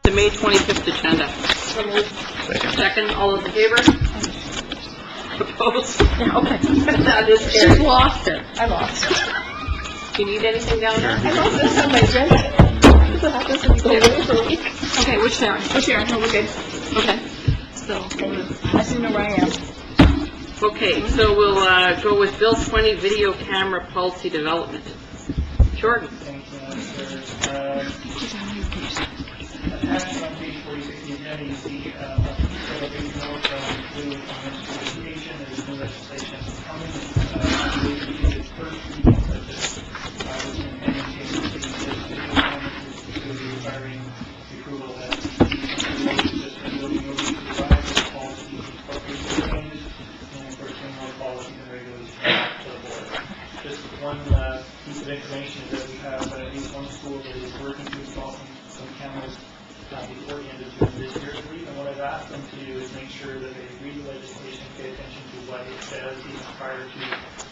The May 25th agenda. Second, all those in favor? Opposed? Yeah, okay. That is She's carried. lost it. I lost it. Do you need anything down there? I lost this on my agenda. What happens when you go away for a week? Okay, which Sharon? Which Sharon? No, we're good. Okay. So, I see know where I am. Okay, so we'll go with Bill 20, video camera policy development. Jordan. Thank you, Madam Chair. Attached on page 46 of the agenda, you see several big notes on blue convention education. There's new legislation coming. I believe we did it first reading, but this was intending changes to the video cameras to requiring the approval that just looking over to revise the policy, appropriate changes, and of course, bring more policies and regulations to the board. Just one piece of information is that we have at least one school that is working to install some cameras before the end of June this year, I believe. And what I've asked them to do is make sure that they read the legislation, pay attention to what it says even prior to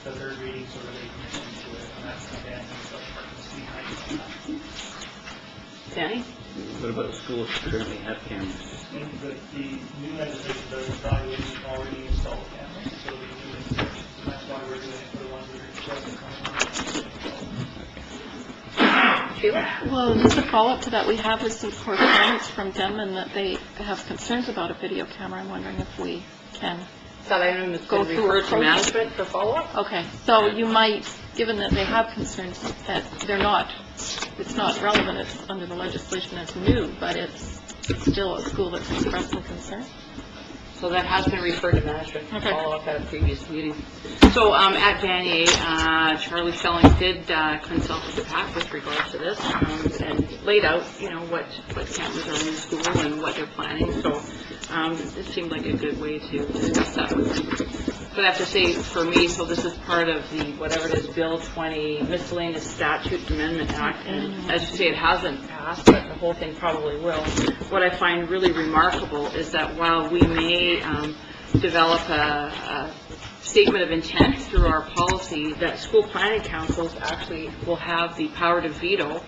the third reading so that they can listen to it. And that's the band and stuff behind it. Danny? What about the schools that currently have cameras? The new legislation does evaluate already installed cameras, so they do inspections. And that's why we're doing it for the ones that are requesting Well, just a follow-up to that, we have received correspondence from Denman that they have concerns about a video camera. I'm wondering if we can. That item is Go going to through refer a to process. management for follow-up? Okay, so you might, given that they have concerns that they're not, it's not relevant, it's under the legislation as new, but it's still a school that's expressing concern. So that has been referred to management for Okay. follow-up at a previous meeting. So at Vanier, Charlie Schelling did consult with the PAC with regards to this and laid out, what cameras are in the school and what they're planning. So it seemed like a good way to discuss that with them. But I have to say, for me, so this is part of the, whatever it is, Bill 20 Miscellaneous Statutes Amendment Act. And as you say, it hasn't passed, but the whole thing probably will. What I find really remarkable is that while we may develop a statement of intent through our policy, that school planning councils actually will have the power to veto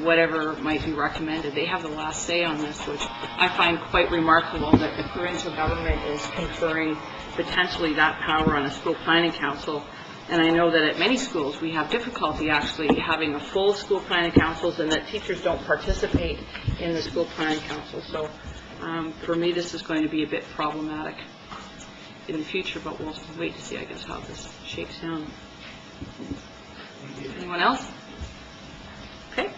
whatever might be recommended. They have the last say on this, which I find quite remarkable, that the provincial government is conferring potentially that power on a school planning council. And I know that at many schools we have difficulty actually having a full school planning councils, and that teachers don't participate in the school planning council. So for me, this is going to be a bit problematic in the future, but we'll wait to see, I guess, how this shakes down. Anyone else? Okay.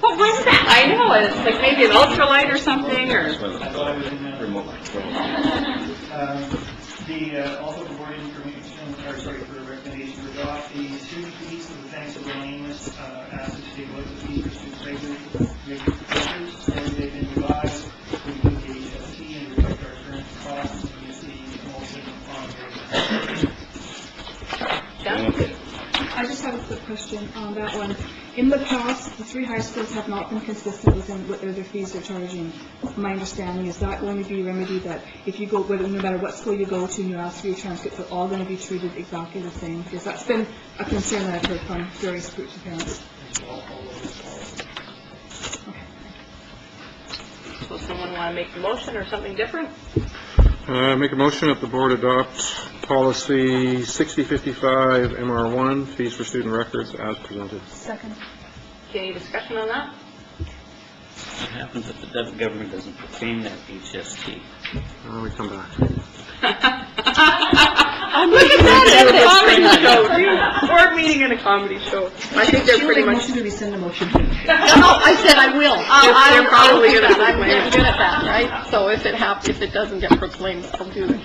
What was that? I know, it's like maybe an ultralight or something, or... Remote control. Also the board information, for the recommendation to adopt the student fees of the thanks of the nameless, asked to take a look at the fees for students regularly teachers, and they've been revised. We do the T and reflect our current costs, and you see motion on Yeah? I just have a quick question on that one. In the past, the three high schools have not been consistent within what their fees are charging. My understanding is that going to be remedied, that if you go, no matter what school you go to and you ask for your transcripts, they're all going to be treated exactly the same. Because that's been a concern that I've heard from various groups of parents. So someone want to make the motion or something different? Make a motion that the board adopt policy 6055 MR1, fees for student records, as presented. Second. Any discussion on that? What happens if the government doesn't proclaim that HST? We come back. Look at that, it's a comedy show. Board meeting and a comedy show. I think they're pretty much... to rescind the motion. No, I said I will. They're probably I'll do gonna that. I'm proclaim it. good at that, right? So if it doesn't get proclaimed, I'll do it.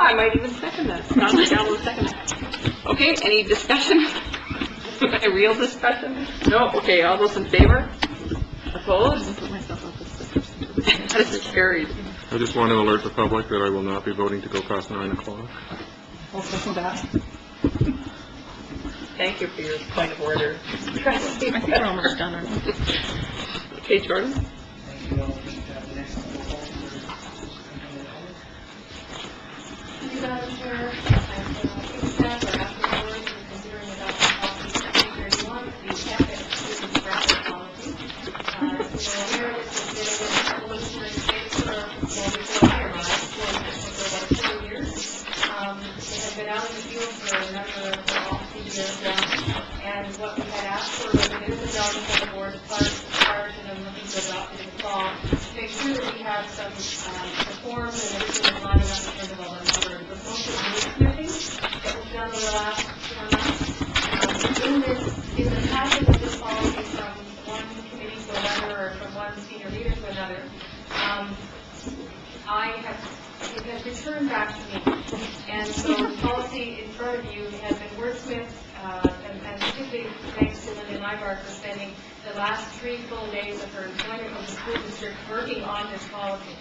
I might even second that. Not down will second that. Okay, any discussion? A real discussion? No? Okay, all those in favor? Opposed? Put myself up as the person. That is carried. I just want to alert the public that I will not be voting to go past 9 o'clock. I'll second that. Thank you for your point of order. I think we're almost done, aren't we? Okay, Jordan? Thank you all. The next one will Madam Chair, as staff or afterwards, we're considering adopting policy 3031, the ethics had asked for, there is a document that the board is charged, and I'm looking to adopt it in the fall, to make sure that we have some reforms and everything is lining up in terms of all the numbers. But most of the wordsmithing that was done over the last 4 months, in the passing of this policy from one committee to another, or from one senior leader to another, it has returned back to me. And so the policy in front of you has been wordsmithed, and particularly thanks to Linda Nygaard for spending the last 3 full days of her employment in the school district working on this policy.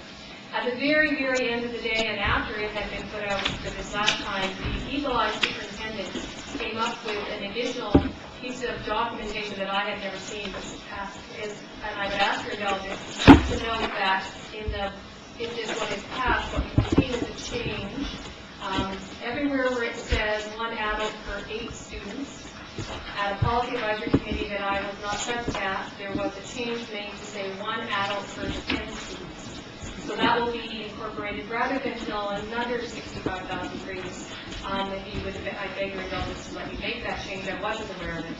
At the very, very end of the day, and after it had been put out for this last time, the Eagle Eye superintendent came up with an additional piece of documentation that I had never seen, and I would ask your indulgence to note that if this one is passed, what you've seen is a change. Everywhere where it says 1 adult per 8 students, at a policy advisory committee that I was not present at, there was a change made to say 1 adult per 10 students. So that will be incorporated rather than tell another 65,000 grades. If you would, I beg your indulgence to let me make that change. I wasn't aware of it,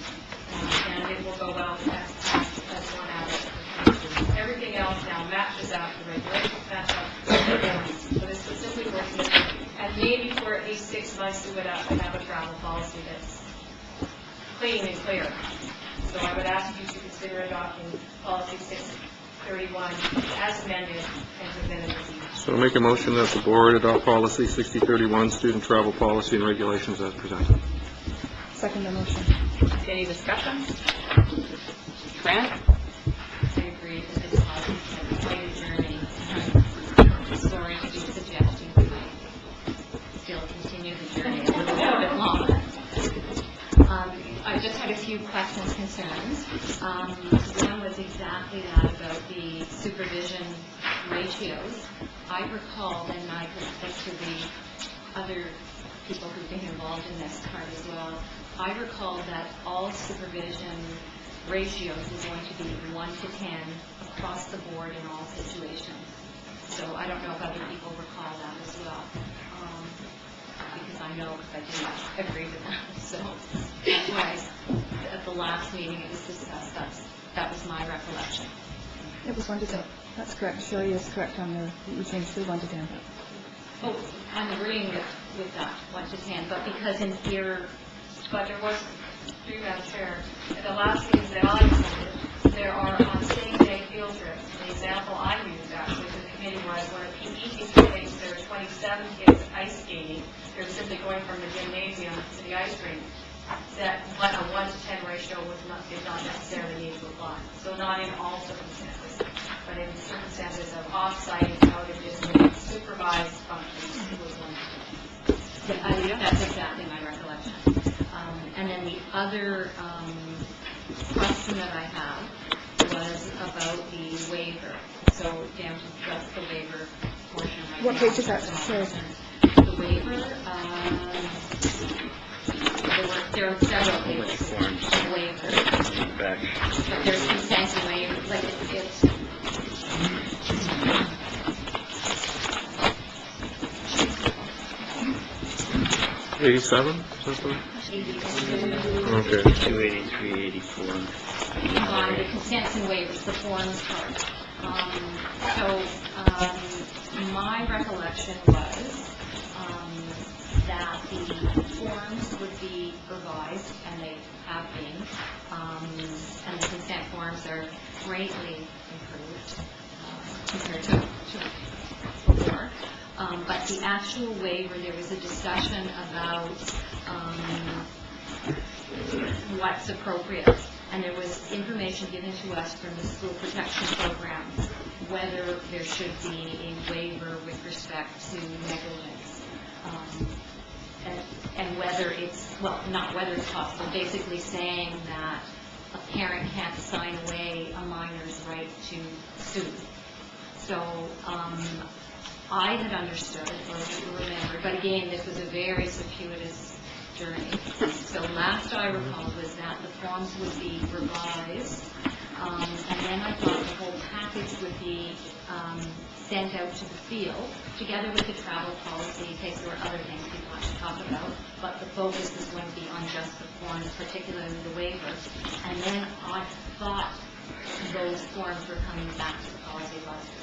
and it will go out as 1 adult per 10 students. Everything else now matches out the regulations, match up the regulations. So this was simply working with it. And maybe for at least 6 months we would have to have a travel policy that's clean and clear. So I would ask you to consider adopting policy 631 as amended and presented this evening. So make a motion that the board adopt policy 6031, student travel policy and regulations as presented. Second the motion. Any discussion? Grant? I agree that this policy has been quite a journey. I'm sorry to be suggesting that I still continue the journey a little bit longer. I just had a few questions, concerns. One was exactly that about the supervision ratios. I recall, and I could speak to the other people who've been involved in this part as well, I recall that all supervision ratios were going to be 1 to 10 across the board in all situations. So I don't know if other people recall that as well. Because I know, because I didn't agree with that. So that's why at the last meeting it was discussed. That was my recollection. It was 1 to 10. That's correct. Shirley is correct on you changed to 1 to 10. Oh, I'm agreeing with that, 1 to 10. But because in here, But there was, through Madam Chair, at the last meeting that I attended, there are on same-day field trips. The example I used actually to the committee was when a PE teacher takes their 27 kids ice skating, they're simply going from the gymnasium to the ice rink. That a 1 to 10 ratio did not necessarily need to apply. So not in all circumstances, but in circumstances of off-site, out of district, supervised functions, it was 1 to 10. I think that's exactly my recollection. And then the other question that I have was about the waiver. So down to just the waiver portion right What now. page is that? Sorry. The waiver, there are several pages of waiver. Back. But there's consent and waiver, like it's 87? Is that the? 82. Okay. 283, 84. On the consents and waivers, the forms part. My recollection was that the forms would be revised, and they have been, and the consent forms are greatly improved compared to before. But the actual waiver, there was a discussion about what's appropriate. And there was information given to us from the school protection program whether there should be a waiver with respect to negligence. And whether it's, well, not whether it's possible, basically saying that a parent can't sign away a minor's right to sue. So I had understood, or remember, but again, this was a very circuitous journey. So last I recalled was that the forms would be revised, and then I thought the whole package would be sent out to the field, together with the travel policy, in case there were other things we want to talk about, but the focus is going to be on just the forms, particularly the waivers. And then I thought those forms were coming back to the policy advisory.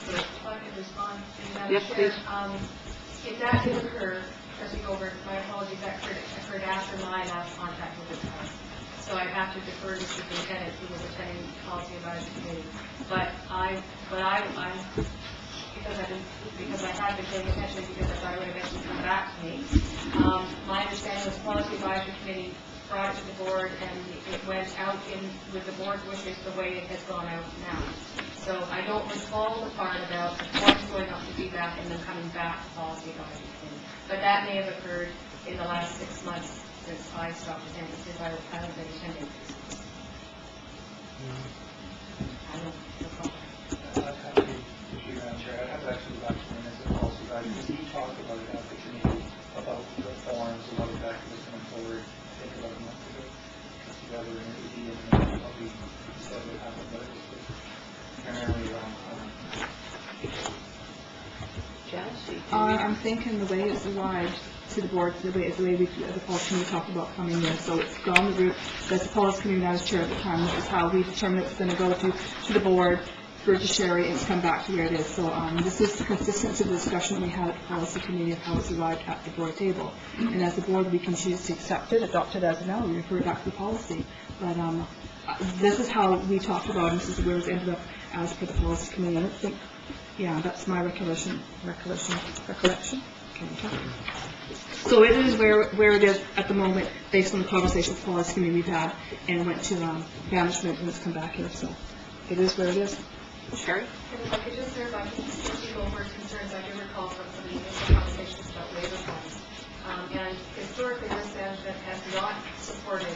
If I could respond to Madam Yes, Chair. please. If that did occur, Trustee Goldberg, my apologies, that occurred after my last contact with the town. So I have to defer to the superintendent who was attending the policy advisory committee. But because I had been paying attention, because I thought it would eventually come back to me. My understanding was the policy advisory committee brought it to the board, and it went out with the board's wishes the way it has gone out now. So I don't recall the part about the forms going up to feedback and then coming back to policy advisory committee. But that may have occurred in the last 6 months since I stopped attending, since I haven't been attending. I don't recall. Madam Chair, I'd have to actually go back to the minutes of policy advisory, because he talked about it at the committee, about the forms, about the fact that was coming forward, I think about a month ago, together in the ED, and then what we said would happen, but it was apparently around time. I'm thinking the way it's arrived to the board, the way the policy committee talked about coming in, so it's gone the route, that's the policy committee when I was chair at the time, this is how we determined it was going to go to the board, through to Sherry, and it's come back to where it is. So this is consistent to the discussion we had at the policy committee of how it's arrived at the board table. And as a board, we can choose to accept it, adopt it as now, we refer it back to the policy. But this is how we talked about it, this is where it ended up as per the policy committee. I don't think, yeah, that's my recollection. Can you talk? So it is where it is at the moment, based on the conversation with the policy committee we've had, and went to management and it's come back here. So it is where it is. Sherry? If I could just clarify, Trustee Goldberg's concerns, I do recall from some of the initial conversations about waiver forms. And historically, risk management has not supported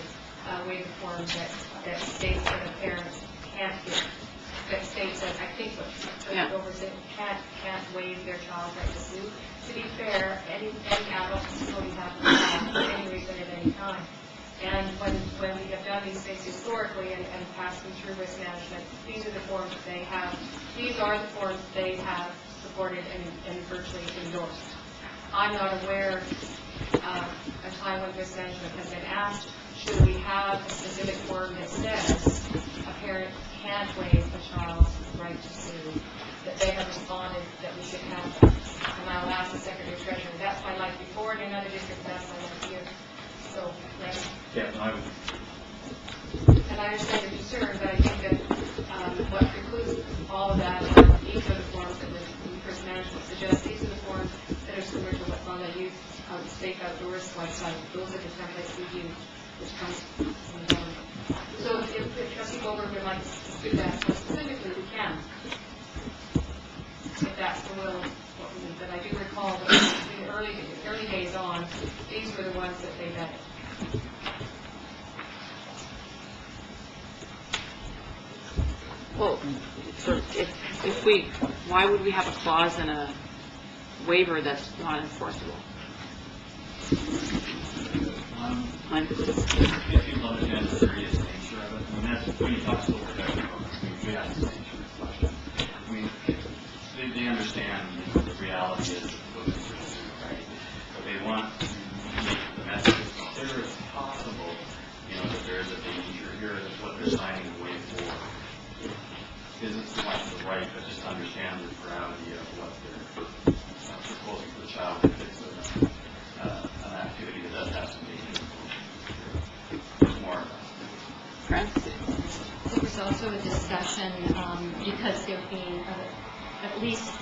waiver forms that states that a parent can't give. That states that, I think what Trustee Goldberg said, can't waive their child's right to sue. To be fair, any adult can still be having a child for any reason at any time. And when we have done these things historically and passed them through risk management, these are the forms that they have. These are the forms they have supported and virtually endorsed. I'm not aware of a time when risk management has been asked, should we have a specific form that says a parent can't waive a child's right to sue, that they have responded that we should have. And I'll ask the Secretary of Treasury. That's my life before, and in other districts, that's my life here. So, Yeah, no, I would. and I understand your concern, but I think that what precludes all of that are each of the forms that risk management suggests. These are the forms that are similar to what's on the youth state outdoors website. Those are the templates we use, which comes from the government. So if Trustee Goldberg would like to do that more specifically, we can. If that's the will of what we need. But I do recall that in the early days on, these were the ones that they vetted. Well, why would we have a clause in a waiver that's not enforceable? If people understand the serious nature of it, I mean, that's when you talk to protection folks, we have to answer the question. I mean, they understand the reality is what they're doing, right? But they want to make the message as clear as possible, that there is a danger here, that what they're signing away for isn't so much the right, but just understand the gravity of what they're proposing for the child if it's an activity that does have some danger. There's more. There was also a discussion, because there being at least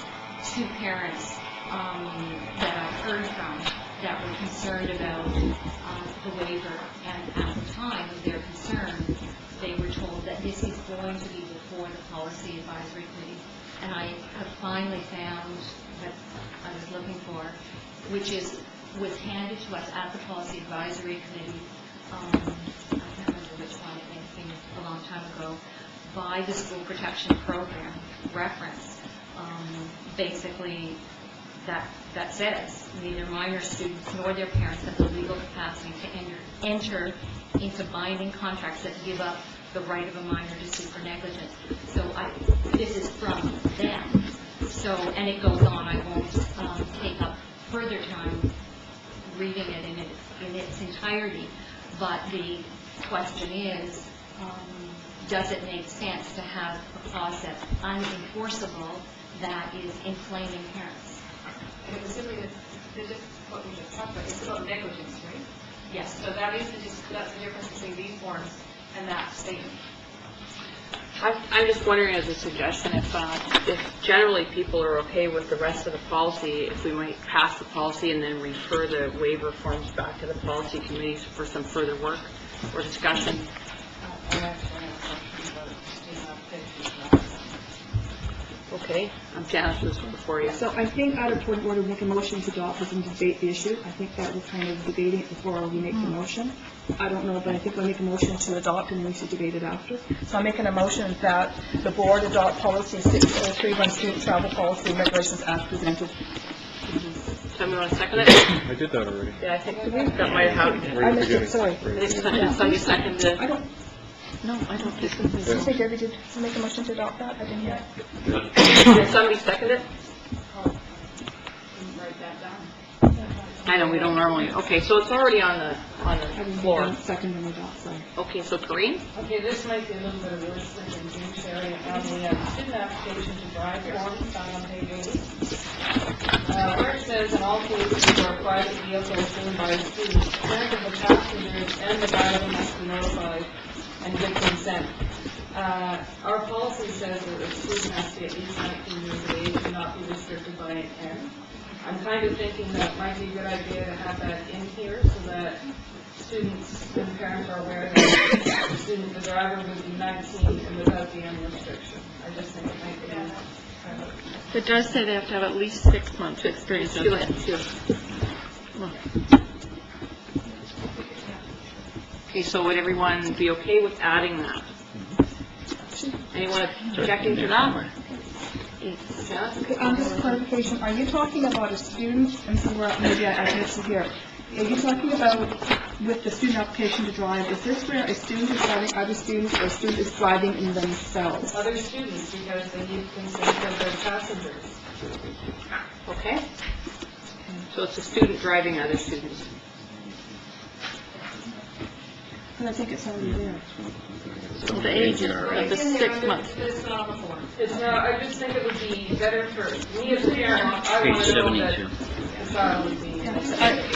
two parents that I've heard from that were concerned about the waiver, and at the time of their concern, they were told that this is going to be before the Policy Advisory Committee. And I have finally found what I was looking for, which was handed to us at the Policy Advisory Committee, I can't remember which one, it came a long time ago, by the School Protection Program reference. Basically, that says neither minor students nor their parents have the legal capacity to enter into binding contracts that give up the right of a minor to sue for negligence. So this is from them. So, and it goes on. I won't take up further time reading it in its entirety. But the question is, does it make sense to have a clause that's unenforceable that is inflaming parents? And it was simply just what we just talked about. It's about negligence, right? Yes. So that's the difference between these forms and that statement. I'm just wondering, as a suggestion, if generally people are okay with the rest of the policy, if we might pass the policy and then refer the waiver forms back to the policy committee for some further work or discussion. Okay, Janice was before you. So I think out of point of order, make a motion to adopt this and debate the issue. I think that we're kind of debating it before we make the motion. I don't know, but I think we'll make a motion to adopt and then we should debate it after. So I'm making a motion that the board adopt policy 6031, student travel policy and regulations as presented. Somebody want to second it? I did that already. Yeah, I think that might have. I missed it, sorry. Did somebody second it? I don't, No, I don't think so. did you say Debbie did make a motion to adopt that? I didn't hear. Did somebody second it? Write that down. I know, we don't normally. Okay, so it's already on the I didn't floor. hear second and adopt, sorry. Okay, so Corinne? Okay, this might be a little bit of a worse than June Sherry on the student application to drive form found on page 80. Where it says in all cases where a private vehicle is owned by a student, the parent of the passengers and the driver must be notified and give consent. Our policy says that a student has to be at least 19 years of age and not be restricted by an N. I'm kind of thinking that it might be a good idea to have that in here so that students and parents are aware that the driver would be 19 and without the N restriction. I just think it might be It does say they have to have at least 6 months experience. Okay, so would everyone be okay with adding that? Anyone objecting to that? Yeah? Okay, just clarification, are you talking about a student, and so maybe I missed it here. Are you talking about with the student application to drive, is this where a student is driving other students or a student is driving in themselves? other students because they need consent of their passengers. Okay. So it's a student driving other students. And I think it's already there. Well, the age is of the 6 months. It's not on the form. It's not, I just think it would be better for me as a parent, I want Page to know that 72. the child would be.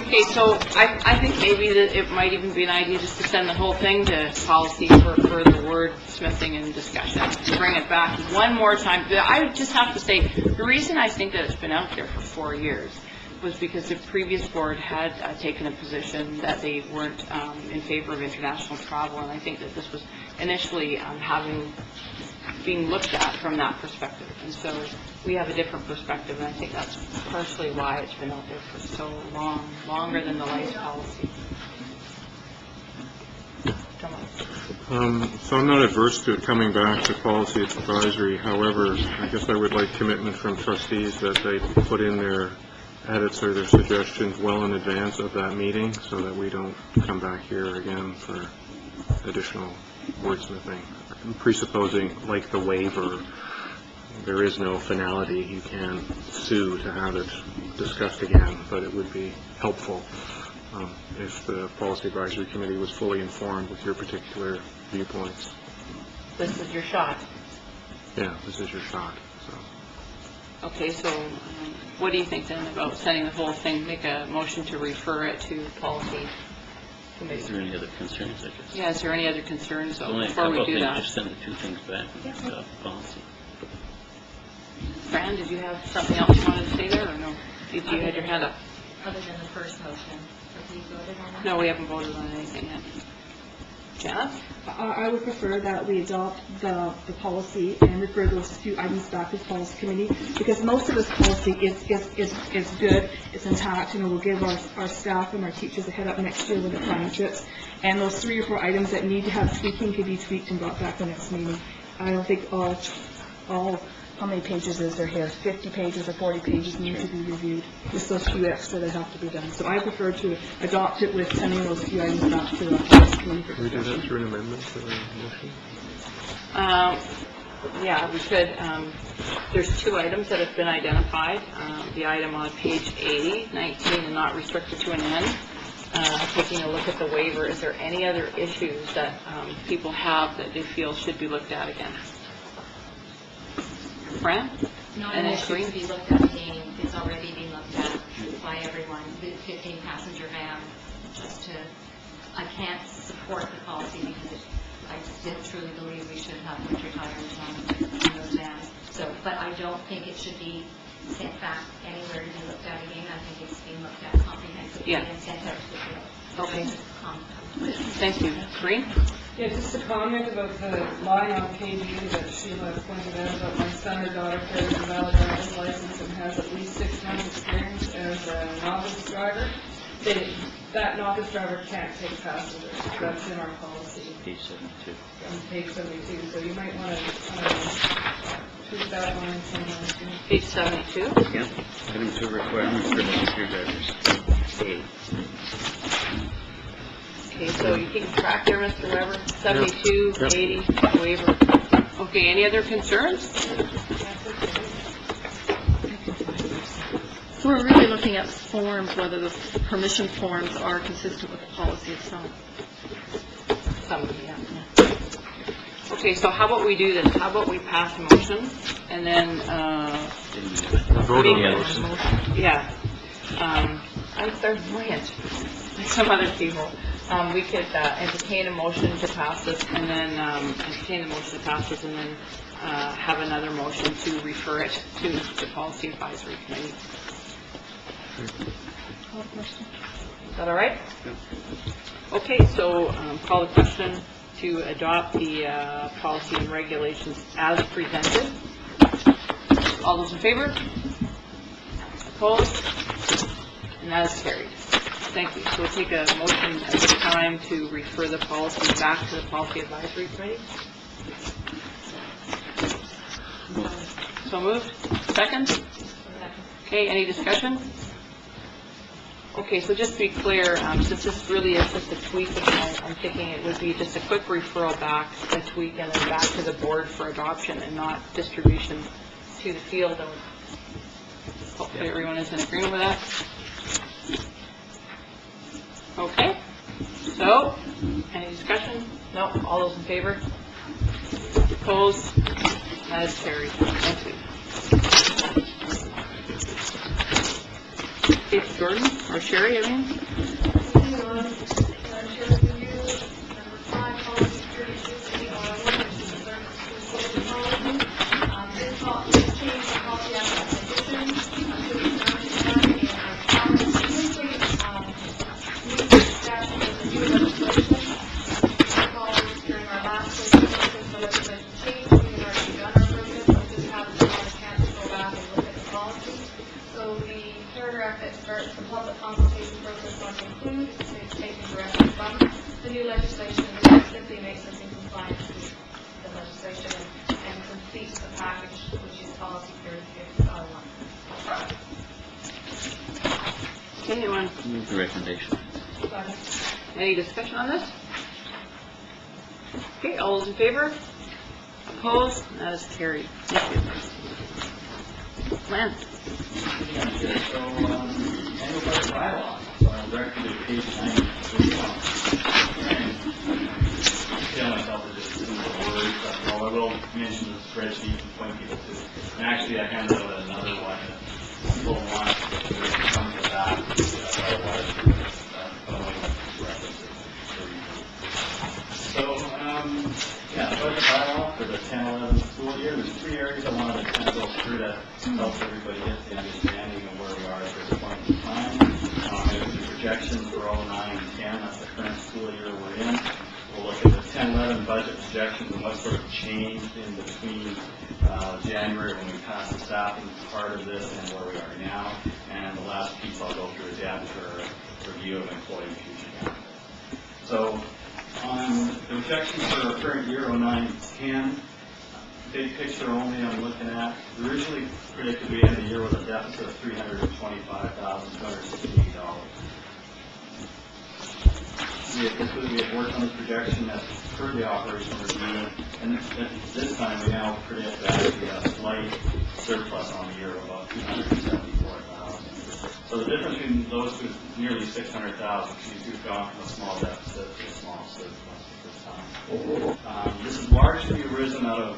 Okay, so I think maybe that it might even be an idea just to send the whole thing to policy for further wordsmithing and discussion, to bring it back one more time. I would just have to say, the reason I think that it's been out there for 4 years was because the previous board had taken a position that they weren't in favor of international travel, and I think that this was initially being looked at from that perspective. And so we have a different perspective, and I think that's partially why it's been out there for so long, longer than the life policy. So I'm not adverse to it coming back to policy advisory. However, I guess I would like commitment from trustees that they put in their edits or their suggestions well in advance of that meeting so that we don't come back here again for additional wordsmithing. Presupposing, like the waiver, there is no finality. You can sue to have it discussed again, but it would be helpful if the policy advisory committee was fully informed with your particular viewpoints. This is your shot. Yeah, this is your shot. So. Okay, so what do you think then about sending the whole thing, make a motion to refer it to policy Is committee? there any other concerns, I guess? Yeah, is there any other concerns There's only a before couple we of do things, that? just send the two things back and policy. Fran, did you have something else you wanted to say there, or no? You had your hand up. Other than the first motion, have we voted on that? No, we haven't voted on anything yet. Janice? I would prefer that we adopt the policy and refer those few items back to the policy committee, because most of this policy is good, it's intact, and it will give our staff and our teachers a head up next year when they're planning trips. And those 3 or 4 items that need to have tweaking could be tweaked and brought back the next meeting. I don't think all how many pages is there here? 50 pages or 40 pages need to be reviewed. Just those few extra that have to be done. So I prefer to adopt it with sending those few items back to the policy committee for Can we do that discussion. through an amendment to the motion? Yeah, we could. There's two items that have been identified. The item on page 80, 19, and not restricted to an N. Taking a look at the waiver, is there any other issues that people have that they feel should be looked at again? Fran? Not And an then issue Green? to be looked at again, it's already been looked at by everyone, the 15-passenger van, just to, I can't support the policy because I still truly believe we should have winter tires on those vans. So, but I don't think it should be sent back anywhere to be looked at again, I think it's being looked at comprehensively Yeah. and sent out to the field. Okay. Just a comment. Thank you. Green? Yeah, just a comment about the line on page 80 that Sheila pointed out about my son or daughter carries a valid driver's license and has at least 6 months experience as a novice driver. That novice driver can't take passengers. That's in our policy Page 72. on page 72. So you might want to tweak that line somewhere. Page 72. Yeah. Item 2, requirements for volunteer drivers. A. Okay, so you keep track there, Mr. Weber? 72, Yep. 80, waiver. Okay, any other concerns? So we're really looking at forms, whether the permission forms are consistent with the policy itself. Some, yeah. Okay, so how about we do this? How about we pass a motion and then, Vote on make the a motion. Yeah. I'm clairvoyant, like some other people. We could entertain a motion to pass this and then, have another motion to refer it to the Policy Advisory Committee. Is that all right? Okay, so call the question to adopt the policy and regulations as presented. All those in favor? Opposed? And that is carried. Thank you. So we'll take a motion at this time to refer the policy back to the Policy Advisory Committee. So moved. Second? Okay, any discussion? Okay, so just to be clear, since this really is just a tweak, I'm thinking it would be just a quick referral back, a tweak, and then back to the board for adoption and not distribution to the field. And hopefully everyone is in agreement with that. Okay, so, any discussion? No, all those in favor? Opposed? That is carried. Thank you. Okay, Jordan, or Sherry, I mean? Moving on, Chair review, number 5, policy 32, which is the service policy. This change the policy after addition to the term and our simply new statute with the new legislation. Recall during our last session, the legislation changed, we had already done our version, but just haven't had a chance to go back and look at the policy. So the paragraph that starts the public consultation process must include, it's taken directly from the new legislation, and simply makes us in compliance with the legislation and completes the package, which is policy 36.1. Okay, anyone? Move the recommendation. Any discussion on this? Okay, all those in favor? Opposed? That is carried. Thank you. Lance? So, annual budget bylaw, so I'm directed to page 90. Tell myself to just do the words, but I will mention the spreadsheet and point people to. And actually, I handed out another one, a full one, when it comes to that. So, budget bylaw for the 10-11 school year. There's 3 areas I wanted to kind of go through to help everybody get the understanding of where we are at this point in time. There's the projections for 09 and 10. That's the current school year we're in. We'll look at the 10-11 budget projections and what sort of changed in between January when we passed the staffing part of this and where we are now. And the last piece I'll go through is after review of employee future benefits. So on the projections for our current year, 09-10, big picture only I'm looking at. We originally predicted we end the year with a deficit of $325,268. We had worked on the projection as per the operational review, and this time we now predict that we have a slight surplus on the year of about $274,000. So the difference between those two is nearly $600,000, because we've gone from a small deficit to a small surplus at this time. This has largely arisen out of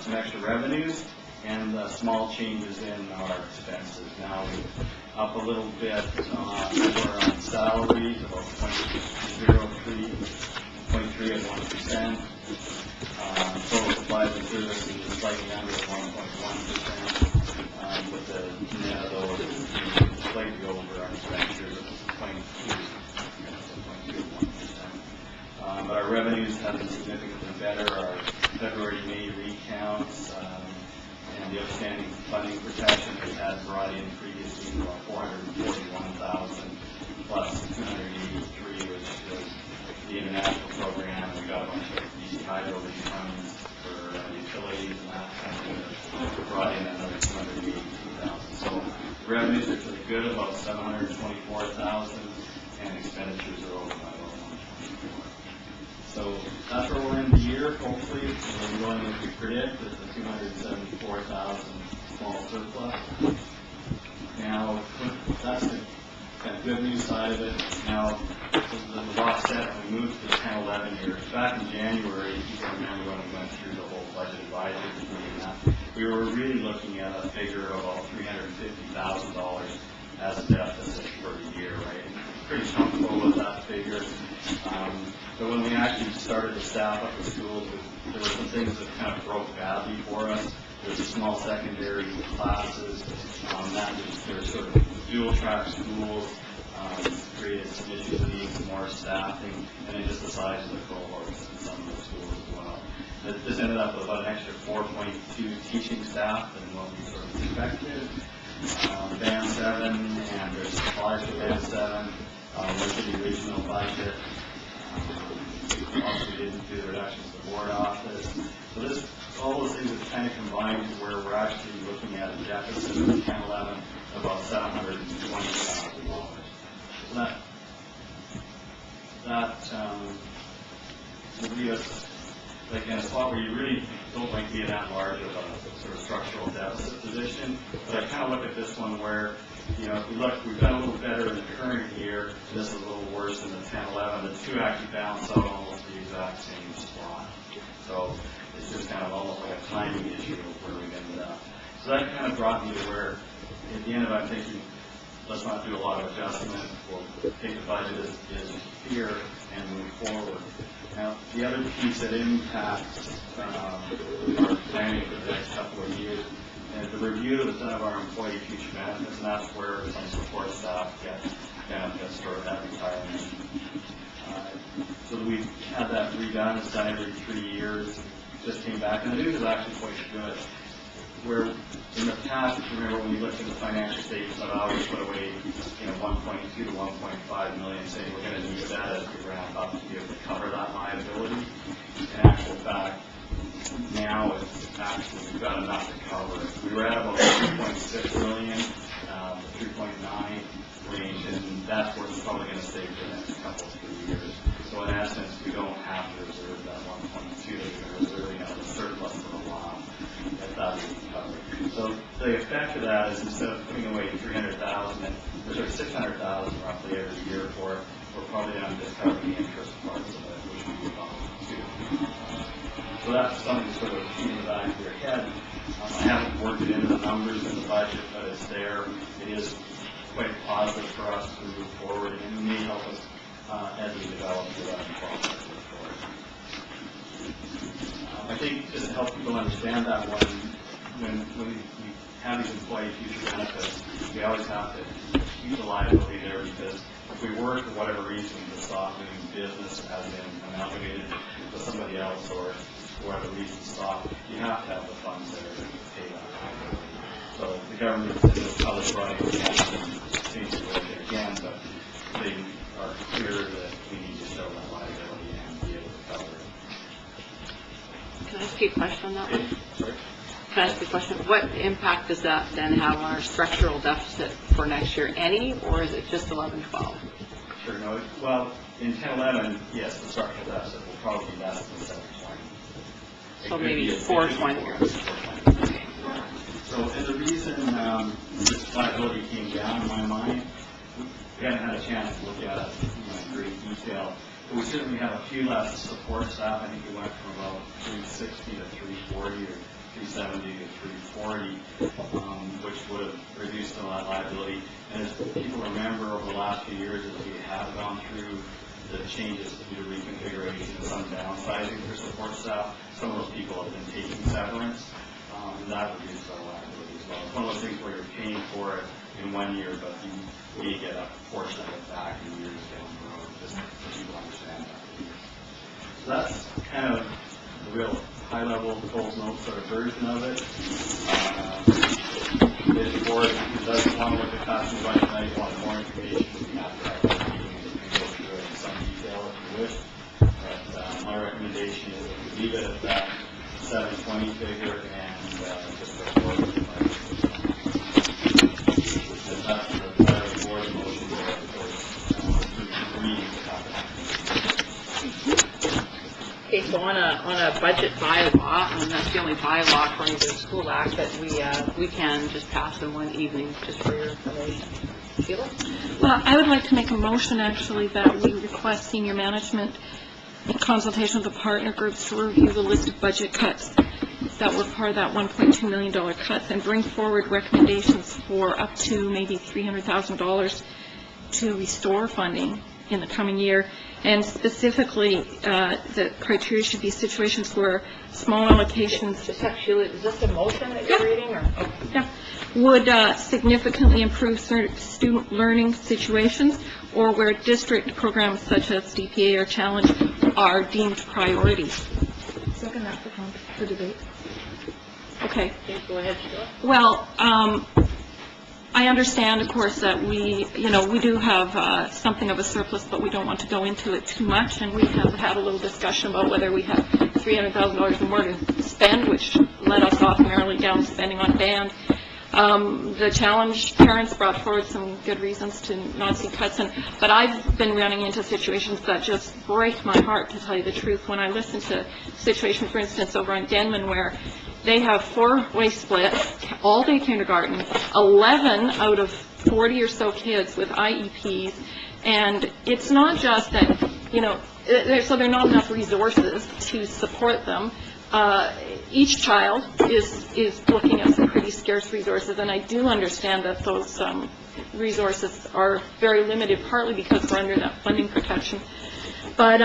some extra revenues and small changes in our expenses. Now we're up a little bit over on salaries, about 0.3 at 1%. Total supplies and services is slightly under 1.1%, with the net of those slightly over our expenditures of 0.2%. But our revenues have been significantly better. Our February-May recounts and the outstanding funding protection we had brought in previously about $441,000 plus $283, which was the international program. We got a bunch of BC Hydro refunds for utilities and that kind of brought in another $282,000. So revenues are pretty good, about $724,000, and expenditures are over by about $124,000. So that's where we're in the year. Hopefully, we're going as we predict with the $274,000 small surplus. Now, that's the kind of good news side of it. Now, the offset, we moved to the 10-11 year. Back in January, you can remember when we went through the whole budget advisory meeting, we were really looking at a figure of about $350,000 as a deficit for the year, right? Pretty comfortable with that figure. But when we actually started to staff up the schools, there were some things that kind of broke badly for us. There was small secondary classes, there were sort of dual track schools, created some issues that needed some more staffing, and then just the size of the cohorts in some of the schools as well. This ended up with about an extra 4.2 teaching staff than what we sort of expected. Band 7, and there's supplies for Band 7, went to the original budget. Also, we didn't do the reductions to the board office. So all those things have kind of combined to where we're actually looking at a deficit of 10-11 of about $720,000. So that would leave us like in a spot where you really don't like to be that large of a sort of structural deficit position. But I kind of look at this one where, you know, if we look, we've done a little better in the current year, and this is a little worse than the 10-11. The two actually balance out almost the exact same spot. So it's just kind of almost like a timing issue of where we ended up. So that kind of brought me to where, at the end of it, I'm thinking, let's not do a lot of adjustment. We'll take the budget as here and move forward. Now, the other piece that impacts our planning for the next couple of years is the review that's done of our employee future benefits, and that's where some support staff get benefits for that retirement. So we've had that redone. It's done every 3 years. Just came back, and the news is actually quite good. Where in the past, if you remember when we looked at the financial statements, I've always put away, you know, 1.2 to 1.5 million, saying we're going to use that as we ramp up to be able to cover that liability. In actual fact, now it's actually we've got enough to cover it. We were at about 3.6 million, 3.9 range, and that's where it's probably going to stay for the next couple of 3 years. So in essence, we don't have to reserve that 1.2 that we're reserving out of the surplus for a while. That will be covered. So the effect of that is instead of putting away $300,000, or $600,000 roughly every year for it, we're probably going to just cover the interest parts of it, which would be about $2. So that's something to sort of keep in the back of your head. I haven't worked it into the numbers in the budget, but it's there. It is quite positive for us to move forward, and it may help us as we develop the process forward. I think just to help people understand that when we have these employee future benefits, we always have to keep the liability there, because if we were, for whatever reason, to stop doing business, has been amalgamated with somebody else, or for whatever reason stop, you have to have the funds there to pay that liability. So the government is probably running things again, but they are clear that we need to show that liability and be able to cover it. Can I ask you a question on that one? Sorry? Can I ask you a question? What impact does that then have on our structural deficit for next year? Any, or is it just 11, 12? Sure, no, well, in 10-11, yes, the structural deficit will probably be less than 720. So maybe 420. So, and the reason this liability came down in my mind, we haven't had a chance to look at it in great detail, but we certainly have a few less support staff. I think we went from about 360 to 340 or 370 to 340, which would have reduced some of that liability. And as people remember, over the last few years, as we have gone through the changes to the reconfiguration and some downsizing for support staff, some of those people have been taking severance, and that reduces our liability as well. It's one of those things where you're paying for it in 1 year, but you may get a portion of it back in years down the road, just so people understand that. So that's kind of the real high-level Coles Notes sort of version of it. This board does want to look at classroom budget tonight, want more information, we have to have a meeting and go through it in some detail if you wish. But my recommendation is that we leave it at that 720 figure and just go forward with the budget. And that's the entire board motion there, of course, the meeting to happen. Okay, so on a budget bylaw, and that's the only bylaw according to the School Act that we can just pass in one evening, just for your information. Sheila? Well, I would like to make a motion, actually, that we request senior management, in consultation with the partner groups, to review the list of budget cuts that were part of that $1.2 million cuts and bring forward recommendations for up to maybe $300,000 to restore funding in the coming year. And specifically, the criteria should be situations where small allocations Just have Sheila, is this a motion that you're reading, or? Okay. would significantly improve student learning situations, or where district programs such as DPA or Challenge are deemed priorities. Second that for debate. Okay. Okay, go ahead, Sheila. Well, I understand, of course, that we do have something of a surplus, but we don't want to go into it too much, and we have had a little discussion about whether we have $300,000 more to spend, which led us off narrowly down spending on band. The Challenge parents brought forward some good reasons to not see cuts, but I've been running into situations that just break my heart, to tell you the truth. When I listen to situations, for instance, over on Denman, where they have 4-way split, all-day kindergarten, 11 out of 40 or so kids with IEPs, and it's not just that, so there are not enough resources to support them. Each child is looking at some pretty scarce resources, and I do understand that those resources are very limited, partly because we're under that funding protection. But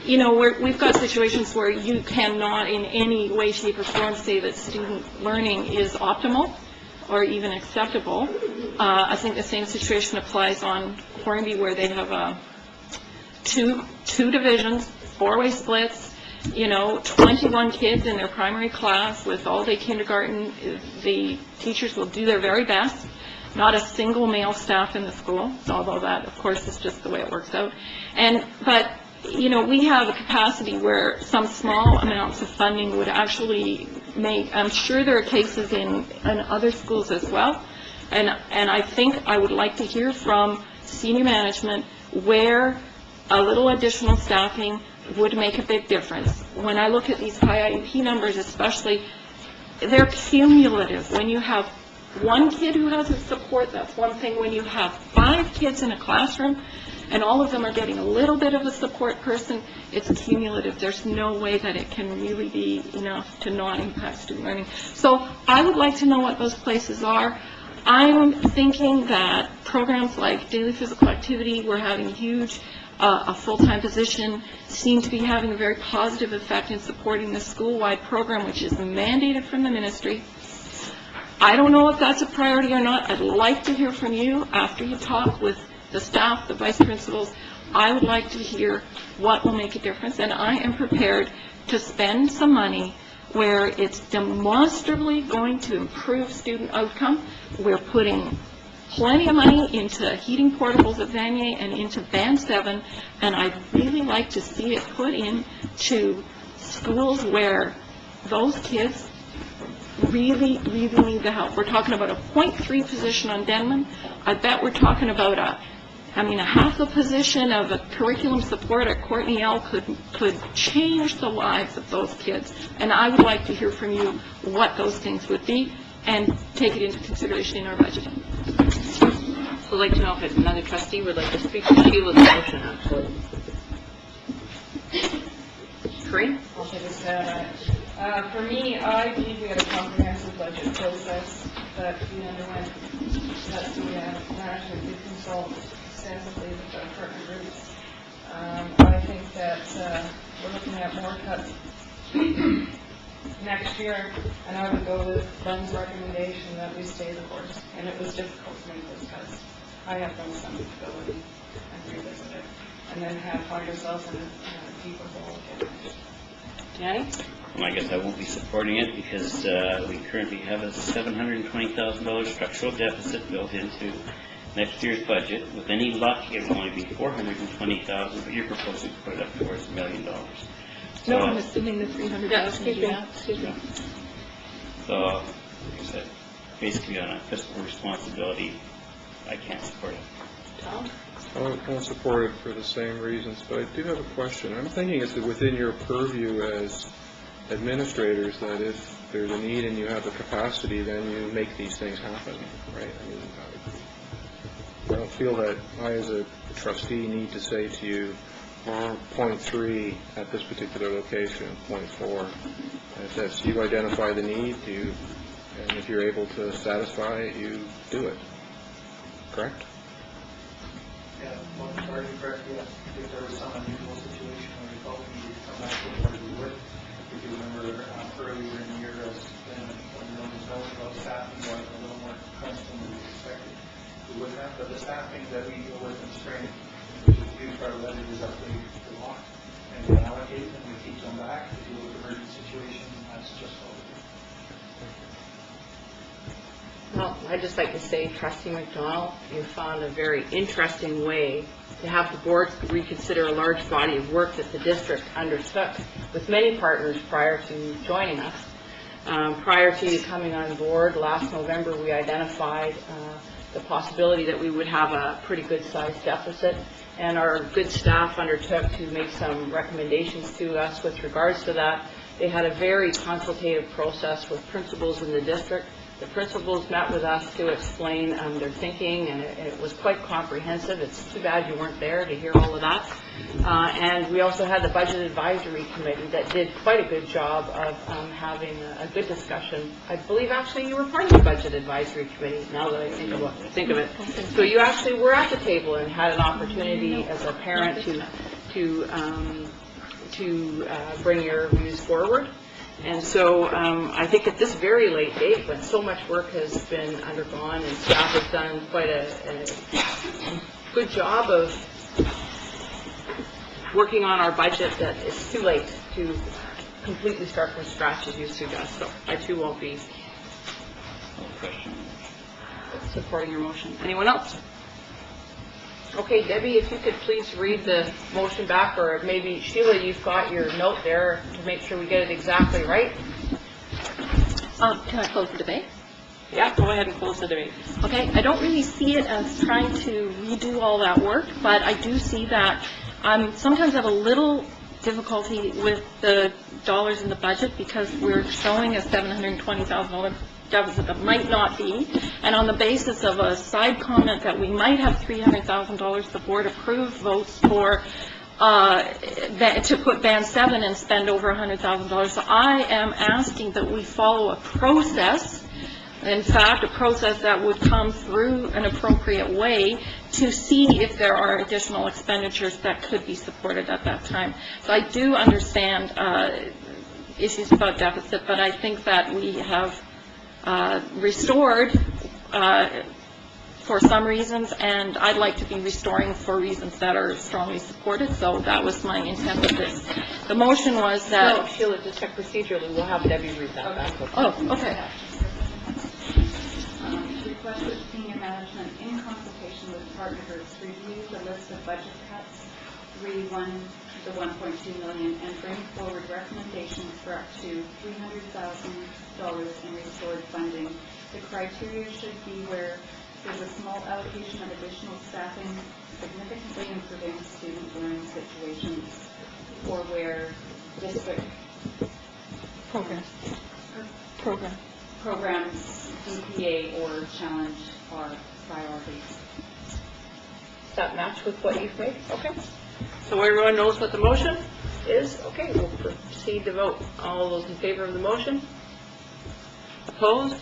we've got situations where you cannot in any way, shape, or form say that student learning is optimal or even acceptable. I think the same situation applies on Hornby, where they have two divisions, 4-way splits, 21 kids in their primary class with all-day kindergarten. The teachers will do their very best. Not a single male staff in the school, although that, of course, is just the way it works out. But we have a capacity where some small amounts of funding would actually make, I'm sure there are cases in other schools as well, and I think I would like to hear from senior management where a little additional staffing would make a big difference. When I look at these high IEP numbers especially, they're cumulative. When you have one kid who has a support, that's one thing. When you have 5 kids in a classroom and all of them are getting a little bit of a support person, it's cumulative. There's no way that it can really be enough to not impact student learning. So I would like to know what those places are. I'm thinking that programs like daily physical activity, we're having huge, a full-time position, seem to be having a very positive effect in supporting the school-wide program, which is mandated from the ministry. I don't know if that's a priority or not. I'd like to hear from you after you talk with the staff, the vice principals. I would like to hear what will make a difference, and I am prepared to spend some money where it's demonstrably going to improve student outcome. We're putting plenty of money into heating portables at Vanier and into Band 7, and I'd really like to see it put into schools where those kids really, really need the help. We're talking about a .3 position on Denman. I bet we're talking about a half a position of a curriculum support at Courtney L could change the lives of those kids. And I would like to hear from you what those things would be and take it into consideration in our budgeting. So I'd like to know if another trustee would like to speak to Sheila's motion, actually. Corinne? I'll take a stab at it. For me, I believe we had a comprehensive budget process that we underwent, that we management did consult extensively with our partner groups. I think that we're looking at more cuts next year, and I would go with Ben's recommendation that we stay the course. And it was difficult to make those cuts. I have done some ability and revisit it, and then find ourselves in a deeper hole again. Danny? Well, I guess I won't be supporting it because we currently have a $720,000 structural deficit built into next year's budget. With any luck, it will only be $420,000, but you're proposing to put it up towards $1 million. No, I'm assuming the 300,000. Excuse me. So, like I said, basically on a fiscal responsibility, I can't support it. Tom? I won't support it for the same reasons, but I do have a question. I'm thinking it's within your purview as administrators that if there's a need and you have the capacity, then you make these things happen, right? I don't feel that I, as a trustee, need to say to you, .3 at this particular location, .4. As you identify the need, and if you're able to satisfy it, you do it. Correct? Yeah, well, sorry, correct, yes. If there was some unusual situation where we felt we needed to come back to the board, we would. If you remember earlier in the year, when there was no about staffing, going a little more crunch than we expected, we would have. But the staffing that we deal with in spring, which is a huge part of that, is update the law. And we allocate them, we keep them back to deal with emergency situations, and that's just what we do. Well, I'd just like to say, Trustee McDonald, you found a very interesting way to have the board reconsider a large body of work that the district undertook with many partners prior to joining us. Prior to you coming on board, last November, we identified the possibility that we would have a pretty good-sized deficit, and our good staff undertook to make some recommendations to us with regards to that. They had a very consultative process with principals in the district. The principals met with us to explain their thinking, and it was quite comprehensive. It's too bad you weren't there to hear all of that. And we also had the Budget Advisory Committee that did quite a good job of having a good discussion. I believe actually you were part of the Budget Advisory Committee, now that I think of it. So you actually were at the table and had an opportunity as a parent to bring your views forward. And so I think at this very late date, when so much work has been undergone and staff has done quite a good job of working on our budget, that it's too late to completely start from scratch as you suggest. So I too won't be supporting your motion. Anyone else? Okay, Debbie, if you could please read the motion back, or maybe Sheila, you've got your note there to make sure we get it exactly right. Can I close the debate? Yeah, go ahead and close the debate. Okay, I don't really see it as trying to redo all that work, but I do see that sometimes I have a little difficulty with the dollars in the budget because we're showing a $720,000 deficit that might not be, and on the basis of a side comment that we might have $300,000, the board approved votes for to put Band 7 and spend over $100,000. So I am asking that we follow a process, in fact, a process that would come through an appropriate way to see if there are additional expenditures that could be supported at that time. So I do understand issues about deficit, but I think that we have restored for some reasons, and I'd like to be restoring for reasons that are strongly supported, so that was my intent of this. The motion was that... No, Sheila, just check procedurally. We'll have Debbie read that back. Oh, okay. To request that senior management, in consultation with partner groups, review the list of budget cuts, the $1.2 million, and bring forward recommendations correct to $300,000 in restored funding. The criteria should be where there's a small allocation of additional staffing significantly improving student learning situations, or where district programs, DPA, or challenge are priorities. Does that match with what you've made? Okay. So everyone knows what the motion is? Okay, we'll proceed to vote. All those in favor of the motion? Opposed?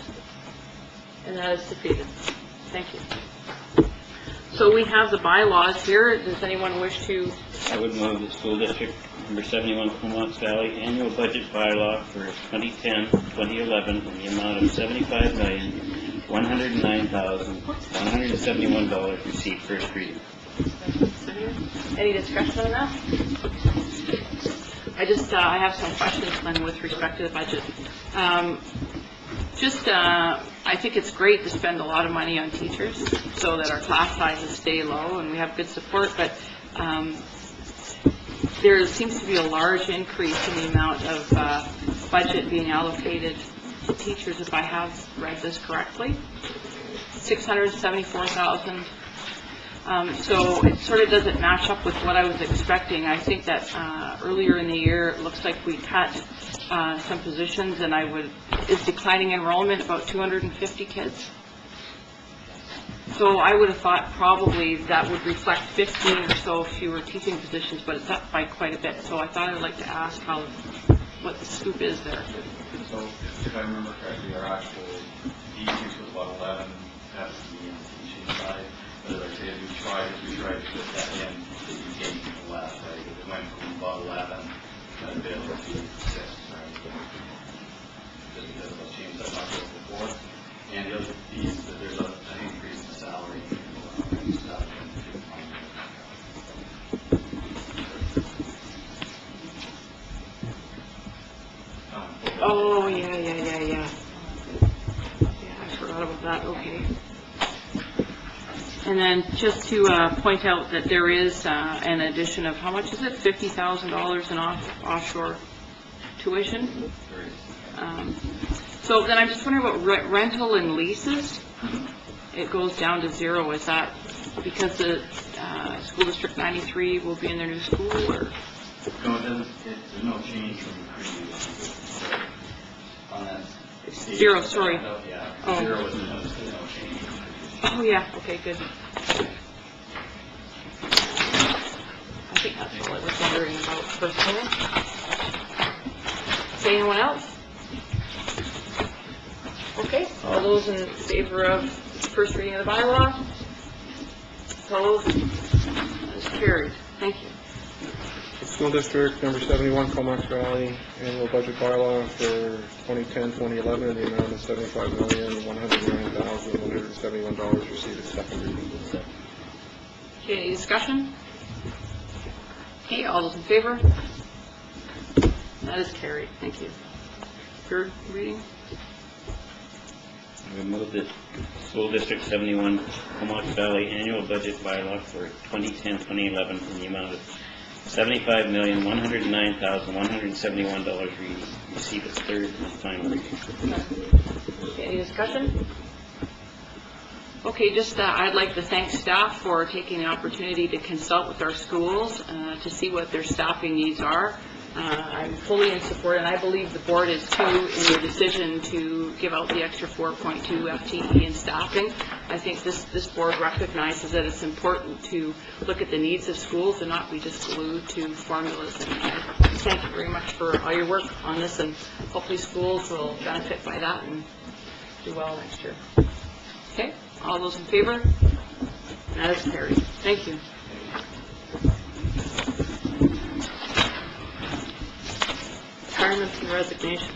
And that is defeated. Thank you. So we have the bylaws here. Does anyone wish to? I would move the school district number 71 Comox Valley annual budget bylaw for 2010-2011 in the amount of $75,109,171 received first reading. Any discussion on that? I have some questions then with respect to the budget. I think it's great to spend a lot of money on teachers so that our class sizes stay low and we have good support, but there seems to be a large increase in the amount of budget being allocated to teachers, if I have read this correctly. $674,000. So it sort of doesn't match up with what I was expecting. I think that earlier in the year, it looks like we cut some positions, and is declining enrollment about 250 kids? So I would have thought probably that would reflect 15 or so fewer teaching positions, but it's up by quite a bit. So I thought I'd like to ask what the scoop is there. So if I remember correctly, our actual decrease was about 11, that's the teaching side. But as I said, we tried to put that in, that you gain people less, right? It went from about 11 to a bit over 6, right? Just because of those changes I talked about before. And the other piece, that there's an increase in salary. Oh, yeah. Yeah, I forgot about that. Okay. And then just to point out that there is an addition of, how much is it? $50,000 in offshore tuition. So then I'm just wondering about rental and leases. It goes down to 0. Is that because the school district 93 will be in their new school, or? No, it doesn't. There's no change from the previous. On that. It's 0, sorry. Yeah. Oh. 0 is no change. Oh, yeah. Okay, good. I think that's all I was wondering about personally. Is anyone else? Okay. All those in favor of first reading of the bylaw? Opposed? That's carried. Thank you. School District number 71, Comox Valley, annual budget bylaw for 2010-2011 in the amount of $75,109,171 received its second reading. Okay, any discussion? Okay, all those in favor? That is carried. Thank you. Third reading? I would move that school district 71 Comox Valley annual budget bylaw for 2010-2011 in the amount of $75,109,171 receive its third and final reading. Okay, any discussion? Okay, just I'd like to thank staff for taking the opportunity to consult with our schools to see what their staffing needs are. I'm fully in support, and I believe the board is too, in your decision to give out the extra 4.2 FTE in staffing. I think this board recognizes that it's important to look at the needs of schools and not be just glued to formulas. And thank you very much for all your work on this, and hopefully schools will benefit by that and do well next year. Okay, all those in favor? That is carried. Thank you. Retirements and resignations.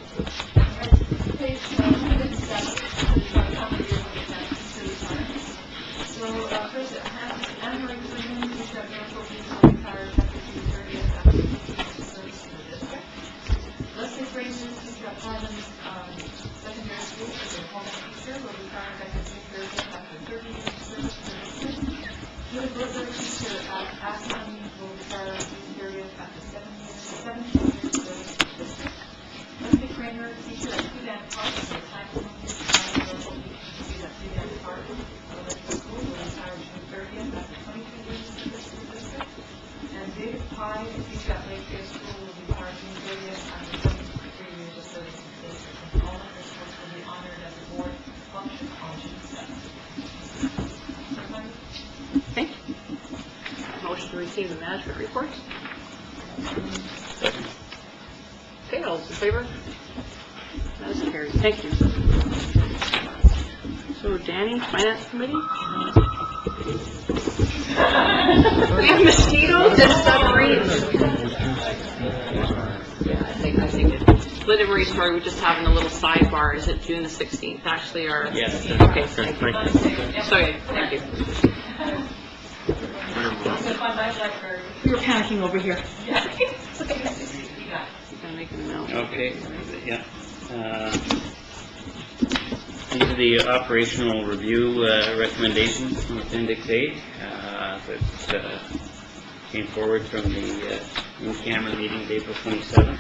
Page 107, so first, Anne Marie Freeman, who's got medical leave, retired after June 30th after service in the district. Leslie Fraser, who's got Highland Secondary School as a home teacher, will retire after June 30th after 30 years of service to the district. Judith Berger, teacher at Aspen, will retire on June 30th after 17 years of service to the district. team management reports. Okay, all those in favor? That is carried. Thank you. So, Danny, Finance Committee? We have mosquitoes and submarines. Yeah, I think it. Linda Marie, sorry, we're just having a little sidebar. Is it June the 16th actually, or? Yes. Okay, thank you. Sorry, thank you. We were panicking over here. I'm making a note. Okay, yeah. These are the operational review recommendations from Appendix A that came forward from the in-camera meeting of April 27th.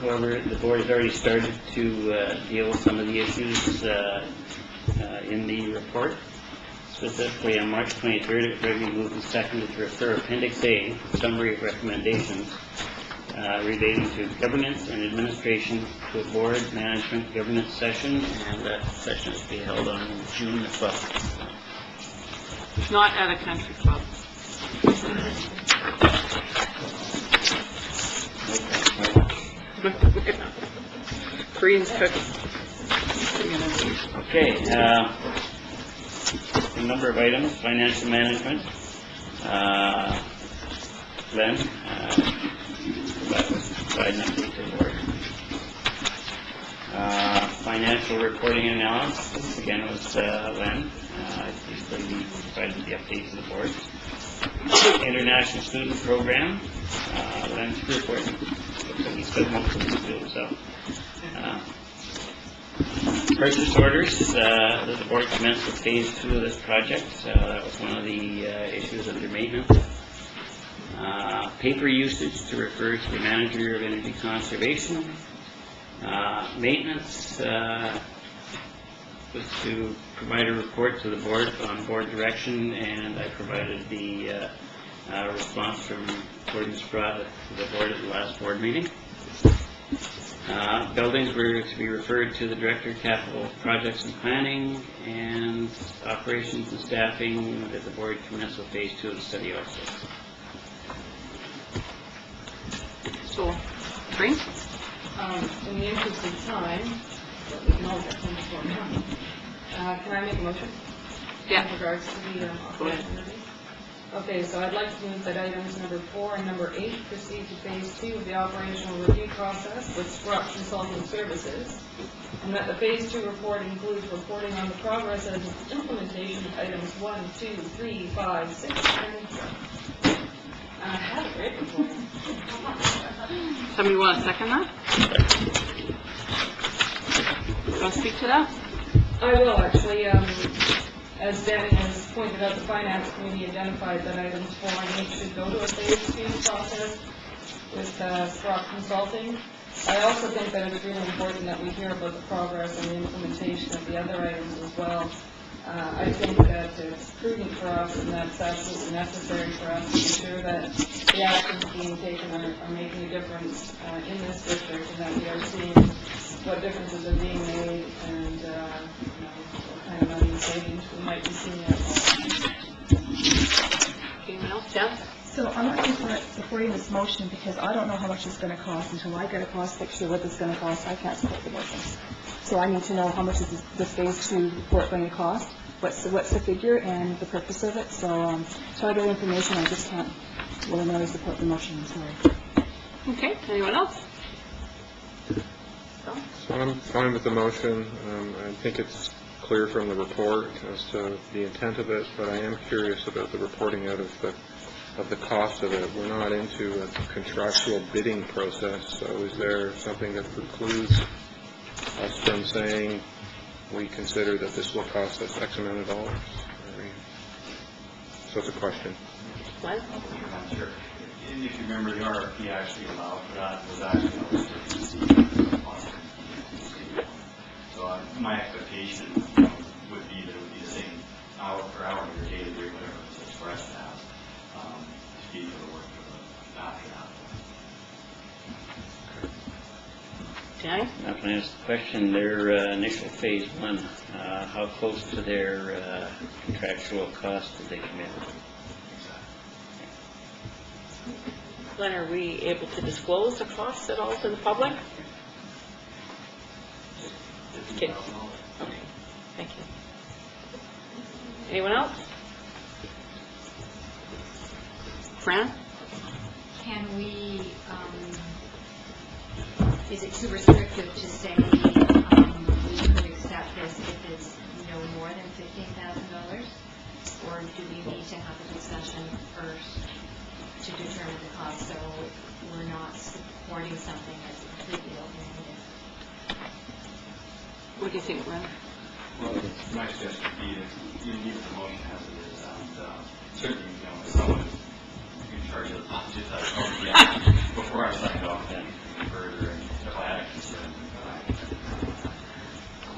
However, the board has already started to deal with some of the issues in the report. Specifically, on March 23rd, it was regularly moved and seconded to refer Appendix A, summary of recommendations, relating to governance and administration to a board management governance session, and that session is to be held on June the 12th. Not at a country club. Korean's cooking. Okay, a number of items, financial management. Len, that was providing an update to the board. Financial reporting and analysis, again, was Len. Basically, we provided the update to the board. International student program, Len's reporting. He spent most of the school, so. Purchase orders, the board commenced with phase 2 of this project. That was one of the issues under maintenance. Paper usage to refer to the manager of energy conservation. Maintenance was to provide a report to the board on board direction, and I provided the response from Gordon Sprott to the board at the last board meeting. Buildings were to be referred to the Director of Capital Projects and Planning, and operations and staffing that the board commenced with phase 2 of the study also. So, Green? In the interest of time, but we can all get some before now. Can I make a motion? Yeah. In regards to the operation review? Okay, so I'd like to move that items number 4 and number 8 proceed to phase 2 of the operational review process with Sprott Consulting Services, and that the phase 2 report includes reporting on the progress of the implementation of items 1, 2, 3, 5, 6, and 7. I have it written for you. Somebody want to second that? Want to speak to that? I will actually. As Danny has pointed out, the Finance Committee identified that items 4 and 8 should go to a phase 2 process with Sprott Consulting. I also think that it's really important that we hear about the progress and the implementation of the other items as well. I think that it's prudent for us, and that's absolutely necessary for us to be sure that the actions being taken are making a difference in this district, and that we are seeing what differences are being made, and what kind of money savings we might be seeing out. Anyone else? Jeff? So I'm not supporting this motion because I don't know how much it's going to cost. Until I get a cost picture of what it's going to cost, I can't support the motion. So I need to know how much is this phase 2 report going to cost, what's the figure and the purpose of it. So until I get information, I just can't willy-nilly support the motion. I'm sorry. Okay, anyone else? So I'm fine with the motion. I think it's clear from the report as to the intent of it, but I am curious about the reporting out of the cost of it. We're not into a contractual bidding process, so is there something that precludes us from saying we consider that this will cost us X amount of dollars? So it's a question. What? Sure. If you remember, the RFP actually allowed for that. It was actually so my expectation would be that it would be the same hour per hour or daily rate, whatever it's expressed as, to be for the work for the after that. Danny? Now, can I ask the question, their initial phase one, how close to their contractual cost did they commit? Glenn, are we able to disclose the costs at all to the public? Okay. Okay, thank you. Anyone else? Fran? Can we, is it too restrictive to say we could accept this if it's no more than $15,000? Or do we need to have a discussion first to determine the cost, so we're not supporting something that's completely open-ended? What do you think, Glenn? Well, my suggestion would be that you leave the motion as it is, and certainly, you know, if someone is in charge of the budget, I'd probably before I signed off then further, and if I had a concern,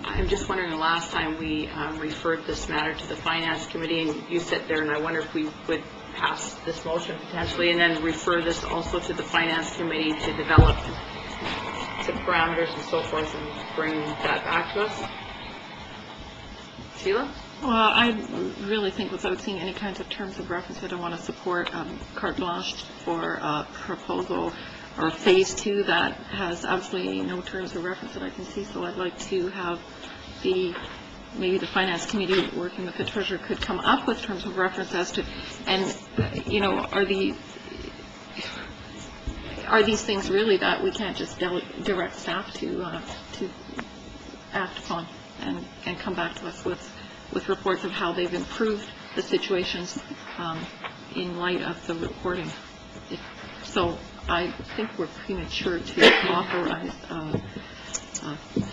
I'm just wondering, the last time we referred this matter to the Finance Committee, and you sit there, and I wonder if we would pass this motion potentially, and then refer this also to the Finance Committee to develop the parameters and so forth, and bring that back to us. Sheila? Well, I really think without seeing any kinds of terms of reference, I don't want to support carte blanche for a proposal or phase two that has absolutely no terms of reference that I can see. So I'd like to have maybe the Finance Committee working with the Treasurer could come up with terms of reference as to, and, you know, are these things really that we can't just direct staff to act upon and come back to us with reports of how they've improved the situations in light of the reporting. So I think we're premature to authorize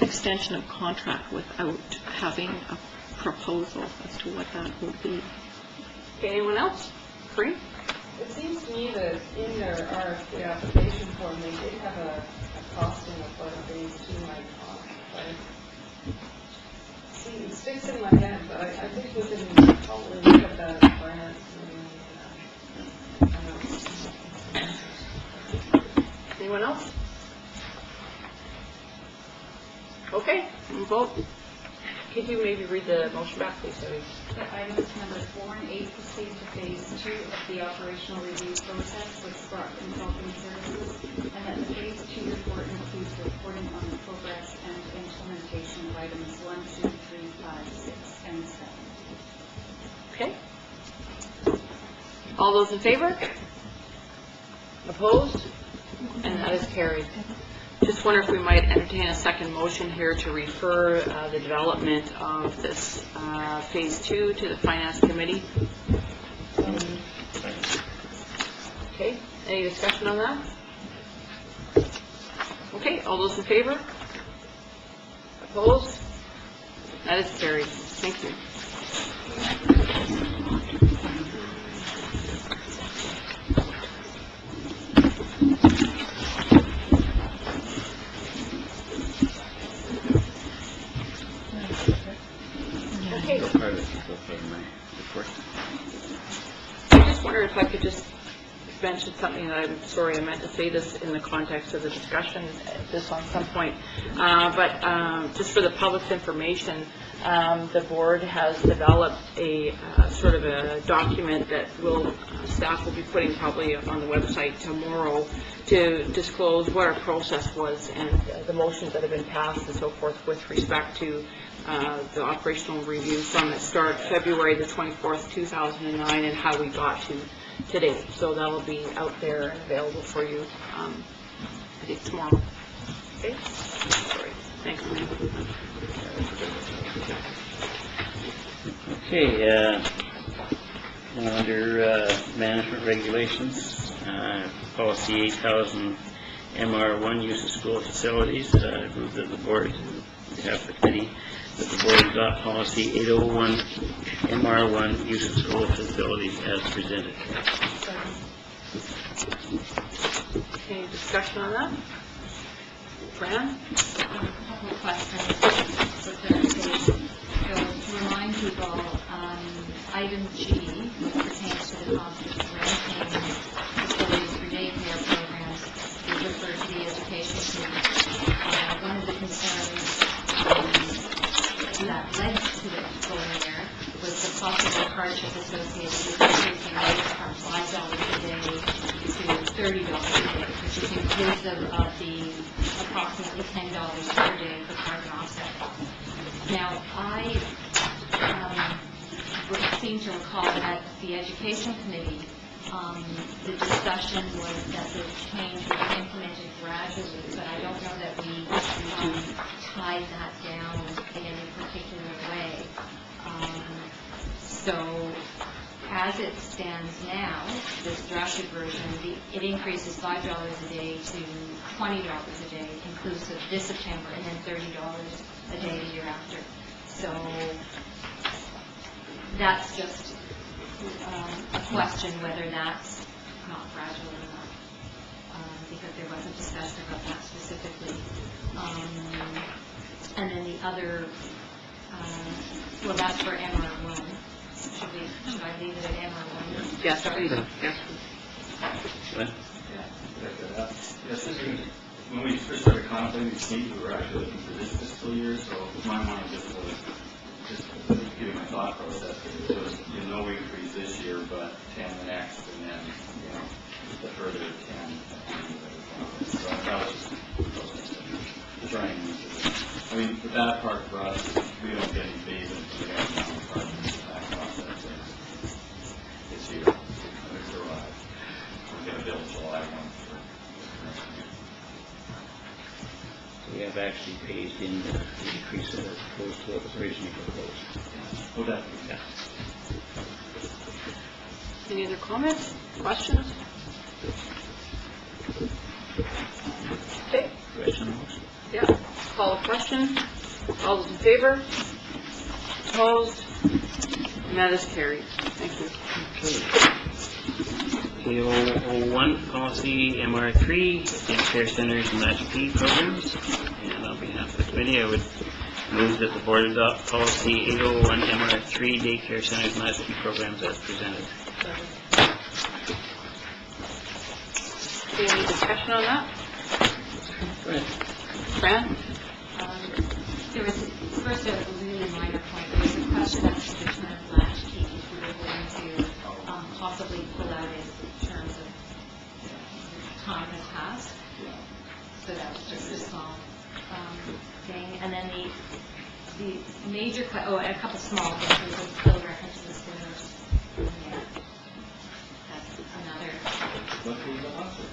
extension of contract without having a proposal as to what that would be. Okay, anyone else? Free? It seems to me that in their RFP application form, they did have a costing of what a phase two might cost, but it sticks in my head, but I think we can probably look at that as finance. Anyone else? Okay, we'll vote. Could you maybe read the motion back, please, Debbie? That items number 4 and 8 proceed to phase 2 of the operational review process with Sprott Consulting Services, and that the phase 2 report includes reporting on the progress and implementation of items 1, 2, 3, 5, 6, and 7. Okay. All those in favor? Opposed? And that is carried. Just wonder if we might entertain a second motion here to refer the development of this phase 2 to the Finance Committee. Okay, any discussion on that? Okay, all those in favor? Opposed? That is carried. Thank you. Okay. Go further in my report. I just wonder if I could just mention something that I'm sorry, I meant to say this in the context of the discussion, this on some point, but just for the public's information, the board has developed a sort of a document that staff will be putting probably on the website tomorrow to disclose what our process was and the motions that have been passed and so forth with respect to the operational review from the start, February the 24th, 2009, and how we got to today. So that'll be out there and available for you, I think tomorrow. Okay? Sorry. Thanks, ma'am. Okay, under management regulations, policy 8000 MR1, use of school facilities, I move that the board, on behalf of the committee, that the board adopt policy 801 MR1, use of school facilities as presented. Any discussion on that? Fran? A couple of questions for clarification. So to remind people, item G, which pertains to the cost of renting facilities for daycare programs, we refer to the education committee. One possible hardship associated with increasing rates from $5 a day to $30 a day, which is inclusive of the approximately $10 per day for carbon offset. Now, I would seem to recall that the Education Committee, the discussion was that the change was implemented gradually, but I don't know that we tied that down in any particular way. So, as it stands now, this drafted version, it increases $5 a day to $20 a day, inclusive this September, and then $30 a day the year after. So, that's just a question whether that's not gradual enough, because there wasn't discussion about that specifically. And then the other, well, that's for MR1. Should I leave it at MR1? Yes, please. Yes. What? Yes, when we first started contemplating these things, we were actually looking for this fiscal year, so my mind just was giving my thought process. It was, no increase this year, but 10 the next, and then, the further 10 at the end of it. So that was just trying to, the bad part for us is we don't get any phase into the economic part of that process this year. We're going to build July 1 for next year. We have actually phased in the increase as opposed to what was originally proposed. Oh, definitely. Yeah. Any other comments, questions? Okay. Question? Yeah. Call a question. All those in favor? Opposed? And that is carried. Thank you. AO01 policy MR3, daycare centers and latchkey programs. And on behalf of the committee, I would move that the board adopt policy 801 MR3, daycare centers and latchkey programs as presented. Any discussion on that? Fran? There was, first, a really minor point. There was a question as to the term latchkey, if we were going to possibly pull out in terms of time has passed. So that was just a small thing. And then the major, and a couple small things. There was still reference to the stimulus. Yeah. That's another. What was the last one?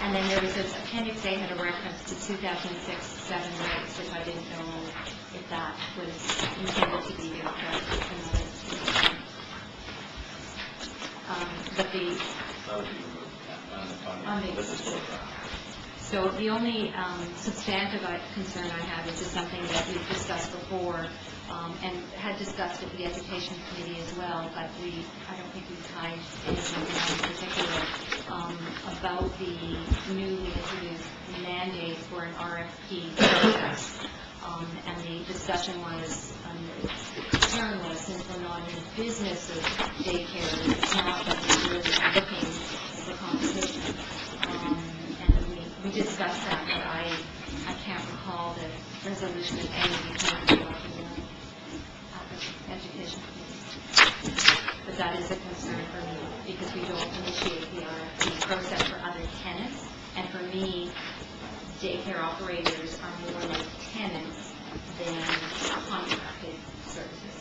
And then there was this appendix A had a reference to 2006-7 rates, which I didn't know if that was intended to be addressed with another. But the on the so the only substantive concern I have is just something that we've discussed before and had discussed at the Education Committee as well, but I don't think we tied anything down in particular about the newly introduced mandate for an RFP process. And the discussion was, the concern was, since we're not in the business of daycare, it's not that we're really looking for competition. And we discussed that, but I can't recall the resolution of any between the Education Committee. But that is a concern for me, because we don't initiate the RFP process for other tenants. And for me, daycare operators are more like tenants than contracted services.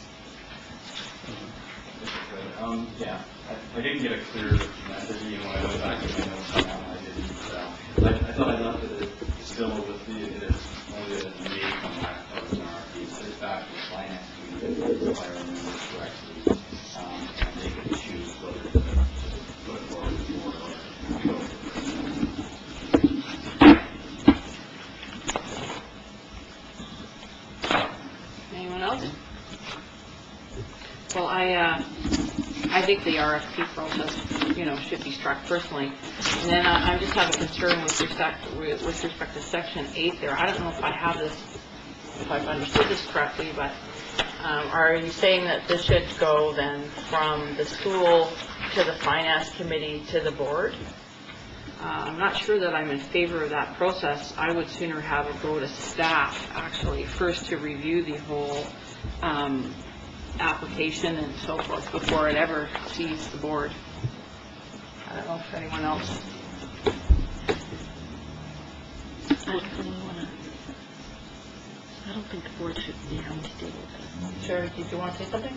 Yeah, I didn't get a clear message. When I went back to my notes on that, I didn't. I thought I left it still with the only the name on that of an RFP. So it's back to the finance committee, if I remember correctly, and they could choose whether to put forward or go. Anyone else? Well, I think the RFP process, should be struck personally. And then I just have a concern with respect to Section 8 there. I don't know if I have this, if I've understood this correctly, but are you saying that this should go then from the school to the finance committee to the board? I'm not sure that I'm in favor of that process, I would sooner have it go to staff, actually, first to review the whole application and so forth before it ever sees the board. I don't know if anyone else. I don't think the board should be held to deal with it. Sherry, did you want to say something?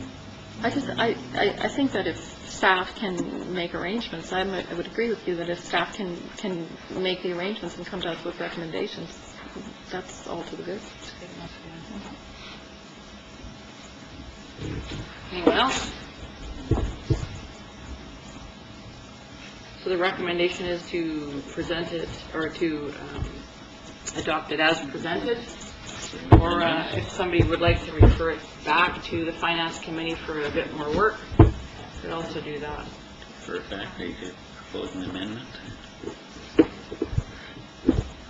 I think that if staff can make arrangements, I would agree with you that if staff can make the arrangements and come to us with recommendations, that's all to the good. Anyone else? So the recommendation is to present it, or to adopt it as presented, or if somebody would like to refer it back to the Finance Committee for a bit more work, could also do that. For a fact, they could propose an amendment.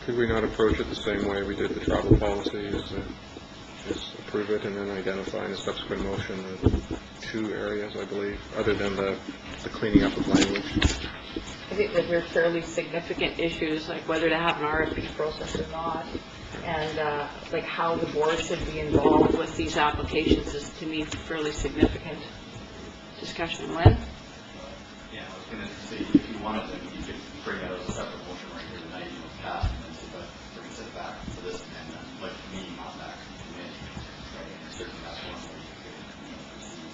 Could we not approach it the same way we did the travel policy, just approve it and then identify in a subsequent motion the two areas, I believe, other than the cleaning up of language? I think that they're fairly significant issues, like whether to have an RFP process or not, and like how the board should be involved with these applications is, to me, fairly significant discussion. Len? Yeah, I was going to say, if you wanted, then you could bring out a separate motion right here tonight, you know, pass, and then say, but we're going to sit back for this amendment, like me, not back to the committee. Right, and certainly that's one way you could, you know, proceed.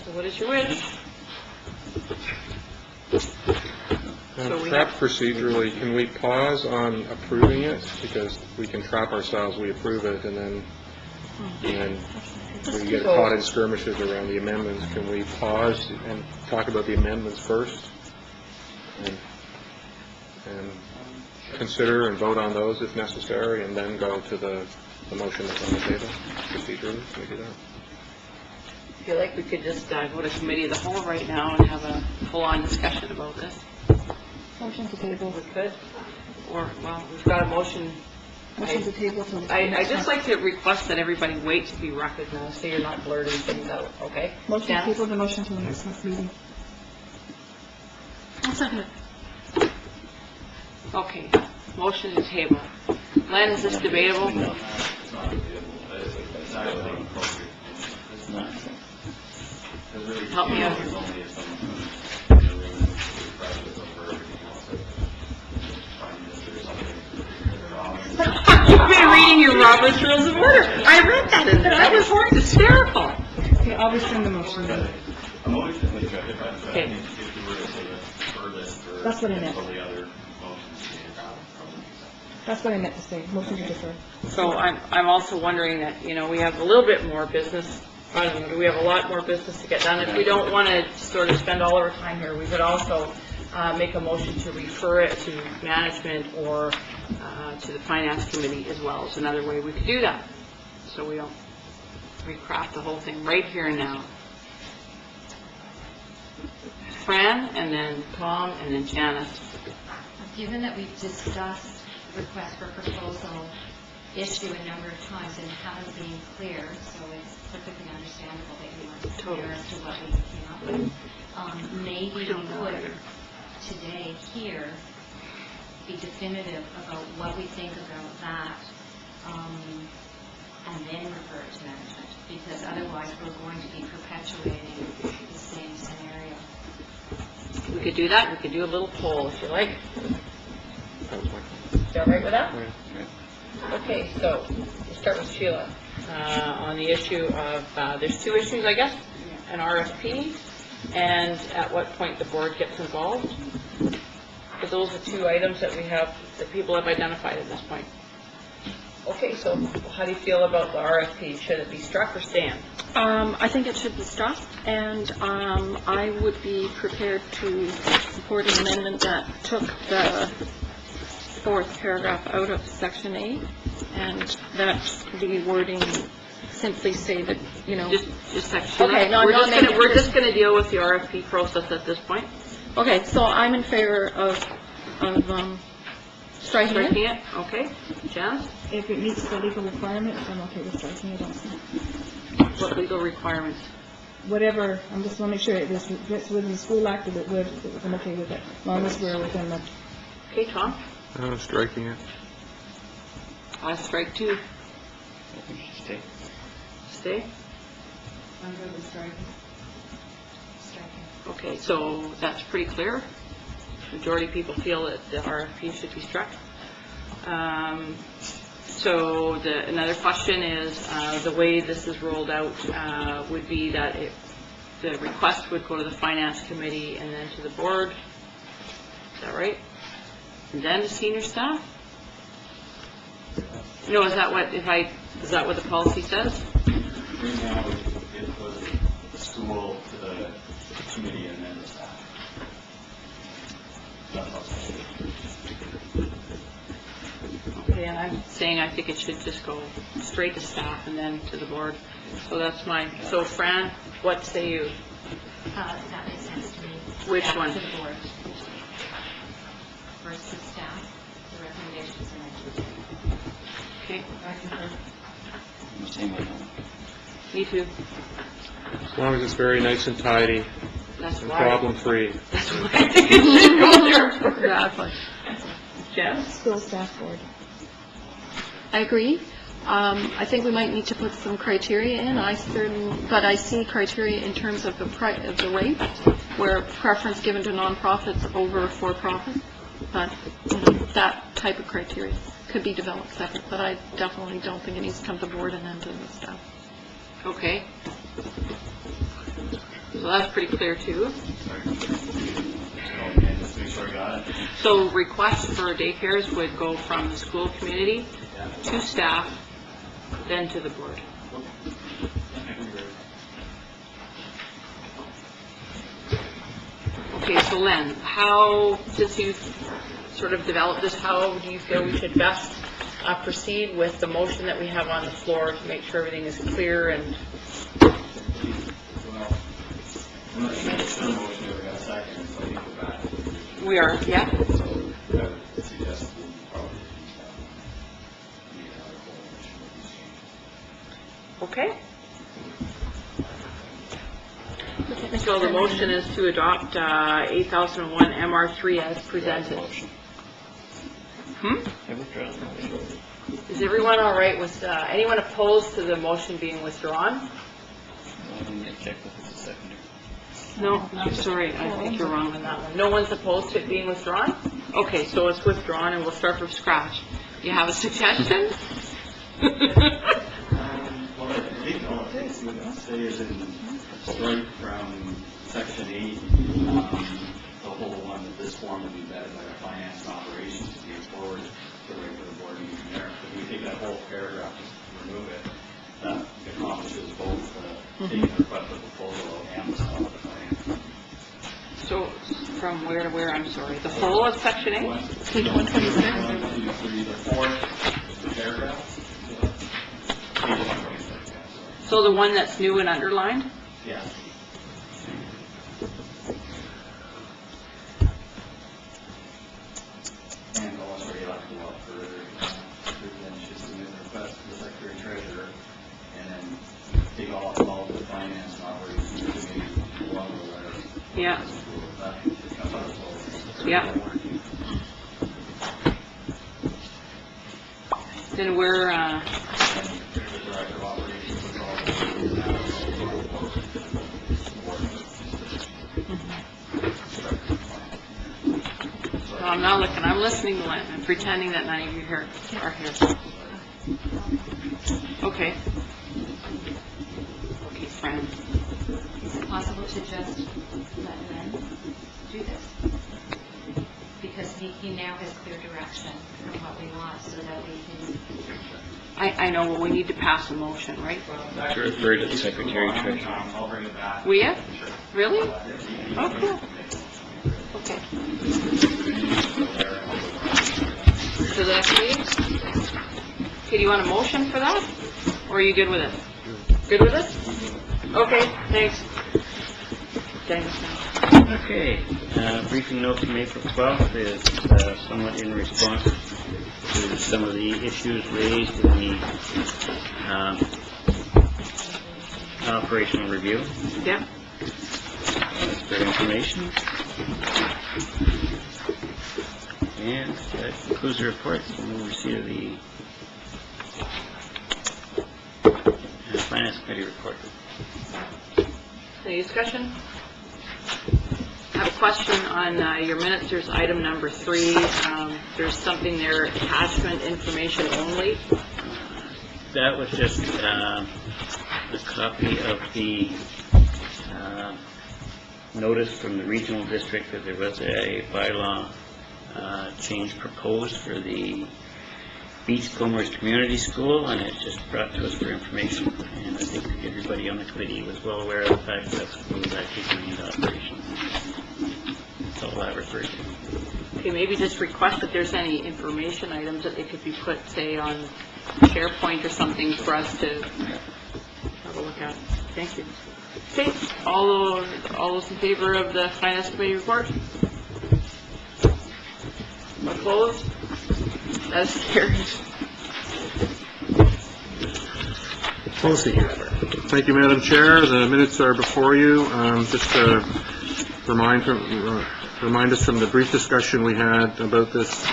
So what is your wish? So we Trap have- procedurally, can we pause on approving it? Because we can trap ourselves, we approve it, and then we get caught in skirmishes around the amendments. Can we pause and talk about the amendments first? And consider and vote on those if necessary, and then go to the motion that's on the table procedurally? Can we do that? I feel like we could just go to committee of the whole right now and have a full-on discussion about this. Motion to table. We could. Or, well, we've got a motion. Motion to table till the I next just one. like to request that everybody wait to be recognized, so you're not blurting things out, okay? Motion to Janice? table the motion till the next month's meeting. I'll second it. Okay, motion to table. Len, is this debatable? It's not available, it's not really appropriate. It's not. Because really, Help me out. there's only if someone who's in the room is practice over everything else. Finding that there's something that they're wrong. You've been reading your Robert's Rules of Order. I read that in there. That was hysterical. Okay, I'll rescind the motion then. A motion, if you Okay. if you were to say that for this, for That's what I meant. all the other motions, That's what I meant to say, motion to defer. So I'm also wondering that, you know, we have a little bit more business. I don't know, do we have a lot more business to get done? If we don't want to sort of spend all our time here, we could also make a motion to refer it to management or to the Finance Committee as well. Is another way we could do that, so we don't recraft the whole thing right here and now. Fran, and then Tom, and then Janice. Given that we've discussed request for proposal issue a number of times and haven't been clear, so it's perfectly understandable that you weren't clear as to what we came up with. Maybe we could today here be definitive about what we think about that, and then refer it to management, because otherwise we're going to be perpetuating the same scenario. We could do that. We could do a little poll if you like. That was my Is that right with that? Yeah. Okay, so we'll start with Sheila on the issue of, there's two issues, I guess, an RFP, and at what point the board gets involved. But those are two items that we have, that people have identified at this point. Okay, so how do you feel about the RFP? Should it be struck or stand? I think it should be struck, and I would be prepared to support an amendment that took the fourth paragraph out of section 8, and that the wording simply say that, you know... Just a second. Okay, no, I'm not making... We're just going to deal with the RFP process at this point. Okay, so I'm in favor of striking it. Striking it, okay. Janice? If it meets the legal requirements, I'm okay with striking it also. What legal requirements? Whatever, I just want to make sure if it's within the school act, if it would, I'm okay with it, as long as we're within the Okay, Tom? Striking it. I strike two. I think you should stay. Stay? I'm good with striking. Okay, so that's pretty clear. Majority of people feel that the RFP should be struck. So another question is, the way this is rolled out would be that the request would go to the finance committee and then to the board. Is that right? And then to senior staff? No, is that what the policy says? Right now, it was the school to the committee and then the staff. That's how it's supposed to be. Okay, and I'm saying I think it should just go straight to staff and then to the board. So that's mine. So Fran, what say you? That makes sense to me. Which Back one? to the board. First to staff, the recommendations, and then to the board. Okay, I'm the same way. me too. As long as it's very nice and tidy That's and why. problem-free. That's why I think it should go there first. Exactly. Jen? School staff board. I agree. I think we might need to put some criteria in. But I see criteria in terms of the rate, where preference given to nonprofits over for-profit. But that type of criteria could be developed separate. But I definitely don't think it needs to come to the board and then to the staff. Okay. So that's pretty clear too. So, again, just to make sure I got it. So requests for daycares would go from the school community to staff, then to the board. Okay, so Len, since you've sort of developed this, how do you feel we should best proceed with the motion that we have on the floor to make sure everything is clear and... Well, I'm not sure it's still motion or a second, so I think we're back. We are, yeah? So, I would suggest we probably need another whole motion with these changes. Okay. So the motion is to adopt 8001 MR3 as presented. Motion. I withdraw the motion. Is everyone all right with, anyone opposed to the motion being withdrawn? Well, we need to check if it's a secondary. No, I'm sorry, I think you're wrong on that one. No one's opposed to it being withdrawn? Okay, so it's withdrawn and we'll start from scratch. You have a suggestion? Well, I think all it takes to say is in strike from section 8, the whole one, that this form would be vetted by the finance and operations to be forward to the regular board meeting there. If we take that whole paragraph, just remove it, that accomplishes both taking the request for proposal and the stuff of the finance. So from where to where, I'm sorry? The whole of section 8? Page 126. 1, 2, 3, the fourth paragraph. Page 126, yeah, sorry. So the one that's new and underlined? Yes. And also you'll have to go out further, then should submit a request to the secretary treasurer, and then take all the finance and operations committee along with the letter. Yeah. That comes out as well. Yeah. Then we're, And the director of operations is all. well, I'm not looking, I'm listening to Len. I'm pretending that none of you here are here. Okay. Okay, Fran. Is it possible to just let Len do this? Because he now has clear direction from what we want, so that we can... I know, but we need to pass a motion, right? To refer to the secretary treasurer. I'll bring it back. We have? Really? Oh, cool. Okay. To the next meeting? Okay, do you want a motion for that? Or are you good with it? Good with it? Okay, thanks. Thanks. Okay, briefing note from April 12th is somewhat in response to some of the issues raised in the operational review. Yeah. That's good information. And that concludes the report. We'll receive the Finance Committee report. Any discussion? I have a question on your minutes. There's item number 3. There's something there, attachment information only. That was just a copy of the notice from the regional district that there was a bylaw change proposed for the Beachcombers Community School, and it's just brought to us for information. And I think everybody on the committee was well aware of the fact that school was actually going into operation. That's all I referred to. Okay, maybe just request if there's any information items that they could be put, say, on SharePoint or something for us to have a look at. Thank you. Okay, all those in favor of the Finance Committee report? Opposed? That's carried. Thank you, Madam Chair. The minutes are before you. Just to remind us from the brief discussion we had about this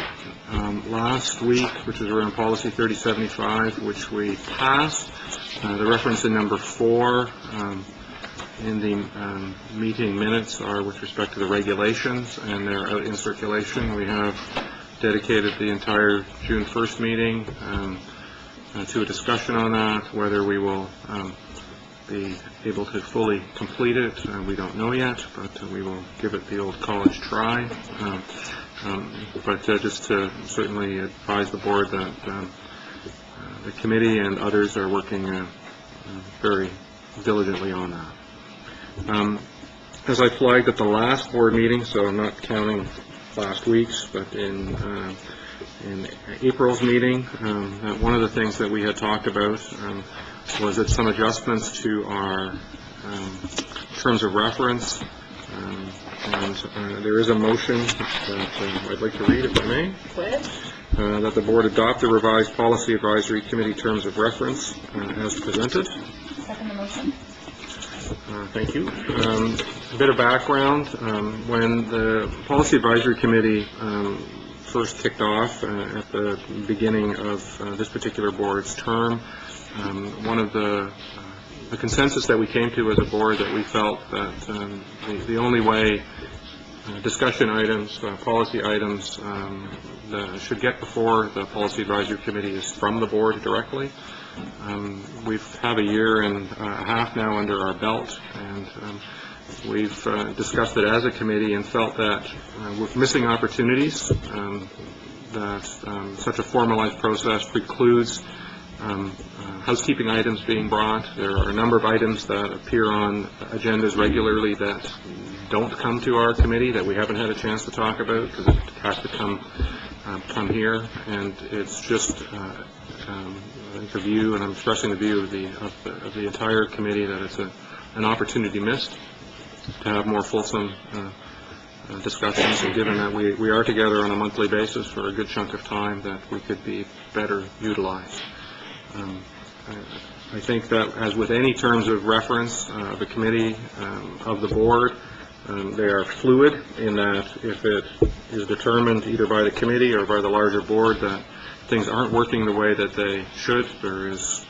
last week, which was around Policy 3075, which we passed. The reference in number 4 in the meeting minutes are with respect to the regulations, and they're out in circulation. We have dedicated the entire June 1st meeting to a discussion on that. Whether we will be able to fully complete it, we don't know yet, but we will give it the old college try. But just to certainly advise the board that the committee and others are working very diligently on that. As I flagged at the last board meeting, so I'm not counting last week's, but in April's meeting, one of the things that we had talked about was that some adjustments to our terms of reference, and there is a motion that I'd like to read, if I may. That the board adopt the revised Policy Advisory Committee terms of reference as presented. Second the motion. Thank you. A bit of background. When the Policy Advisory Committee first kicked off at the beginning of this particular board's term, one of the consensus that we came to as a board that we felt that the only way discussion items, policy items that should get before the Policy Advisory Committee is from the board directly. We've had a year and a half now under our belt, and we've discussed it as a committee and felt that we're missing opportunities, that such a formalized process precludes housekeeping items being brought. There are a number of items that appear on agendas regularly that don't come to our committee, that we haven't had a chance to talk about because it has to come here, and it's just the view, and I'm expressing the view of the entire committee, that it's an opportunity missed to have more fulsome discussions, and given that we are together on a monthly basis for a good chunk of time, that we could be better utilized. I think that, as with any terms of reference of the committee, of the board, they are fluid in that if it is determined either by the committee or by the larger board that things aren't working the way that they should, there is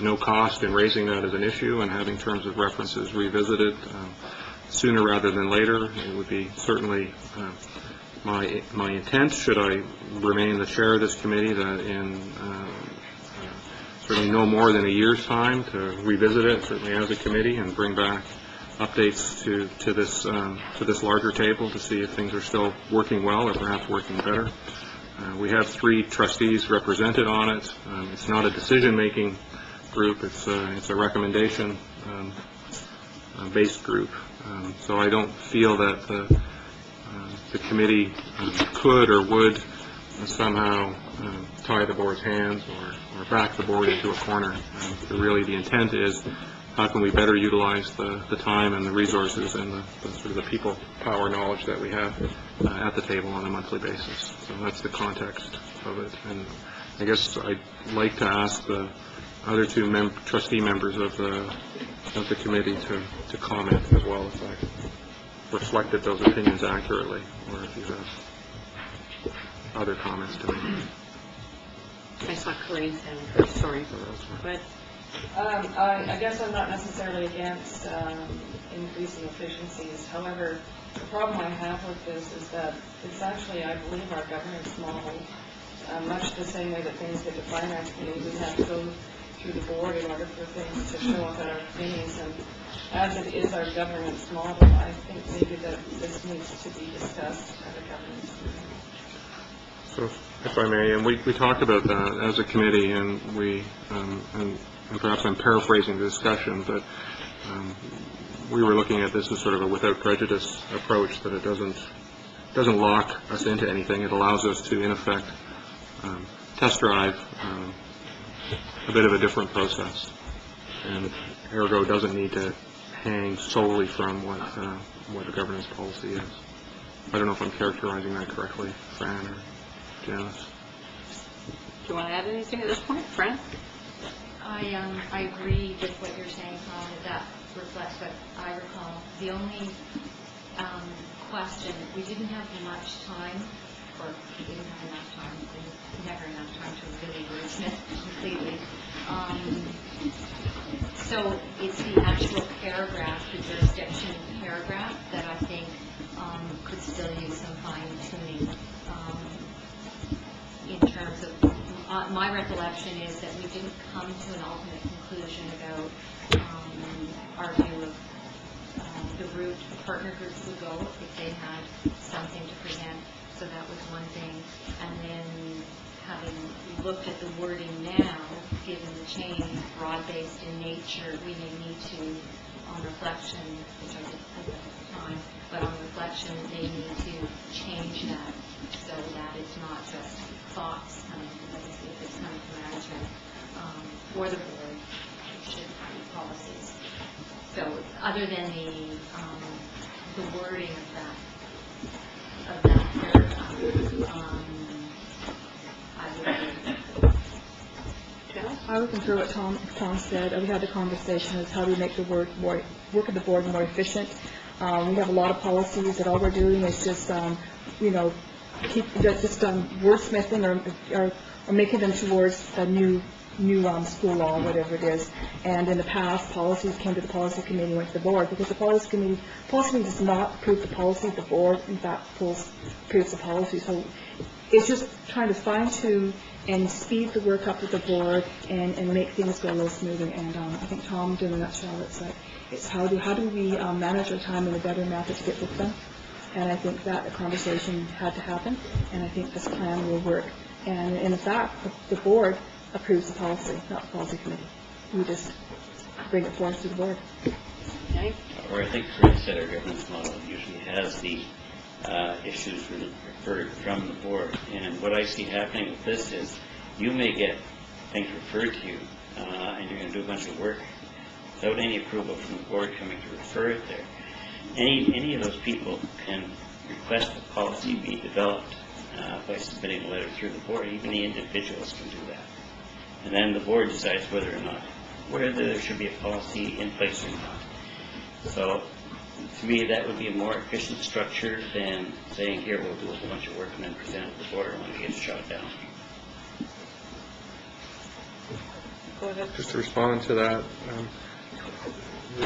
no cost in raising that as an issue and having terms of references revisited sooner rather than later. It would be certainly my intent, should I remain the chair of this committee, that in certainly no more than a year's time to revisit it, certainly as a committee, and bring back updates to this larger table to see if things are still working well or perhaps working better. We have 3 trustees represented on it. It's not a decision-making group. It's a recommendation-based group. So I don't feel that the committee could or would somehow tie the board's hands or back the board into a corner. Really, the intent is, how can we better utilize the time and the resources and the sort of the people power knowledge that we have at the table on a monthly basis. So that's the context of it. And I guess I'd like to ask the other 2 trustee members of the committee to comment as well, if I reflected those opinions accurately, or if you have other comments to make. I saw Corinne's hand first, sorry. Go ahead. I guess I'm not necessarily against increasing efficiencies. However, the problem I have with this is that it's actually, I believe, our governance model, much the same way that things get to finance committee, we have to go through the board in order for things to show up at our committees. And as it is our governance model, I think maybe that this needs to be discussed at a governance committee. So, if I may, and we talked about that as a committee, and we, and perhaps I'm paraphrasing the discussion, but we were looking at this as sort of a without prejudice approach, that it doesn't lock us into anything. It allows us to, in effect, test drive a bit of a different process, and ergo doesn't need to hang solely from what the governance policy is. I don't know if I'm characterizing that correctly, Fran or Janice. Do you want to add anything at this point, Fran? I agree with what you're saying, Colin, that reflects what I recall. The only question, we didn't have much time, or we didn't have enough time, never enough time to really wordsmith completely. So it's the actual paragraph, the jurisdiction paragraph, that I think could still use some fine-tuning in terms of, my recollection is that we didn't come to an ultimate conclusion about our view of the route the partner groups would go if they had something to present. So that was one thing. And then having looked at the wording now, given the change, broad-based in nature, we may need to, on reflection, which I didn't think of at the time, but on reflection, they need to change that so that it's not just thoughts coming, if it's coming from management or the board, it should be policies. So other than the wording of that paragraph, I would concur what Tom said. We had the conversation is how do we make the work of the board more efficient. We have a lot of policies that all we're doing is just, wordsmithing or making them towards a new school law, whatever it is. And in the past, policies came to the policy committee and went to the board, because the policy committee does not approve the policy. The board, in fact, approves the policy. So it's just trying to fine-tune and speed the work up with the board and make things go a little smoother. And I think Tom, in a nutshell, it's how do we manage our time in a better method to get with them. And I think that a conversation had to happen, and I think this plan will work. And in fact, the board approves the policy, not the policy committee. We just bring it forward to the board. Okay. Or I think Corinne said our governance model usually has the issues referred from the board. And what I see happening with this is you may get things referred to you, and you're going to do a bunch of work without any approval from the board coming to refer it there. Any of those people can request the policy be developed by submitting a letter through the board. Even the individuals can do that. And then the board decides whether there should be a policy in place or not. So to me, that would be a more efficient structure than saying, here, we'll do a bunch of work and then present it to the board when it gets shot down. Go ahead. Just to respond to that,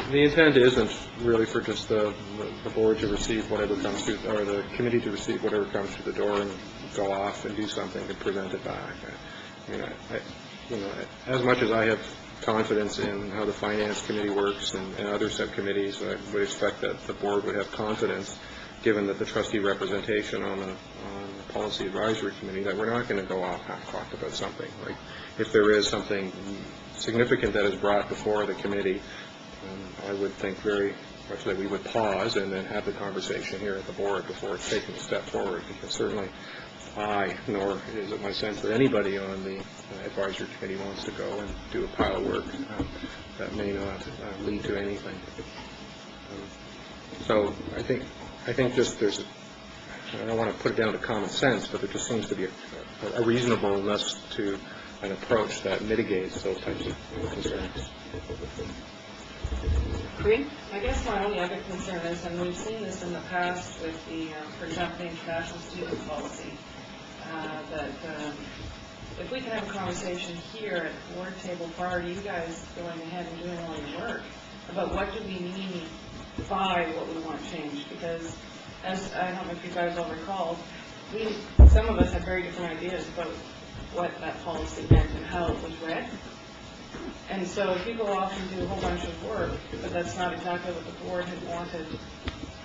the intent isn't really for just the board to receive whatever comes through, or the committee to receive whatever comes through the door and go off and do something to present it back. As much as I have confidence in how the finance committee works and other subcommittees, I would expect that the board would have confidence, given that the trustee representation on the policy advisory committee, that we're not going to go off half-cocked about something. Like, if there is something significant that is brought before the committee, I would think very much that we would pause and then have the conversation here at the board before taking a step forward, because certainly nor is it my sense that anybody on the advisory committee wants to go and do a pile of work that may not lead to anything. So I think just I don't want to put it down to common sense, but there just seems to be a reasonableness to an approach that mitigates those types of concerns. Green? I guess my only other concern is, and we've seen this in the past with the, for example, the international student policy, if we can have a conversation here at the board table prior to you guys going ahead and doing all your work about what do we mean by what we want changed, because as I don't know if you guys all recall, some of us had very different ideas about what that policy meant and how it was read. And so people often do a whole bunch of work, but that's not exactly what the board had wanted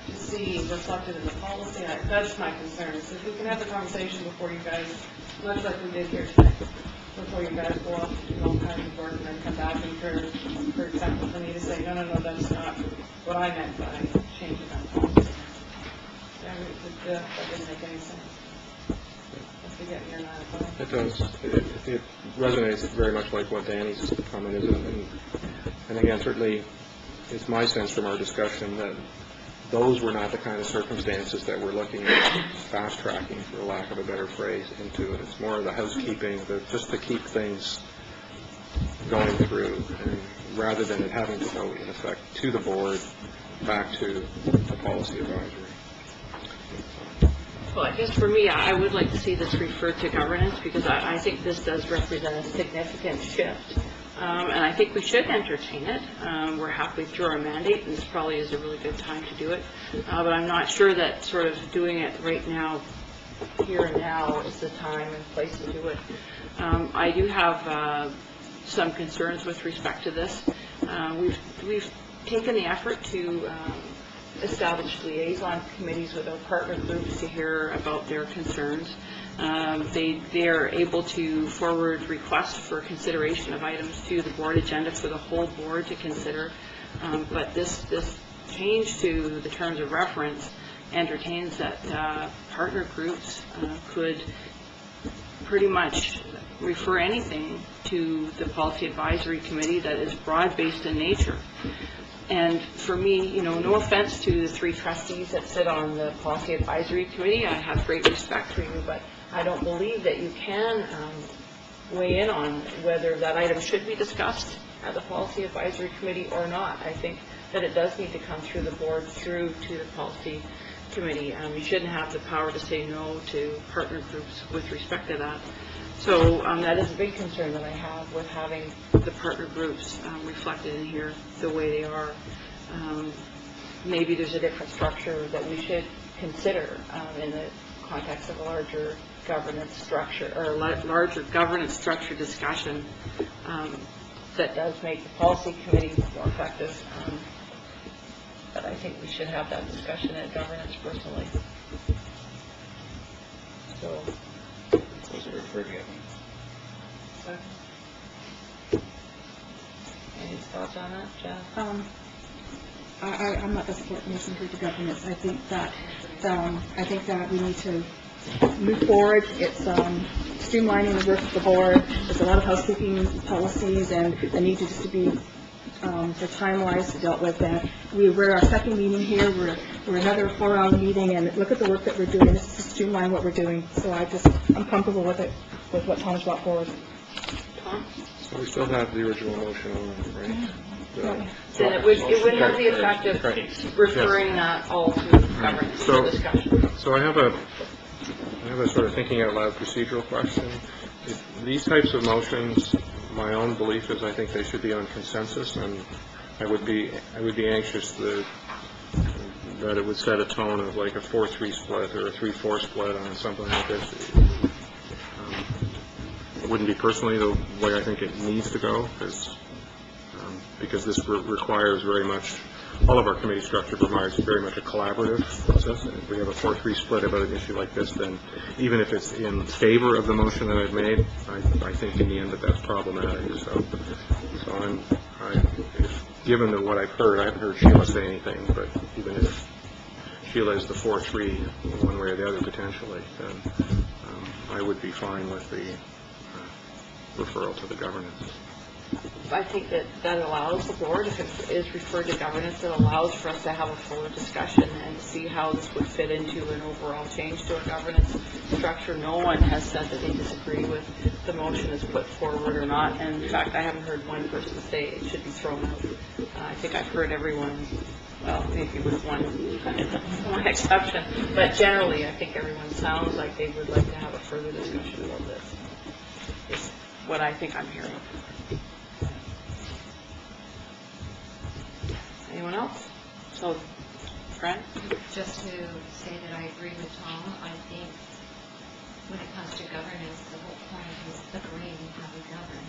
to see reflected in the policy. That's my concern. So if we can have the conversation before you guys, much like we did here tonight, before you guys go off and do all kinds of work and then come back and for example, for me to say, no, that's not what I meant by changing that policy. That doesn't make any sense. If we get here 9 o'clock. It does. It resonates very much like what Danny's comment is. And again, certainly it's my sense from our discussion that those were not the kind of circumstances that we're looking at fast tracking, for lack of a better phrase, into it. It's more of the housekeeping, just to keep things going through, and rather than it having to go, in effect, to the board, back to the policy advisory. Well, I guess for me, I would like to see this referred to governance, because I think this does represent a significant shift. And I think we should entertain it. We're halfway through our mandate, and this probably is a really good time to do it. But I'm not sure that sort of doing it right now, here and now, is the time and place to do it. I do have some concerns with respect to this. We've taken the effort to establish liaison committees with our partner groups to hear about their concerns. They are able to forward requests for consideration of items to the board agenda for the whole board to consider. But this change to the terms of reference entertains that partner groups could pretty much refer anything to the Policy Advisory Committee that is broad-based in nature. And for me, no offense to the 3 trustees that sit on the Policy Advisory Committee, I have great respect for you, but I don't believe that you can weigh in on whether that item should be discussed at the Policy Advisory Committee or not. I think that it does need to come through the board, through to the Policy Committee. You shouldn't have the power to say no to partner groups with respect to that. So that is a big concern that I have with having the partner groups reflected in here the way they are. Maybe there's a different structure that we should consider in the context of a larger governance structure, or larger governance structure discussion that does make the policy committee more effective. But I think we should have that discussion at governance personally. So. Any thoughts on that, Jeff? I'm not going to support motion to governance. I think that we need to move forward. It's streamlining the work of the board. There's a lot of housekeeping policies, and they need to just to be for time-wise dealt with. And we're our second meeting here. We're another 4-hour meeting, and look at the work that we're doing. This is to streamline what we're doing. So I'm comfortable with it, with what Tom's brought forward. Tom? So we still have the original motion on, right? Then it would have the effect of referring that all to governance for discussion. So I have a sort of thinking out loud procedural question. These types of motions, my own belief is I think they should be on consensus, and I would be anxious that it would set a tone of like a 4-3 split or a 3-4 split on something like this. It wouldn't be personally the way I think it needs to go, because this requires very much, all of our committee structure requires very much a collaborative process. And if we have a 4-3 split about an issue like this, then even if it's in favor of the motion that I've made, I think in the end that's problematic. So given what I've heard, I haven't heard Sheila say anything, but even if Sheila is the 4-3 one way or the other potentially, then I would be fine with the referral to the governance. I think that allows the board, if it is referred to governance, it allows for us to have a fuller discussion and see how this would fit into an overall change to a governance structure. No one has said that they disagree with the motion as put forward or not, and in fact I haven't heard one person say it should be thrown out. I think I've heard everyone, well, maybe with one exception. But generally, I think everyone sounds like they would like to have a further discussion about this. Is what I think I'm hearing. Anyone else? So, Fran? Just to say that I agree with Tom, I think when it comes to governance, the whole point is agreeing how we govern,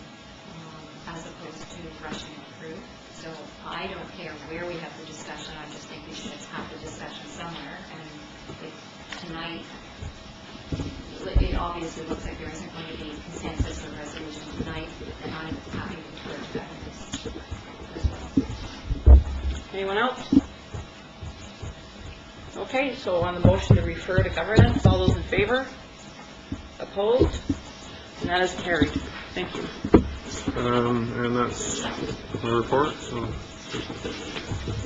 as opposed to rushing it through. So I don't care where we have the discussion, I just think we should have the discussion somewhere. And if tonight, it obviously looks like there isn't going to be consensus or resolution tonight, then I'm happy to refer to governance as well. Anyone else? Okay, so on the motion to refer to governance, all those in favor? Opposed? And that is carried. Thank you. And that's the report, so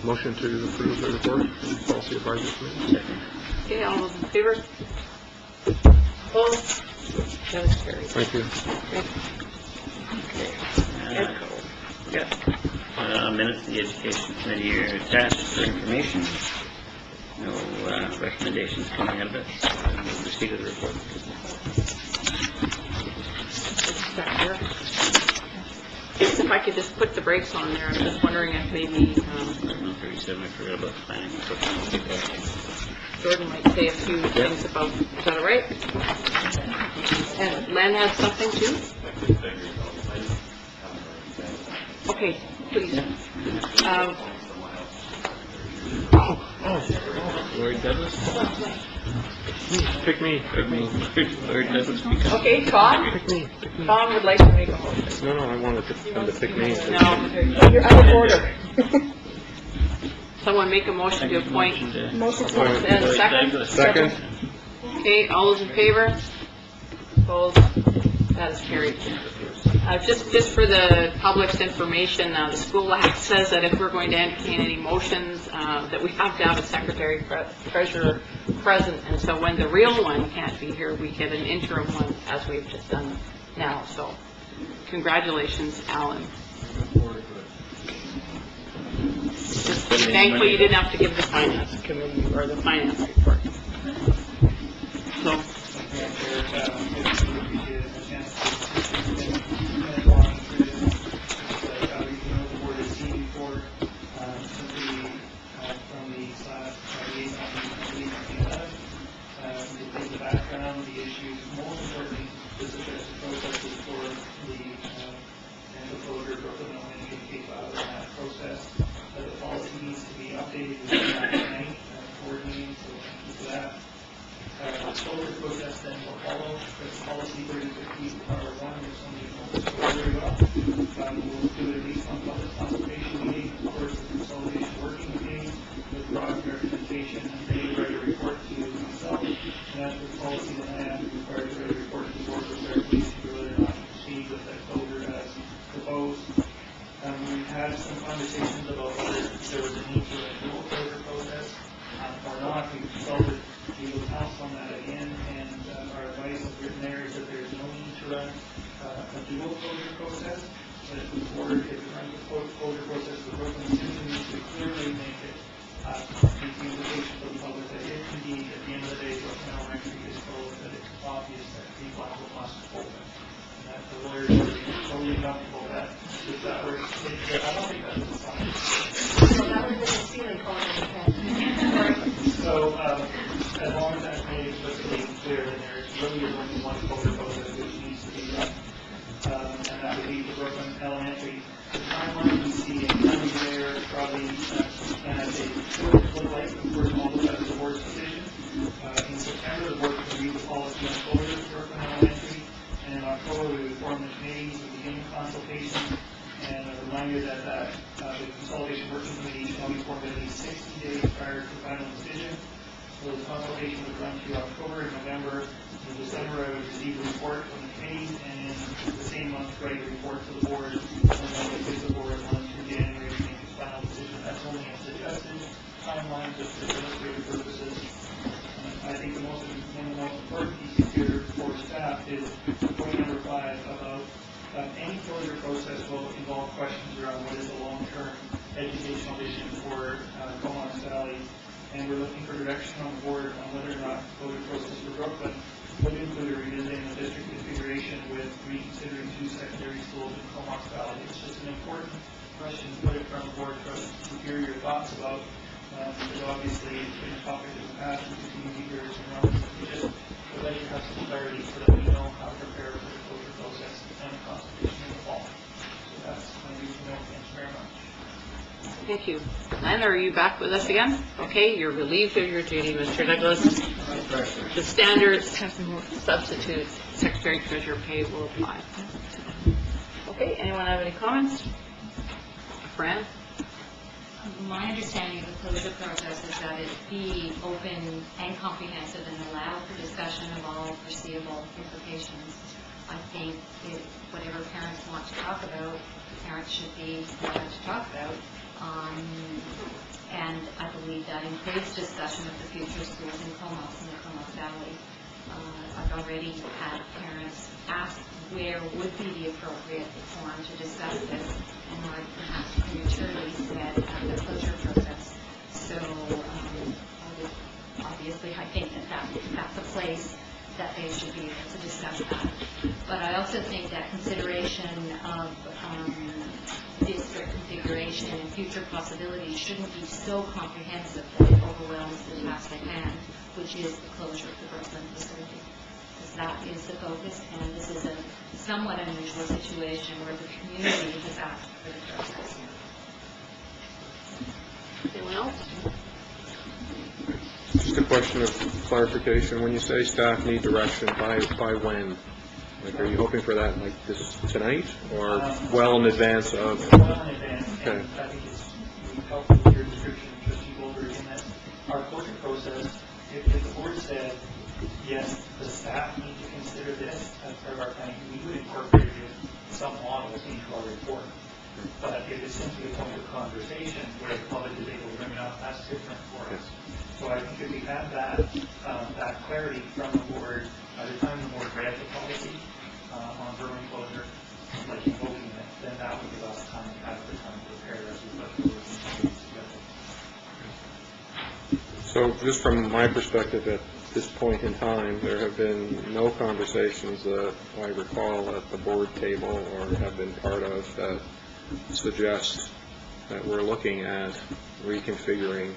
motion to approve the report from the Policy Advisory Committee. Okay, all those in favor? Opposed? That is carried. Thank you. Okay. Edco. Yes. Minutes of the Education Committee are attached for information. No recommendations coming out of it. We'll proceed with the report. If I could just put the brakes on there, I'm just wondering if maybe 37, I forgot about the planning. Jordan might say a few things about, is that all right? And Len has something too? Okay, please. Lloyd Douglas? Pick me. Lloyd Douglas, because Okay, Tom? Tom would like to make a motion. No, I wanted them to pick me. No, you're out of order. Someone make a motion to appoint. Motion And second? Second. Okay, all those in favor? Opposed? That is carried. Just for the public's information, the school act says that if we're going to entertain any motions, that we have to have a secretary treasurer present, and so when the real one can't be here, we get an interim one, as we've just done now. So, congratulations, Alan. Just thankfully you didn't have to give the finance committee or the finance report. So. Background, the issues, more importantly, the suggested processes for the potential closure of Brooklyn Elementary K-5 in that process. The policy needs to be updated within that tonight, board meeting, so thank you for that. The closure process then will follow, because policy 3050 part 1, there's something very well. We'll do it at least on public consultation meeting, of course, the consolidation working meeting, with broad representation, and they write a report to myself. And that's the policy that I have required to write a report to the board for clarification whether or not to proceed with that closure as proposed. We've had some conversations about whether there was a need for a dual closure process or not. We've consulted legal counsel on that again, and our advice is written there is that there's no need to run a dual closure process. But if the board, if it runs a closure process, the Brooklyn Student needs to clearly make it the implication for the public that if indeed at the end of the day Brooklyn Elementary is closed, that it's obvious that people must open. And that the lawyers are totally comfortable that if that were, I don't think that's the sign. So that would be the ceiling code in the head. So, as long as that's made explicitly clear, then there really is only one closure process which needs to be done. And that would be the Brooklyn Elementary. The timeline we see in coming there probably, and as they look like, of course, all of that is the board's decision. In September, the board reviewed the policy on closure of Brooklyn Elementary, and in October, we formed the committee to begin consultation. And a reminder that the consolidation working committee shall be formed at least 60 days prior to final decision. So the consultation would run through October and November. In December, I would receive a report from the committee, and in the same month, write a report to the board, and then it gives the board 1 through January to make its final decision. That's only a suggested timeline, just for illustrative purposes. I think one of the most important pieces here for staff is point number 5 about any closure process will involve questions around what is the long-term educational vision for Comox direction on the board on whether or not the closure process for Brooklyn would include a revisiting the district configuration with reconsidering 2 secondary schools in Comox Valley. It's just an important question to put in front of the board for us to hear your thoughts about. Because obviously it's been a topic in the past, we continue to hear some rumors. We just would like to have some clarity so that we know how to prepare for the closure process and the consultation in the fall. So that's my reason. Thanks very much. Thank you. Len, are you back with us again? Okay, you're relieved of your duty, Mr. Douglas. The standards, substitute, secretary treasurer pay will apply. Okay, anyone have any comments? Fran? My understanding of the closure process is that it be open and comprehensive and allow for discussion of all foreseeable implications. I think whatever parents want to talk about, parents should be allowed to talk about. And I believe that includes discussion of the future schools in Comox and the Comox Valley. I've already had parents ask where would be the appropriate forum to discuss this, and I perhaps prematurely said the closure process. So obviously I think that's a place that they should be able to discuss that. But I also think that consideration of district configuration and future possibilities shouldn't be so comprehensive that it overwhelms the task at hand, which is the closure of the Brooklyn facility. Because that is the focus, and this is a somewhat unusual situation where the community has asked for the process. Anyone else? Just a question of clarification. When you say staff need direction, by when? Like, are you hoping for that like this tonight, or well in advance of? Well in advance, Okay. and I think it's helpful with your description, Trustee Goldberg, in that our closure process, if the board said, yes, the staff need to consider this as part of our planning, we would incorporate some models into our report. But if it's simply a point of conversation where the public is able to bring it up, that's different for us. So I think if we have that clarity from the board, by the time the board read the policy on Berlin closure, like invoking it, then that would give us time to have the time to prepare as we look together. So just from my perspective at this point in time, there have been no conversations that I recall at the board table or have been part of that suggest that we're looking at reconfiguring,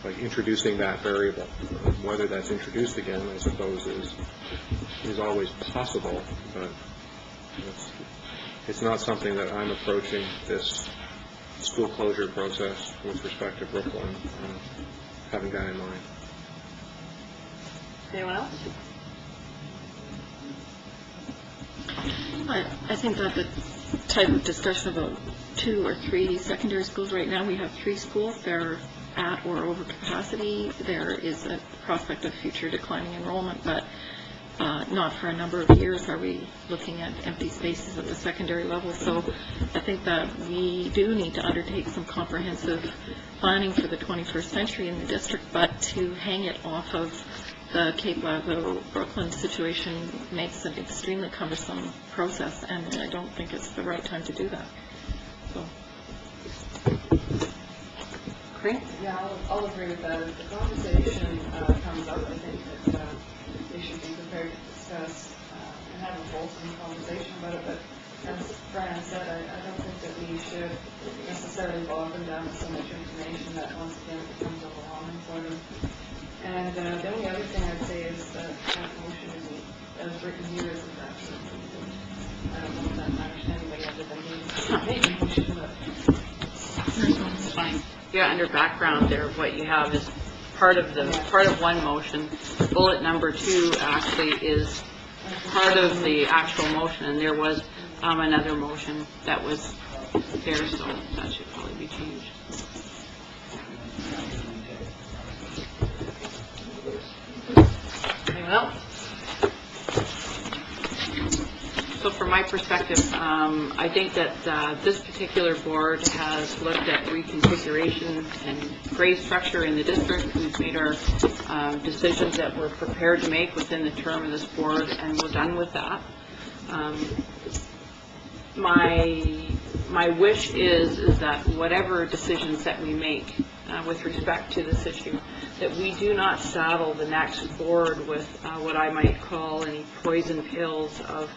like introducing that variable. Whether that's introduced again, I suppose, is always possible, but it's not something that I'm approaching this school closure process with respect to Brooklyn having that in mind. Anyone else? I think that the type of discussion about 2 or 3 secondary schools, right now we have 3 schools, they're at or over capacity. There is a prospect of future declining enrollment, but not for a number of years are we looking at empty spaces at the secondary level. So I think that we do need to undertake some comprehensive planning for the 21st century in the district, but to hang it off of the Cape Lago Brooklyn situation makes an extremely cumbersome process, and I don't think it's the right time to do that. So. Great. Yeah, I'll agree with that. If the conversation comes up, I think that they should be prepared to discuss and have a wholesome conversation about it. But as Brian said, I don't think that we should necessarily bog them down with so much information that once again it becomes overwhelming for them. And the only other thing I'd say is that that motion isn't as written here isn't actually. I don't know if that matters to anybody other than me. Maybe we should do it. It's fine. Yeah, under background there, what you have is part of one motion. Bullet number 2 actually is part of the actual motion, and there was another motion that was there, so that should probably be changed. Anyone else? So from my perspective, I think that this particular board has looked at reconfiguration and grade structure in the district. We've made our decisions that we're prepared to make within the term of this board, and we're done with that. My my wish is that whatever decisions that we make with respect to this issue, that we do not saddle the next board with what I might call any poison pills of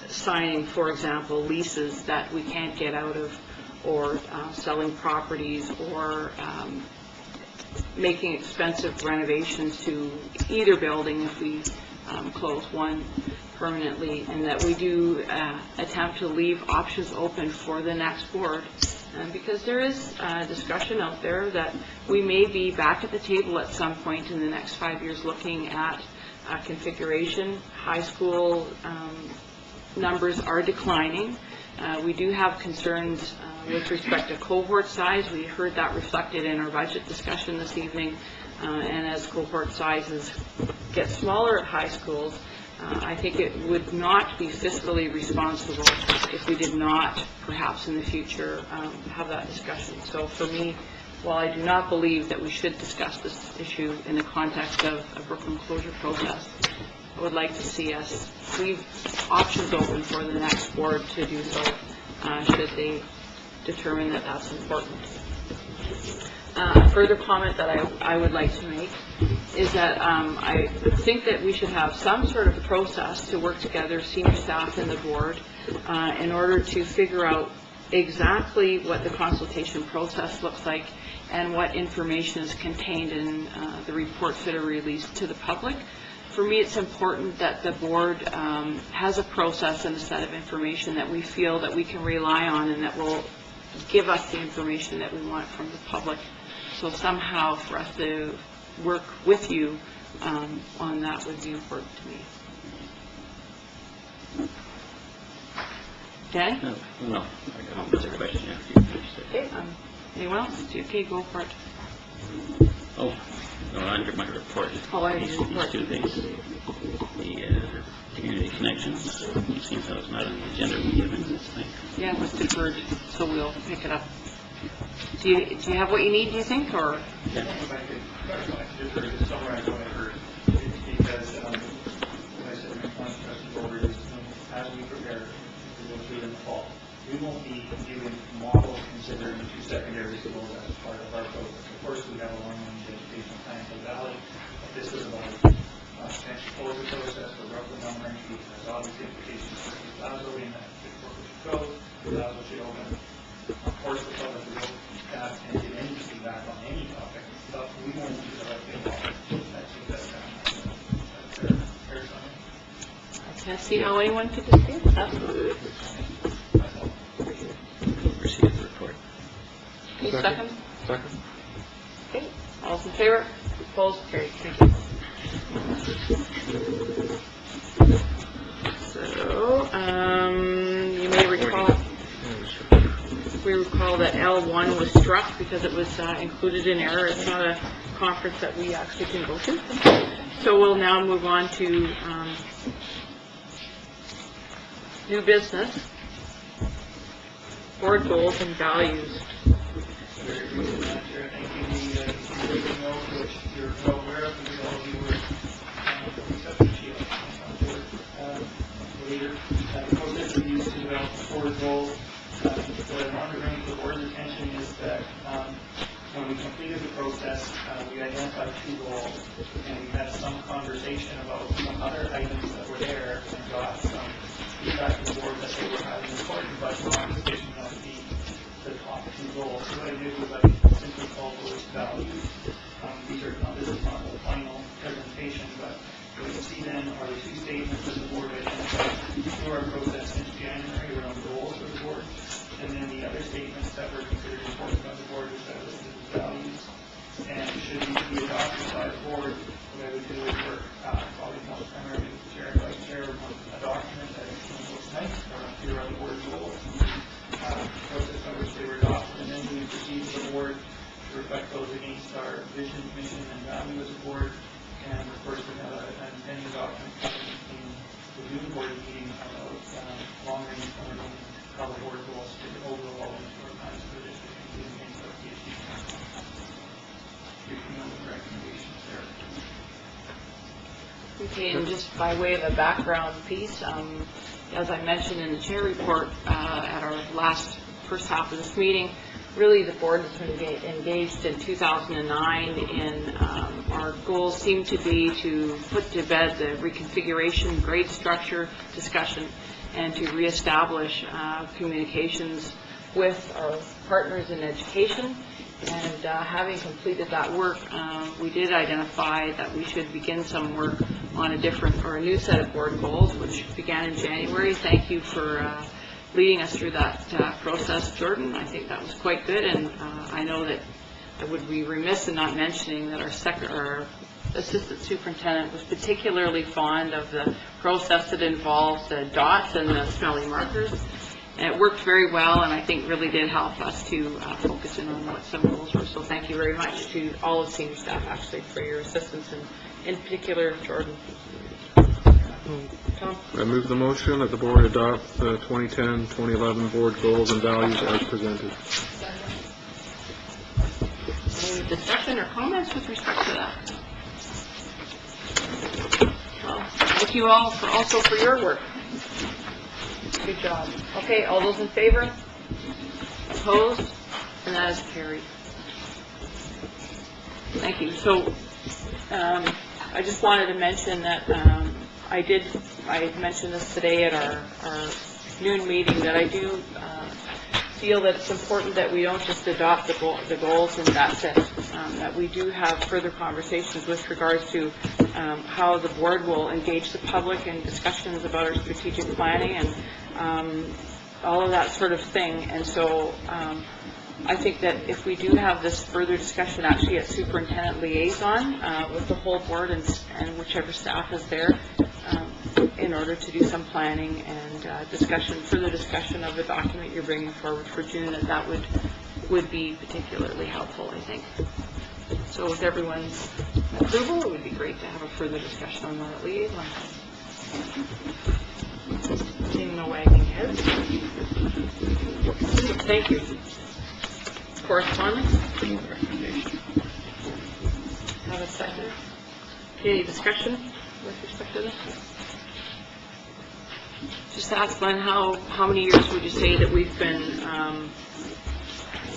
signing, for example, leases that we can't get out of, or selling properties, or making expensive renovations to either building if we close one permanently, and that we do attempt to leave options open for the next board, because there is discussion out there that we may be back at the table at some point in the next 5 years looking at configuration. High school numbers are declining. We do have concerns with respect to cohort size. We heard that reflected in our budget discussion this evening, and as cohort sizes get smaller at high schools, I think it would not be fiscally responsible if we did not, perhaps in the future, have that discussion. So for me, while I do not believe that we should discuss this issue in the context of a Brooklyn closure process, I would like to see us leave options open for the next board to do so, should they determine that that's important. A further comment that I would like to make is that I think that we should have some sort of process to work together, senior staff and the board, in order to figure out exactly what the consultation process looks like and what information is contained in the reports that are released to the public. For me, it's important that the board has a process and a set of information that we feel that we can rely on and that will give us the information that we want from the public. So somehow for us to work with you on that would be important to me. Dan? No, I got another question after you finish it. Okay. Anyone else? Okay, go for it. Oh, no, under my report. Oh, under These your report. two things. The community connections, it seems that was not on the agenda when given this thing. Yeah, it was deferred, so we'll pick it up. Do you have what you need, do you think, or? If I could just summarize what I heard, because, as I said, my point forward is, as we prepare to go through in the fall, we won't be giving model considering two secondary schools as part of our process. Of course, we have a long-range educational plan for the Valley, but this is about potential closure process for Brooklyn Elementary, which has obviously implications for Lazo in that the corporate should close, Lazo should open. Of course, the public will have and give any feedback on any topic, but we won't do the right thing. That's fair summary. I can't see how anyone could dispute that. Receive the report. Okay, second? Second. Okay, all those in favor? Opposed? Carried. Thank you. So, you may recall, we recall that L1 was struck because it was included in error. It's not a conference that we actually can go to. So we'll now move on to new business, board goals and values. Very briefly, Madam Chair, thank you. The note which you're well aware of, because all of you were receptive to later. The process we used to develop the board goals. What I want to bring to the board's attention is that when we completed the process, we identified two goals, and we had some conversation about some other items that were there, and got some feedback from the board that they were highly important, but not sufficient enough to be the top two goals. So what I did was I simply called those values. This is not the final presentation, but what you see then are the two statements that the board identified through our process since January around goals for the board, and then the other statements that were considered important by the board, which I listed as values. And should these be adopted by the board, what I would do is work probably most primarily with the chair and vice chair on a document that looks nice, or here are the board goals, process by which they were adopted, and then we proceed to the board to reflect those against our vision, mission, and value as a board. And of course, we have an intended document in the June board meeting about long-range planning, how the board goals fit overall into our plans for the district, including things like the recommendations there. Okay, and just by way of a background piece, as I mentioned in the chair report at our first half of this meeting, really the board has been engaged in 2009 in our goals seem to be to put to bed the reconfiguration grade structure discussion and to reestablish communications with our partners in education. And having completed that work, we did identify that we should begin some work on a new set of board goals, which began in January. Thank you for leading us through that process, Jordan. I think that was quite good, and I know that I would be remiss in not mentioning that our assistant superintendent was particularly fond of the process that involves the dots and the smelly markers. And it worked very well, and I think really did help us to focus in on what some goals were. So thank you very much to all of senior staff, actually, for your assistance, and in particular, Jordan. Tom? I move the motion that the board adopt the 2010-2011 board goals and values as presented. Any discussion or comments with respect to that? Well, thank you all also for your work. Good job. Okay, all those in favor? Opposed? And that is carried. Thank you. So I just wanted to mention that I mentioned this today at our noon meeting, that I do feel that it's important that we don't just adopt the goals in that sense, that we do have further conversations with regards to how the board will engage the public in discussions about our strategic planning and all of that sort of thing. And so I think that if we do have this further discussion actually at superintendent liaison with the whole board and whichever staff is there, in order to do some planning and further discussion of the document you're bringing forward for June, that would be particularly helpful, I think. So with everyone's approval, it would be great to have a further discussion on that liaison. Seeing no wagging heads. Thank you. Correspondence? Have a second. Any discussion with respect to this? Just ask Glenn, how many years would you say that we've been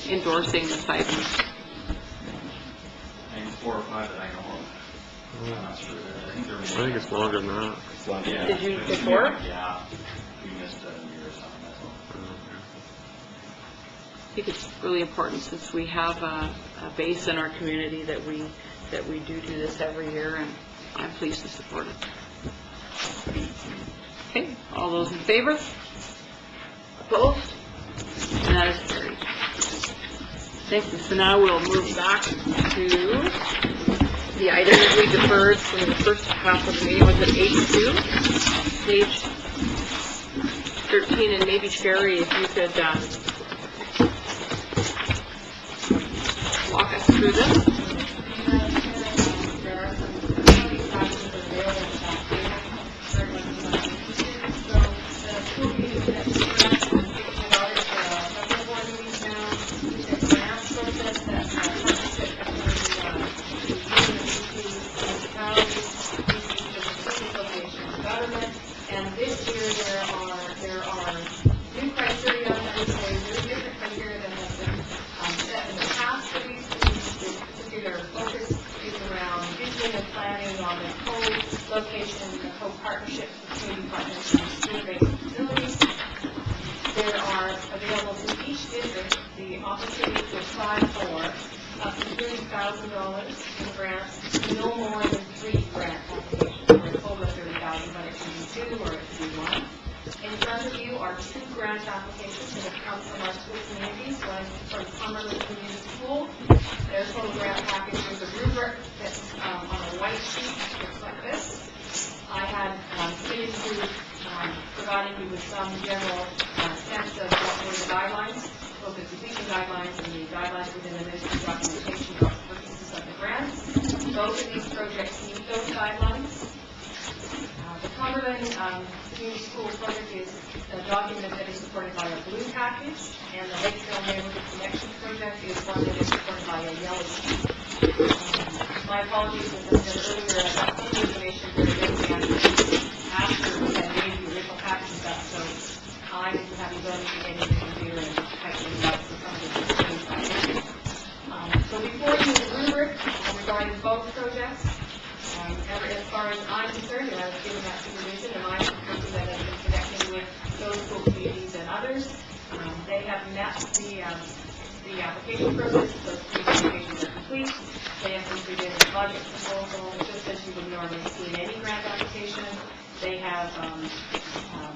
endorsing this item? I think 4 or 5 that I know of. I'm not sure. I think it's longer than that. Yeah. Did you before? Yeah. We missed a year or something, that's all. I think it's really important, since we have a base in our community, that we do this every year, and I'm pleased to support it. Okay, all those in favor? Opposed? And that is carried. Thank you. So now we'll move back to the item that we deferred from the first half of the meeting. Was it H2? Page 13, and maybe Sherry, if you could walk us through this. There are some classes available so the school committee has grants for $60 for a couple of board meetings now. It's a grant process that partnership between municipalities, the location of government, and this year there are new criteria. I would say there's different criteria that have been set in the past for these. This particular focus is around vision and planning on the co-location, the co-partnerships between partners and student-based facilities. There are available to each district the opportunity to apply for up to $30,000 in grants, no more than 3 grant applications, for a total of $30,000, but it can be 2 or it can be 1. In front of you are 2 grant applications that have come from our school communities, one from Cumberland Community School. Their total grant package is a rubric that's on a white sheet, looks like this. I had committed to providing you with some general sense of what were the guidelines, both the completion guidelines and the guidelines within the ministry documentation for purposes of the grants. Both of these projects meet those guidelines. The Cumberland Community School project is a document that is supported by a blue package, and the Lakeville Neighborhood Connection project is one that is supported by a yellow sheet. My apologies, as I said earlier, I got some information very quickly. before you, the rubric regarding both projects. As far as I'm concerned, and I was given that supervision, and I'm the person that has been connecting with those school communities and others. They have met the application process, those three applications are complete. They have completed a budget proposal, just as you would normally see in any grant application. They have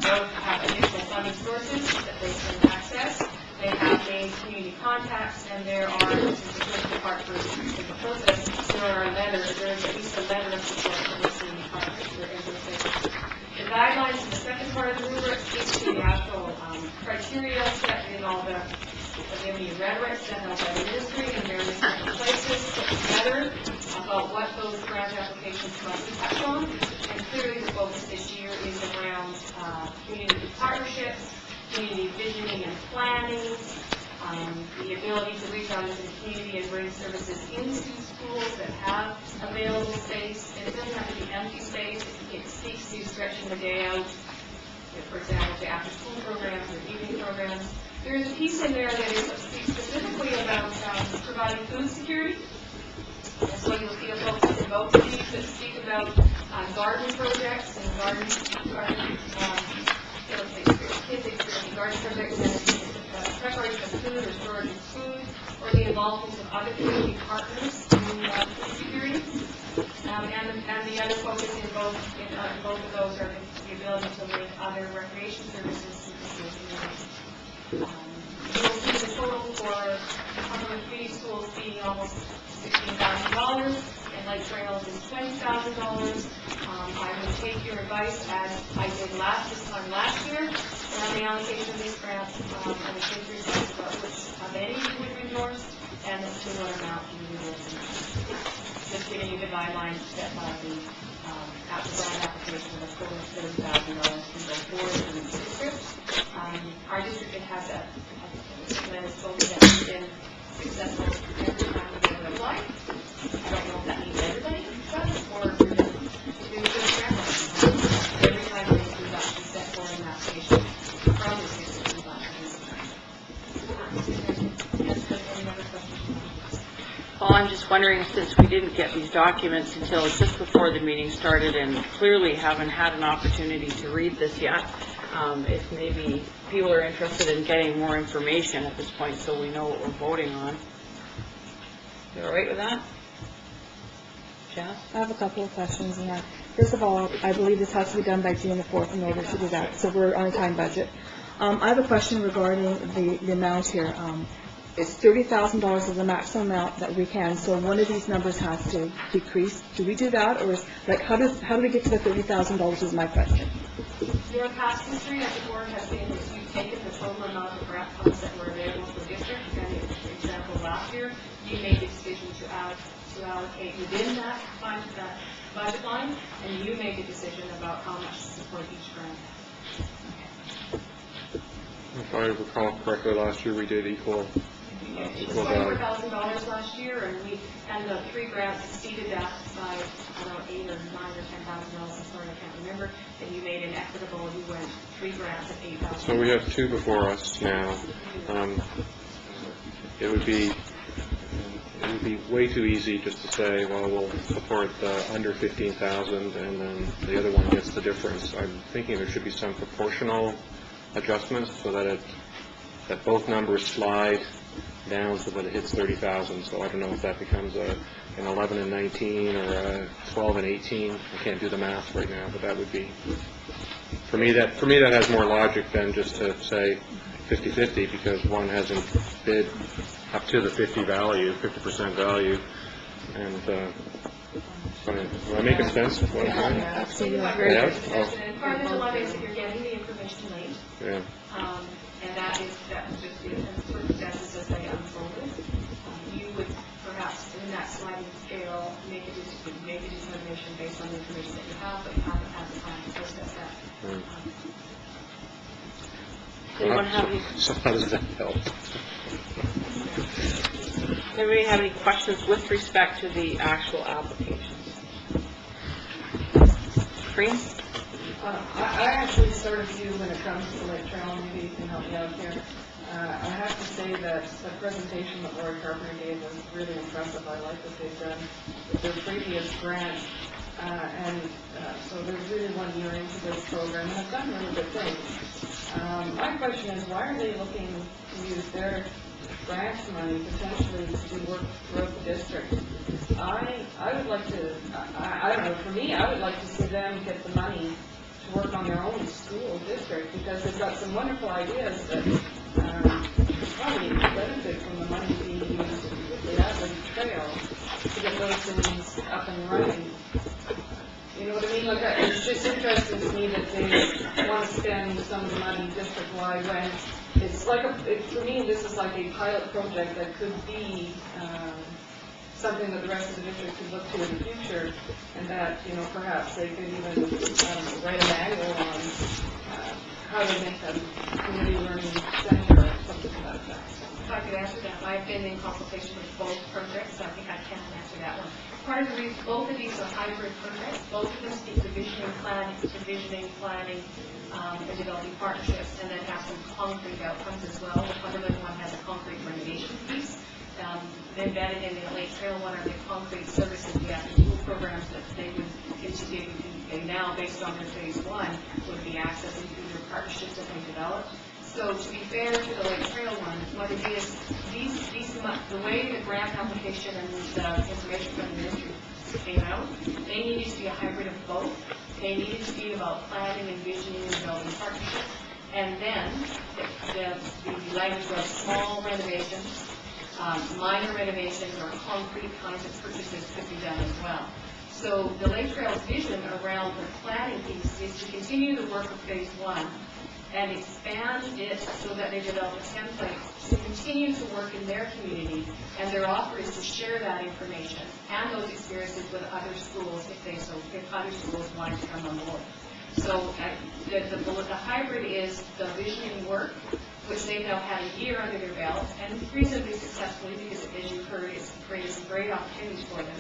both have additional funding sources that they can access. They have made community contacts, and there are, since the first part for the process, there is at least a letter of support from the community partners. The guidelines in the second part of the rubric speaks to the actual criteria set in all the rhetoric set out by the ministry in various different places put together about what those grant applications must touch on. And clearly the focus this year is around community partnerships, community visioning and planning, the ability to reach out into the community and bring services into schools that have available space. And it doesn't have to be empty space. It speaks to stretching the day out, for example, to after-school programs or evening programs. There's a piece in there that speaks specifically about providing food security. And so you'll see a focus in both of these that speak about garden projects and garden projects and preparation of food or storage of food, or the involvement of other community partners in food security. And the other focus in both of those are the ability to link other recreation services to the community. You'll see the total for Cumberland Community Schools being almost $16,000, and Lake Trails is $20,000. I would take your advice, as I did this time last year, around the allocation of these grants, and take your advice about which of any you would endorse, and as to what amount you would endorse. Just giving you the guidelines set by the grant application of a total of $30,000 to go forward in the district. Our district has a tremendous focus that we've been successful every time we get it applied. I don't know if that means everybody does, or if we're just doing good grant writing. Every time we've actually set forward an application from the district, we've actually yes, any other questions? Well, I'm just wondering, since we didn't get these documents until just before the meeting started and clearly haven't had an opportunity to read this yet, if maybe people are interested in getting more information at this point so we know what we're voting on. You all right with that? Jess? I have a couple of questions, yeah. First of all, I believe this has to be done by June the 4th in order to do that, so we're on a time budget. I have a question regarding the amount here. It's $30,000 is the maximum amount that we can, so one of these numbers has to decrease. Do we do that, or is, like, how do we get to the $30,000 is my question. Your past history as a board has been that you've taken the total amount of grant funds that were available for the district, and for example, last year, you made the decision to allocate within that budget line, and you made the decision about how much to support each grant. If I recall correctly, last year we did equal value. $24,000 last year, and the three grants exceeded that by, I don't know, $8,000 or $9,000 or $10,000. I'm sorry, I can't remember. And you made an equitable. You went three grants at $8,000. So we have two before us now. It would be way too easy just to say, well, we'll support under 15,000, and then the other one gets the difference. I'm thinking there should be some proportional adjustments so that both numbers slide down so that it hits 30,000. So I don't know if that becomes an 11 and 19 or a 12 and 18. I can't do the math right now, but that would be for me that has more logic than just to say 50-50, because one hasn't bid up to the 50% value, and am I making sense? Absolutely. Yeah. And part of the dilemma is that you're getting the information late. Yeah. And that was just the circumstances as they unfolded. You would perhaps, in that sliding scale, make a determination based on the information that you have, but you haven't had the time to process that. Anyone have any? So how does that help? Anybody have any questions with respect to the actual applications? Free? I actually sort of view when it comes to Lake Trail, maybe you can help me out here. I have to say that the presentation that Lori Carpenter gave was really impressive. I like what they've done with their previous grant. So they're really 1 year into this program and have done really good things. My question is, why are they looking to use their grant money potentially to do work throughout the district? I would like to, I don't know, for me, I would like to see them get the money to work on their own school district, because they've got some wonderful ideas that probably benefit from the money being used with the Atlas Trail to get those things up and running. You know what I mean? Like, it's just interesting to me that they want to spend some of the money district-wide when it's like for me, this is like a pilot project that could be something that the rest of the district could look to in the future, and that, you know, perhaps they could even write a manual on how to make a community learning center or something to that effect. If I could answer that, I've been in consultation with both projects, so I think I can answer that one. Part of the reason, both of these are hybrid projects. Both of them speak to visioning, planning, and developing partnerships, and then have some concrete outcomes as well. The Cumberland one has a concrete renovation piece. Embedded in the Lake Trail one are the concrete services, the after-school programs that they would continue to do now based on their phase 1 would be accessing through their partnerships that they developed. So to be fair to the Lake Trail one, what it is, the way the grant application and the information from the ministry came out, they needed to be a hybrid of both. They needed to be about planning and visioning and developing partnerships. And then the language was small renovations, minor renovations, or concrete kinds of purchases could be done as well. So the Lake Trail's vision around the planning piece is to continue the work of phase 1 and expand it so that they develop a template to continue to work in their community, and their offer is to share that information and those experiences with other schools if other schools wanted to come on board. So the hybrid is the visioning work, which they've now had a year under their belt, and reasonably successfully, because as you've heard, it's created some great opportunities for them.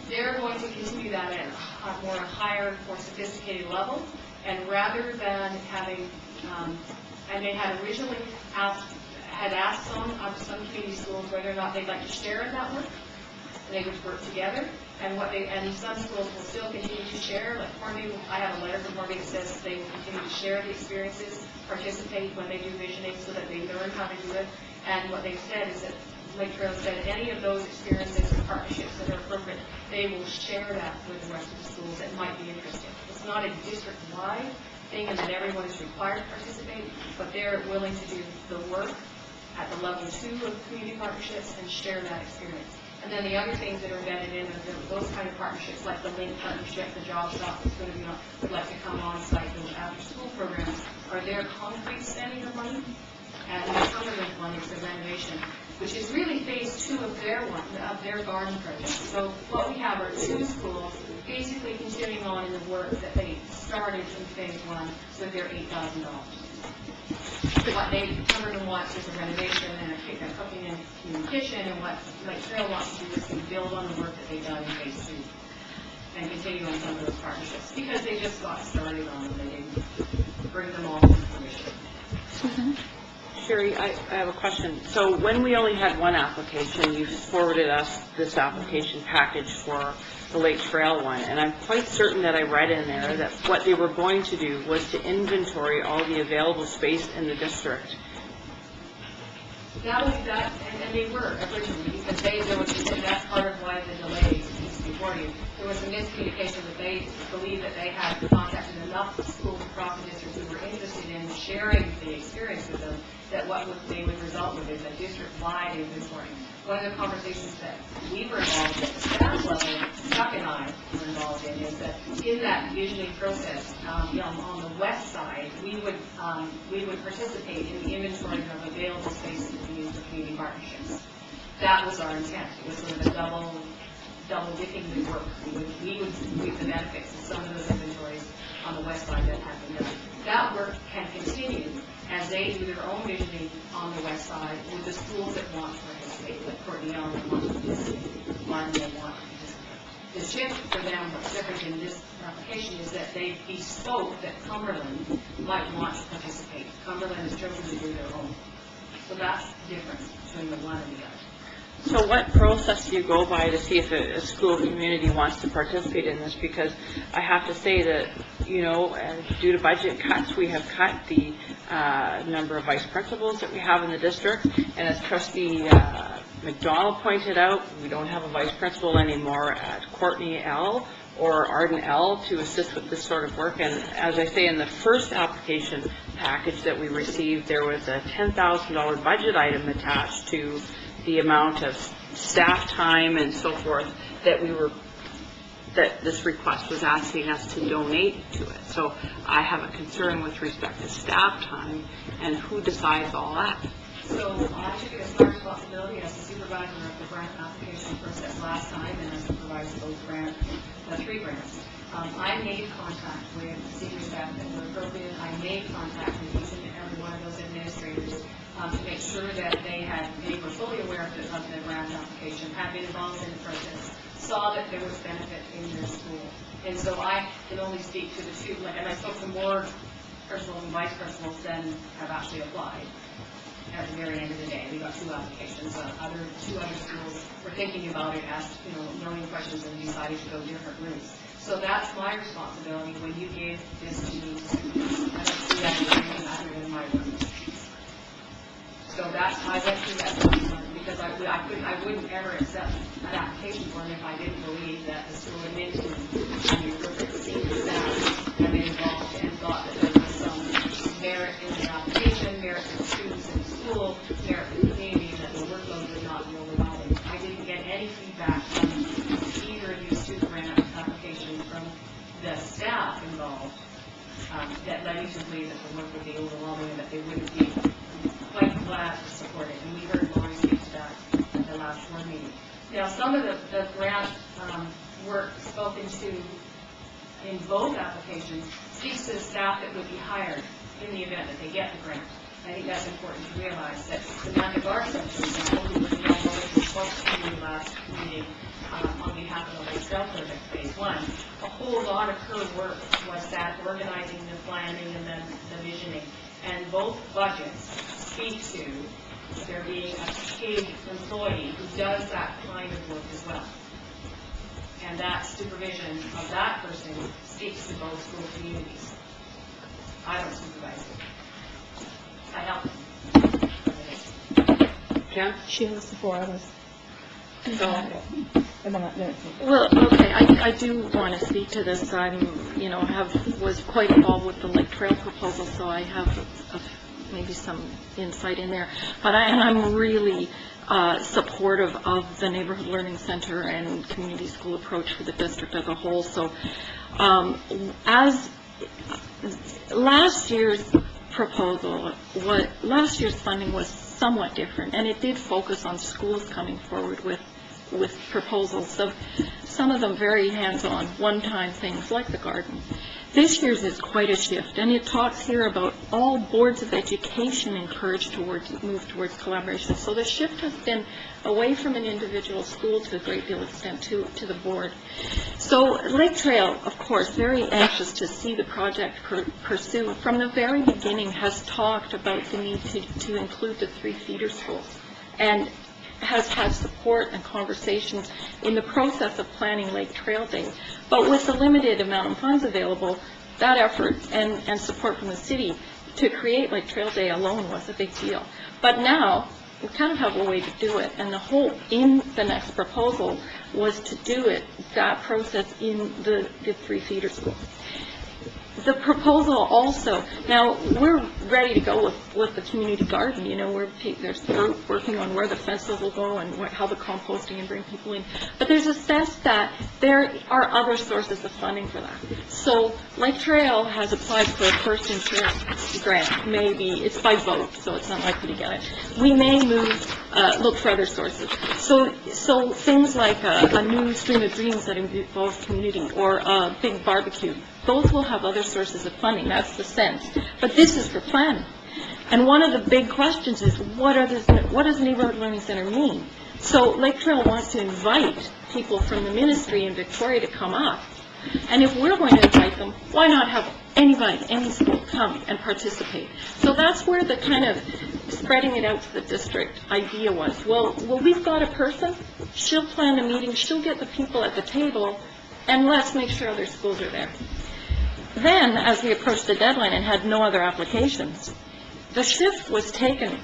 They're going to continue that at a more higher, more sophisticated level, and rather than having, and they had originally asked some community schools whether or not they'd like to share in that work, and they would work together. And some schools will still continue to share. Like Hornby, I have a letter from Hornby that says they will continue to share the experiences, participate when they do visioning so that they learn how to do it. And what they've said is that Lake Trail said any of those experiences or partnerships that are appropriate, they will share that with the rest of the schools that might be interested. It's not a district-wide thing and that everyone is required to participate, but they're willing to do the work at the level 2 of community partnerships and share that experience. And then the other things that are embedded in are those kind of partnerships, like the Link partnership, the job shop that's going to be on, would like to come on site, those after-school programs, are their concrete spending of money. And the Cumberland one is the renovation, which is really phase 2 of their garden project. So what we have are 2 schools basically continuing on in the work that they started in phase 1 with their $8,000. What Cumberland wants is a renovation and a cooking and kitchen, and what Lake Trail wants to do is to build on the work that they've done in phase 2 and continue on some of those partnerships, because they just got started on them. They didn't bring them all to fruition. Sherry, I have a question. So when we only had one application, you forwarded us this application package for the Lake Trail one, and I'm quite certain that I read in there that what they were going to do was to inventory all the available space in the district. That was that, and they were originally, because that's part of why the delay is before you. There was a miscommunication that they believed that they had contacted enough schools across the district who were interested in sharing the experience with them, that they would result with is a district-wide inventory. One of the conversations that we were involved in at the staff level, Chuck and I were involved in, is that in that visioning process, on the west side, we would participate in the inventory of available spaces to be used for community partnerships. That was our intent. It was sort of a double dipping the work. We would reap the benefits of some of those inventories on the west side that had been done. That work can continue as they do their own visioning on the west side with the schools that want to participate, like Courtney Young wants to participate, Martin they want to participate. The shift for them, what's different in this application, is that they bespoke that Cumberland might want to participate. Cumberland has chosen to do their own. So that's the difference between the one and the other. So what process do you go by to see if a school community wants to participate in this? Because I have to say that, you know, due to budget cuts, we have cut the number of vice principals that we have in the district. And as Trustee McDonald pointed out, we don't have a vice principal anymore at Courtney L. or Arden L. to assist with this sort of work. And as I say, in the first application package that we received, there was a $10,000 budget item attached to the amount of staff time and so forth that this request was asking us to donate to it. So I have a concern with respect to staff time and who decides all that. So I took it as my responsibility as the supervisor of the grant application process last time, and I supervised those three grants. I made contact with senior staff that were appropriate. I made contact with each and every one of those administrators to make sure that they were fully aware of the grant application, had been involved in the process, saw that there was benefit in their school. And so I can only speak to the two, and I spoke to more principals and vice principals than have actually applied. At the very end of the day, we got 2 applications. Two other schools were thinking about it, asked million questions, and decided to go different routes. So that's my responsibility when you gave this to me. I don't see that as anything other than my work. So I went through that process because I wouldn't ever accept an application form if I didn't believe that the school administrator and the appropriate senior staff had been involved and thought that there was some merit in the application, merit for the students in the school, merit for the community, and that the workload would not be overwhelming. I didn't get any feedback from either of these 2 grant applications from the staff involved that led me to believe that the work would be overwhelming and that they wouldn't be quite glad to support it. And we heard Laurie speak to that at the last board meeting. Now, some of the grant work spoken to in both applications speaks to the staff that would be hired in the event that they get the grant. I think that's important to realize that Samantha Garson, for example, who was the young woman who spoke to you last meeting on behalf of the Lake Trail Project Phase 1, a whole lot of her work was that organizing the planning and the visioning. And both budgets speak to there being a paid employee who does that kind of work as well. And that supervision of that person speaks to both school communities. I don't supervise it. I help them. Jen? She has the 4 others. Well, okay, I do want to speak to this. Was quite involved with the Lake Trail proposal, so I have maybe some insight in there. But I'm really supportive of the Neighborhood Learning Center and community school approach for the district as a whole. So as last year's funding was somewhat different, and it did focus on schools coming forward with proposals. So some of them very hands-on, one-time things like the garden. This year's is quite a shift, and it talks here about all boards of education encouraged to move towards collaboration. So the shift has been away from an individual school to a great deal extent to the board. So Lake Trail, of course, very anxious to see the project pursue. From the very beginning has talked about the need to include the 3 feeder schools, and has had support and conversations in the process of planning Lake Trail Day. But with the limited amount of funds available, that effort and support from the city to create Lake Trail Day alone was a big deal. But now, we kind of have a way to do it, and the hope in the next proposal was to do it, that process in the 3 feeder schools. The proposal also, now we're ready to go with the community garden. We're working on where the fences will go and how the composting and bring people in. But there's a sense that there are other sources of funding for that. So Lake Trail has applied for a first interest grant. Maybe it's by vote, so it's not likely to get it. We may look for other sources. So things like a new Stream of Dreams that involves community, or a big barbecue. Those will have other sources of funding. That's the sense. But this is for planning. And one of the big questions is, what does Neighborhood Learning Center mean? So Lake Trail wants to invite people from the ministry in Victoria to come up. And if we're going to invite them, why not have anybody, any school, come and participate? So that's where the kind of spreading it out to the district idea was, well, we've got a person, she'll plan a meeting, she'll get the people at the table, and let's make sure other schools are there. Then, as we approached the deadline and had no other applications, the shift was taken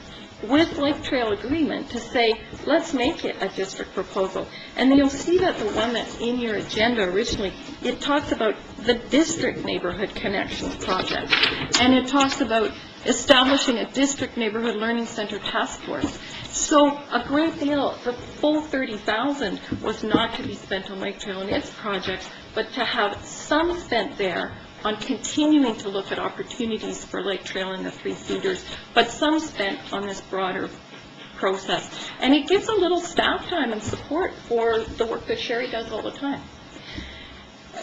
with Lake Trail agreement to say, let's make it a district proposal. And you'll see that the one that's in your agenda originally, it talks about the district neighborhood connections project. And it talks about establishing a district neighborhood learning center task force. So a great deal, the full $30,000 was not to be spent on Lake Trail and its projects, but to have some spent there on continuing to look at opportunities for Lake Trail and the 3 feeders, but some spent on this broader process. And it gives a little staff time and support for the work that Sherry does all the time.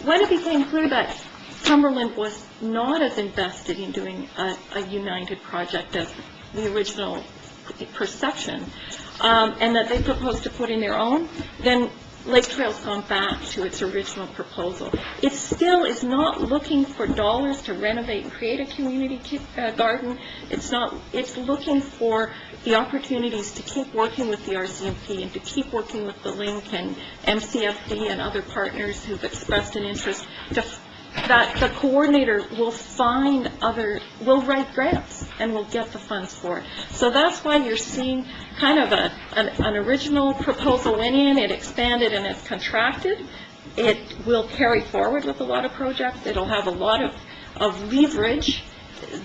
When it became clear that Cumberland was not as invested in doing a united project as the original perception, and that they proposed to put in their own, then Lake Trail's gone back to its original proposal. It still is not looking for dollars to renovate and create a community garden. It's looking for the opportunities to keep working with the RCMP and to keep working with the Link and MCFD and other partners who've expressed an interest that the coordinator will write grants and will get the funds for it. So that's why you're seeing kind of an original proposal went in, it expanded and it's contracted. It will carry forward with a lot of projects. It'll have a lot of leverage.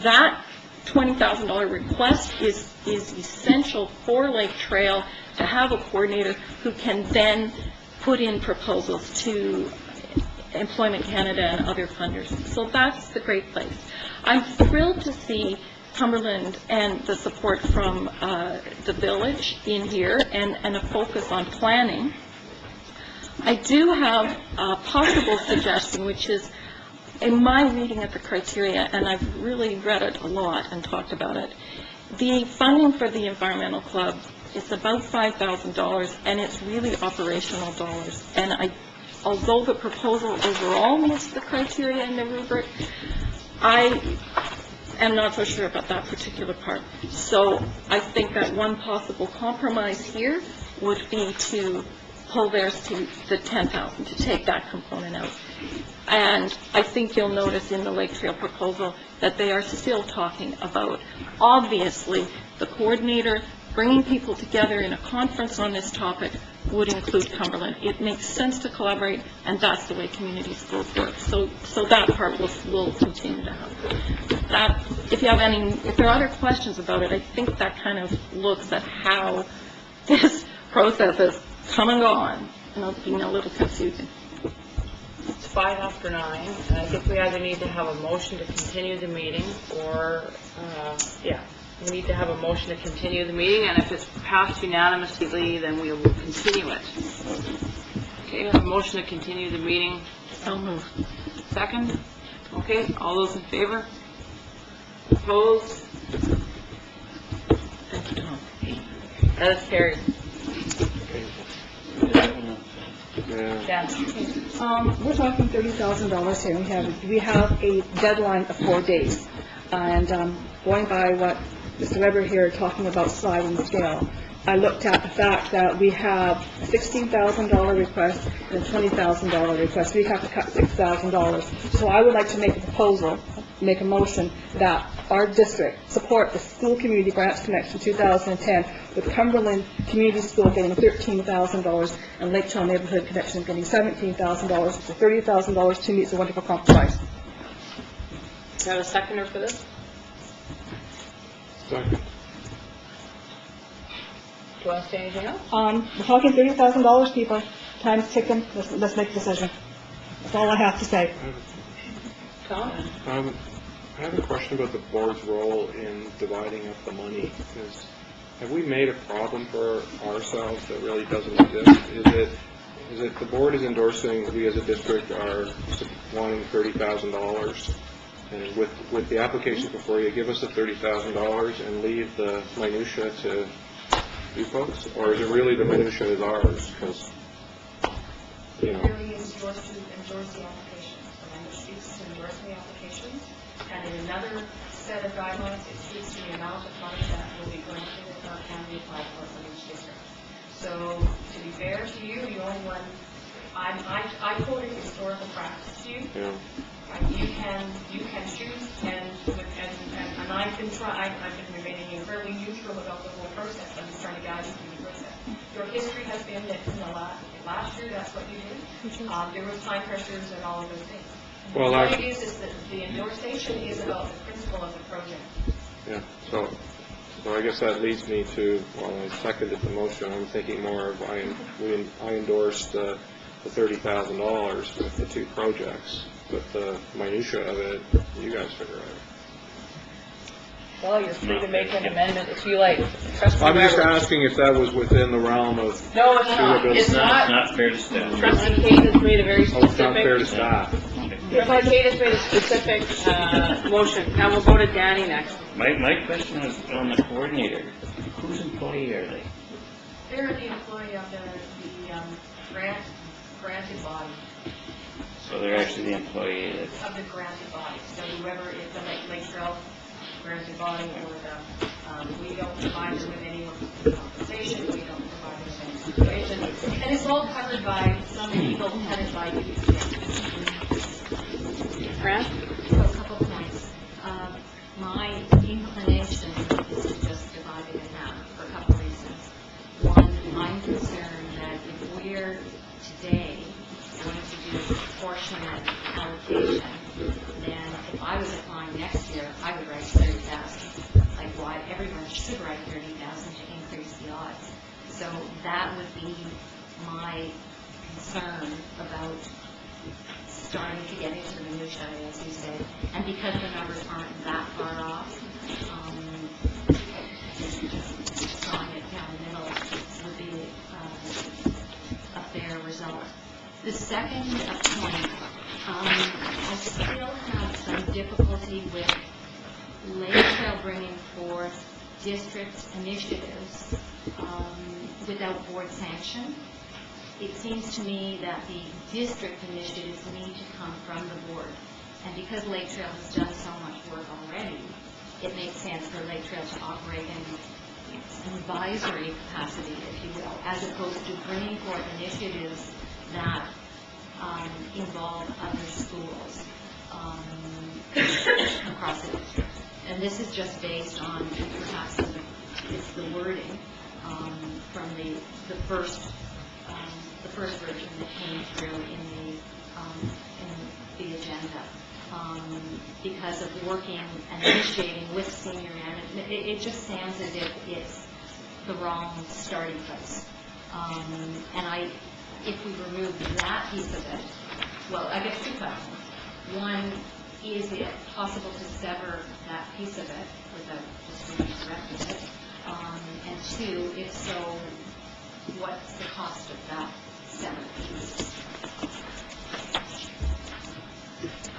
That $20,000 request is essential for Lake Trail to have a coordinator who can then put in proposals to Employment Canada and other funders. So that's the great place. I'm thrilled to see Cumberland and the support from the village in here and a focus on planning. I do have a possible suggestion, which is, in my reading of the criteria, and I've really read it a lot and talked about it, the funding for the environmental club is about $5,000, and it's really operational dollars. And although the proposal overall meets the criteria in the rubric, I am not so sure about that particular part. So I think that one possible compromise here would be to pull theirs to the $10,000, to take that component out. And I think you'll notice in the Lake Trail proposal that they are still talking about, obviously, the coordinator bringing people together in a conference on this topic would include Cumberland. It makes sense to collaborate, and that's the way community schools work. So that part will continue to happen. That, if there are other questions about it, I think that kind of looks at how this process has come and gone, and it's been a little confusing. It's 9:05. I think we either need to have a motion to continue the meeting or, we need to have a motion to continue the meeting, and if it's passed unanimously, then we will continue it. Okay, we have a motion to continue the meeting. So moved. Second? Okay, all those in favor? Opposed? Thank you, Tom. That is carried. Yeah. Dan? We're talking $30,000 here. We have a deadline of 4 days. And going by what Mr. Weber here talking about sliding scale, I looked at the fact that we have a $16,000 request and a $20,000 request. We have to cut $6,000. So I would like to make a motion that our district support the School Community Grants Connection 2010 with Cumberland Community School getting $13,000 and Lake Trail Neighborhood Connection getting $17,000. So $30,000 to me is a wonderful compromise. Do you have a seconder for this? Second. Do you want to say anything else? We're talking $30,000, people. Time's ticking. Let's make a decision. That's all I have to say. Tom? I have a question about the board's role in dividing up the money, because have we made a problem for ourselves that really doesn't exist? Is it the board is endorsing we as a district are wanting $30,000, and with the application before you give us the $30,000 and leave the minutia to you folks, or is it really the minutia is ours? Because Really is yours to endorse the applications. The member speaks to endorse the applications, and in another set of guidelines, it speaks to the amount of money that will be granted or can be applied for from each district. So, to be fair to you, the only one, I quoted historical practice to you. Yeah. You can choose, and I've been remaining incredibly neutral about the whole process. I'm just trying to guide you through the process. Your history has been that in the last year, that's what you did. There was time pressures and all of those things. Well, What it is that the endorsation is about the principle of the project. Yeah, so I guess that leads me to, well, I seconded the motion, I'm thinking more of, I endorsed the $30,000 with the two projects, but the minutia of it, you guys figure out. Well, you're free to make an amendment if you like. Trustee I'm just Weber. asking if that was within the realm of, No, it's not. Doable. It's No, not. it's not fair to staff. Trustee Kate has made a very oh, it's not fair to specific, staff. Trustee Kate has made a specific, Motion. Now we'll go to Danny next. My question was on the coordinator. Whose employee are they? They're the employee of the granted body, So they're actually the employee that, of the granted body. So whoever is the Lake Trail granted body or the, we don't provide them with any compensation, we don't provide them with any situation. And it's all covered by some legal headed by you. Fran? So a couple points. My inclination is to just divide it in half for a couple reasons. One, I'm concerned that if we're today going to do a proportionate allocation, then if I was applying next year, I would write 30,000. Like why everyone should write 30,000 to increase the odds. So that would be my concern about starting to get into the minutiae, as you said, and because the numbers aren't that far off, just drawing it down the middle would be a fair result. The second point, I still have some difficulty with Lake Trail bringing forth district initiatives without board sanction. It seems to me that the district initiatives need to come from the board. And because Lake Trail has done so much work already, it makes sense for Lake Trail to operate in an advisory capacity, if you will, as opposed to bringing forth initiatives that involve other schools across the district. And this is just based on perhaps it's the wording from the first version that came through in the agenda. Because of working and initiating with senior management, it just sounds as if it's the wrong starting place. And if we remove that piece of it, well, I guess two questions. One, is it possible to sever that piece of it without just redirecting it? And two, if so, what's the cost of that severed piece?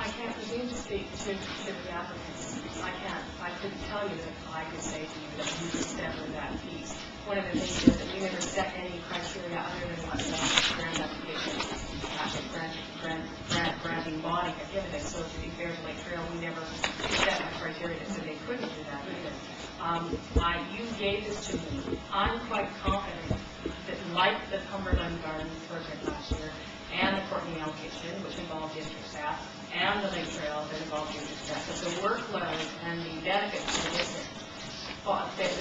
I can't presume to speak to the applicants. I can't. I couldn't tell you that I could say to you that you could sever that piece. One of the things is that we never set any criteria other than what the grant application, granting body had given us. So to be fair to Lake Trail, we never set a criteria so they couldn't do that either. You gave this to me. I'm quite confident that like the Cumberland Gardens project last year, and the Courtney allocation, which involved district staff, and the Lake Trail that involved district staff, that the workload and the benefits to the district,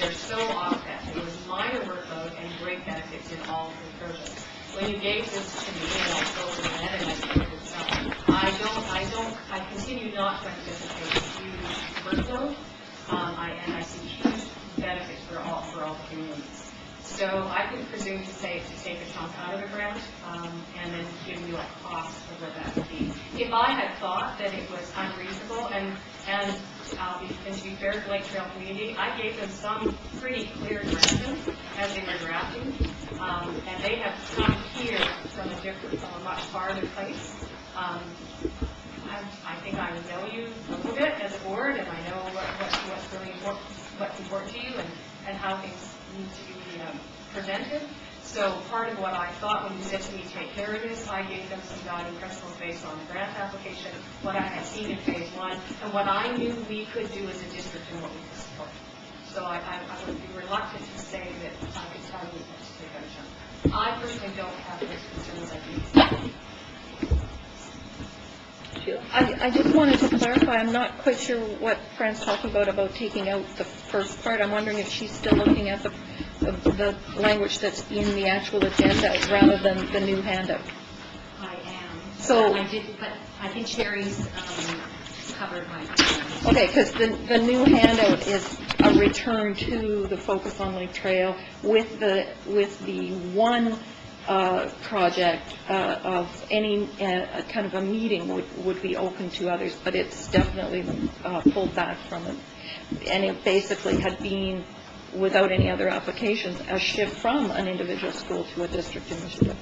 they're so offset. It was minor workload and great benefits in all three projects. When you gave this to me, and I told you that, and I spoke with someone, I continue not to anticipate a huge workload, and I see huge benefits for all the communities. So I could presume to say to take a chunk out of the grant and then give you a cost of what that would be. If I had thought that it was unreasonable, and to be fair to Lake Trail community, I gave them some pretty clear direction as they were drafting, and they have come here from a much farther place. I think I know you a little bit as a board, and I know what's really important, what's important to you, and how things need to be presented. So part of what I thought when you said to me, take care of this, I gave them some guiding principles based on the grant application, what I had seen in phase one, and what I knew we could do as a district and what we could support. So I would be reluctant to say that I could tell you what to take out of chunk. I personally don't have those concerns like you. I just wanted to clarify, I'm not quite sure what Fran's talking about taking out the first part. I'm wondering if she's still looking at the language that's in the actual agenda rather than the new handout. I am. So- I did, but I think Sherry's covered my concerns. Okay, because the new handout is a return to the focus on Lake Trail with the one project of any kind of a meeting would be open to others, but it's definitely pulled back from it. And it basically had been, without any other applications, a shift from an individual school to a district initiative.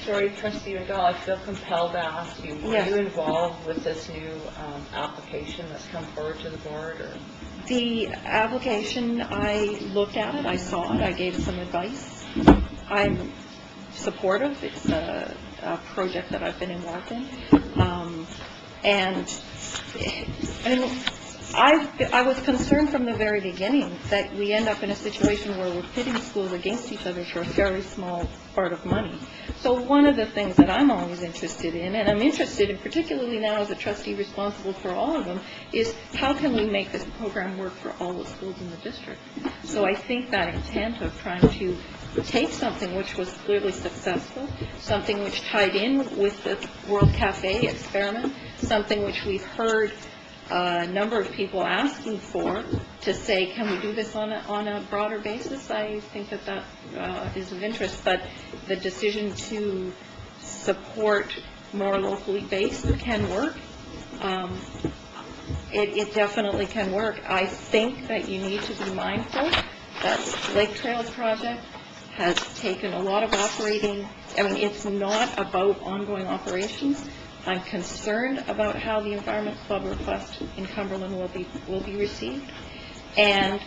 Sorry, Trustee Rendell, I feel compelled to ask you, were Yes. you involved with this new application that's come forward to the board, or? The application, I looked at it, I saw it, I gave some advice. I'm supportive. It's a project that I've been involved in. And I mean, I was concerned from the very beginning that we end up in a situation where we're pitting schools against each other for a very small part of money. So one of the things that I'm always interested in, and I'm interested in particularly now as a trustee responsible for all of them, is how can we make this program work for all the schools in the district? So I think that intent of trying to take something which was clearly successful, something which tied in with the World Cafe experiment, something which we've heard a number of people asking for, to say, can we do this on a broader basis? I think that is of interest, but the decision to support more locally based can work. It definitely can work. I think that you need to be mindful that Lake Trail project has taken a lot of operating, I mean, it's not about ongoing operations. I'm concerned about how the Environment Club request in Cumberland will be received. And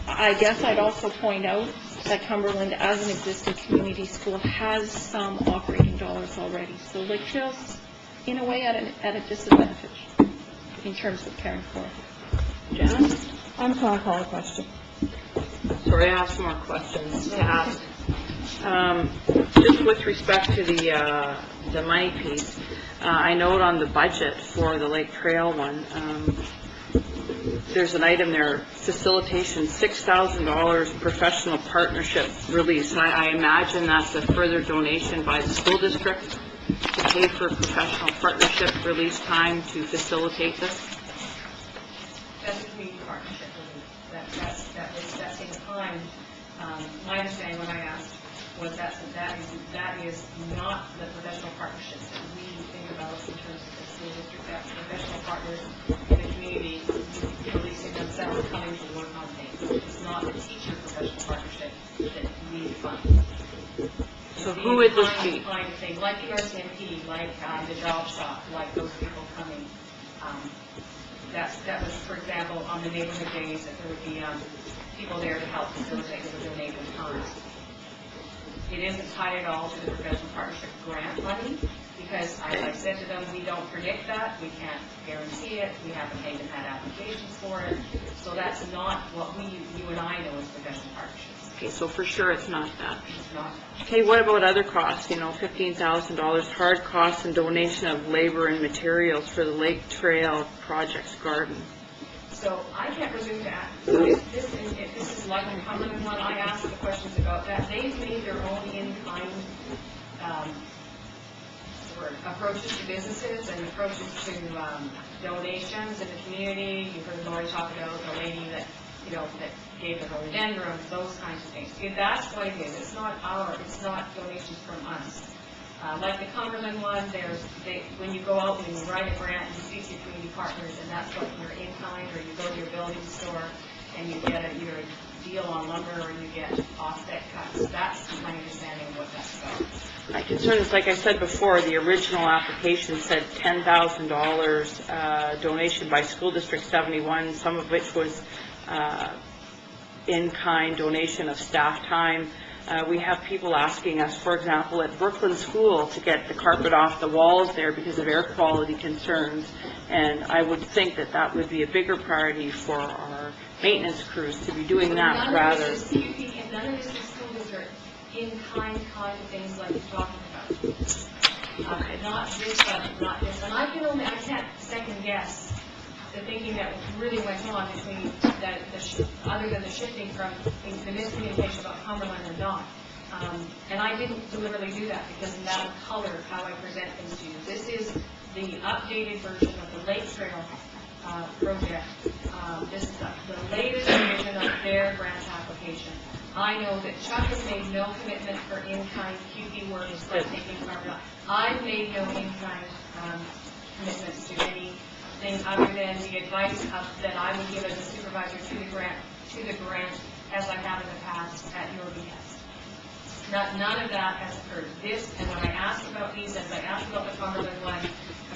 I guess I'd also point out that Cumberland, as an existing community school, has some operating dollars already. So Lake Trail's, in a way, at a disadvantage in terms of carrying forward. Janice? I'm calling a question. Sorry, I have some more questions to ask. Just with respect to the money piece, I note on the budget for the Lake Trail one, there's an item there, facilitation, $6,000 professional partnership release. And I imagine that's a further donation by the school district to pay for professional partnership release time to facilitate this. That's a community partnership. That's in kind. My understanding when I asked was that is not the professional partnerships that we think about in terms of the school district. That professional partners in the community releasing themselves, coming to work on things. It's not the teacher professional partnership that we fund. So who would this be? Kind of thing, like the RCMP, like the job shop, like those people coming. That was, for example, on the neighborhood days, that there would be people there to help facilitate with their neighborhood times. It isn't tied at all to the professional partnership grant money, because as I said to them, we don't predict that, we can't guarantee it, we haven't even had applications for it, so that's not what you and I know as professional partnerships. Okay, so for sure it's not that. It's not. Okay, what about other costs? You know, $15,000 hard costs and donation of labor and materials for the Lake Trail Project's garden. So I can't presume to ask. If this is like the Cumberland one, I asked the questions about that. They've made their own in-kind approaches to businesses and approaches to donations in the community. You've heard Lori talk about the lady that gave the rhododendrons, those kinds of things. That's what it is. It's not donations from us. Like the Cumberland one, when you go out and you write a grant, you speak to your community partners, and that's what you're in kind, or you go to your building store and you get either a deal on lumber or you get offset cuts. That's my understanding of what that's about. My concern is, like I said before, the original application said $10,000 donation by School District 71, some of which was in-kind donation of staff time. We have people asking us, for example, at Brooklyn School to get the carpet off the walls there because of air quality concerns. And I would think that that would be a bigger priority for our maintenance crews to be doing that rather. None of this is CUP, and none of this is school district in-kind kind of things like you're talking about. Not this, and I can't second guess the thinking that really went on between that, other than the shifting from the miscommunication about Cumberland and not. And I didn't deliberately do that because that colored how I present things to you. This is the updated version of the Lake Trail project. This is the latest version of their grant application. I know that Chuck has made no commitment for in-kind QP work as far as taking carbon. I've made no in-kind commitments to anything other than the advice that I would give as a supervisor to the grant as I have in the past at your behest. None of that has occurred. This, and when I asked about these, as I asked about the Cumberland one,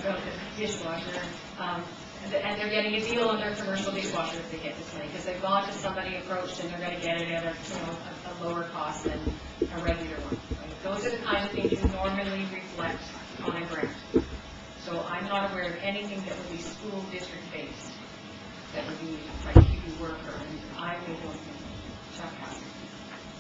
about the dishwasher, and they're getting a deal on their commercial dishwasher if they get this money, because they've gone to somebody approached and they're going to get it at a lower cost than a regular one. Right? Those are the kind of things you normally reflect on a grant. So I'm not aware of anything that would be school district based that would be like QB worker, and I really don't think Chuck has.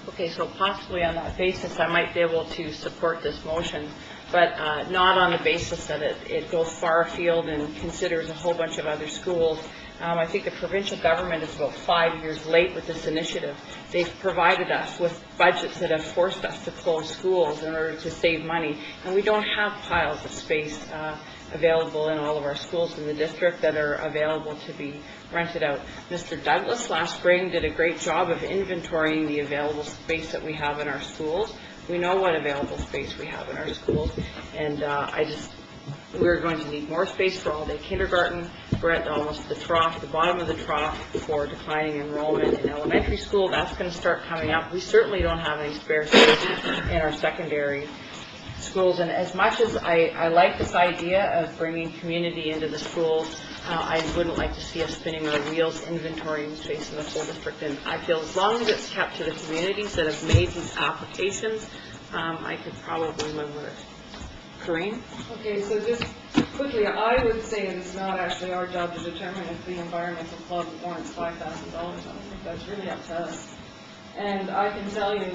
Okay, so possibly on that basis, I might be able to support this motion, but not on the basis that it goes far afield and considers a whole bunch of other schools. I think the provincial government is about 5 years late with this initiative. They've provided us with budgets that have forced us to close schools in order to save money, and we don't have piles of space available in all of our schools in the district that are available to be rented out. Mr. Douglas last spring did a great job of inventorying the available space that we have in our schools. We know what available space we have in our schools, and we're going to need more space for all-day kindergarten. We're at almost the bottom of the trough for declining enrollment in elementary school. That's going to start coming up. We certainly don't have any spare space in our secondary schools, and as much as I like this idea of bringing community into the schools, I wouldn't like to see us spinning our wheels inventorying space in the school district, and I feel as long as it's kept to the communities that have made these applications, I could probably live with it. Corinne? Okay, so just quickly, I would say it's not actually our job to determine if the environmental club warrants $5,000. I don't think that's really up to us. And I can tell you,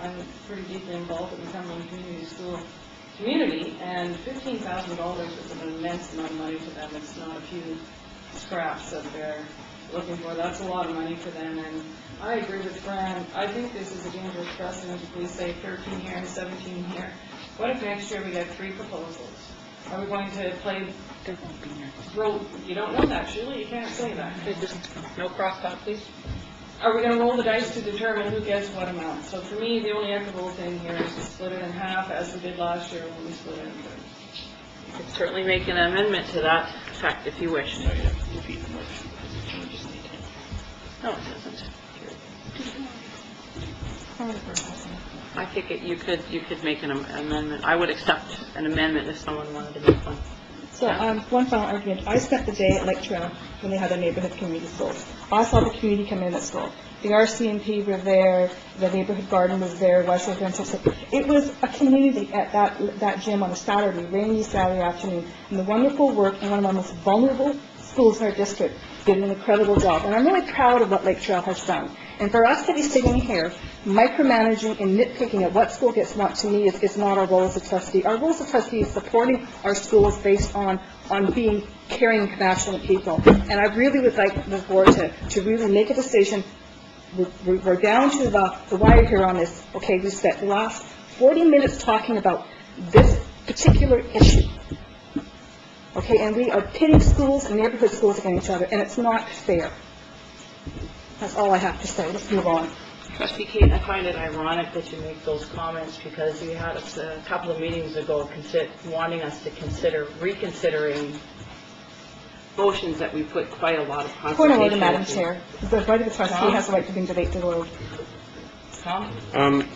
I'm pretty deeply involved in the Cumberland Community School community, and $15,000 is an immense amount of money to them. It's not a few scraps that they're looking for. That's a lot of money for them, and I agree with Fran. I think this is a dangerous precedent if we say 13 here and 17 here. What if next year we get 3 proposals? Are we going to play roll? You don't know that, Julie. You can't say that. No crosstalk, please. Are we going to roll the dice to determine who gets what amount? So for me, the only equitable thing here is to split it in half, as we did last year when we split it in thirds. You could certainly make an amendment to that effect if you wish. No, you have to defeat the motion because it changes the intent. No, it doesn't. I think you could make an amendment. I would accept an amendment if someone wanted to make one. So one final argument. I spent the day at Lake Trail when they had their neighborhood community schools. I saw the community come in at school. The RCMP were there, the neighborhood garden was there, Westwood Rental. It was a community at that gym on a Saturday, rainy Saturday afternoon, and the wonderful work in one of our most vulnerable schools in our district did an incredible job. And I'm really proud of what Lake Trail has done. And for us to be sitting here micromanaging and nitpicking at what school gets what, to me, is not our role as a trustee. Our role as a trustee is supporting our schools based on being caring, compassionate people. And I really would like the board to really make a decision. We're down to the wire here on this. Okay, we spent the last 40 minutes talking about this particular issue. Okay, and we are pitting schools and neighborhood schools against each other, and it's not fair. That's all I have to say. Let's move on. Trustee Kate, I find it ironic that you make those comments because you had us a couple of meetings ago wanting us to consider reconsidering motions that we put quite a lot of consultation. Point of order, Madam Chair. The right of the trustee has the right to bring debate to the order. Tom?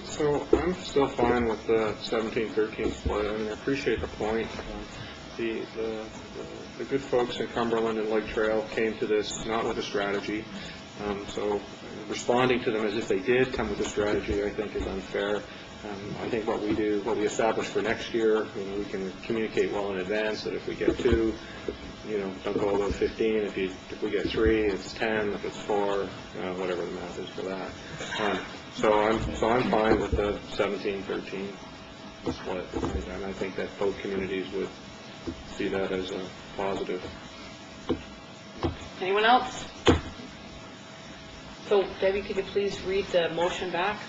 So I'm still fine with the 17-13 split. I mean, I appreciate the point. The good folks in Cumberland and Lake Trail came to this not with a strategy. So responding to them as if they did come with a strategy, I think, is unfair. I think what we establish for next year, we can communicate well in advance that if we get 2, don't go above 15. If we get 3, it's 10. If it's 4, whatever the math is for that. So I'm fine with the 17-13 split, and I think that both communities would see that as a positive. Anyone else? So Debbie, could you please read the motion back?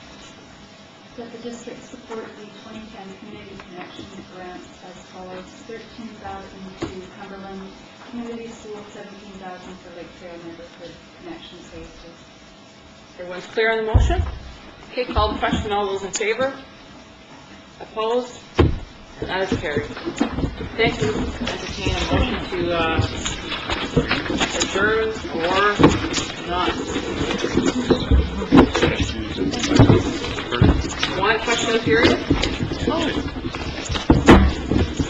That the district support the 2010 Community Connection grant as follows: 13,000 to Cumberland Community School, 17,000 for Lake Trail Neighborhood Connection Phase 2. Everyone's clear on the motion? Okay, call the question. All those in favor? Opposed? That is carried. Thank you. Entertain a motion to adjourn or not. One question of period? Oh.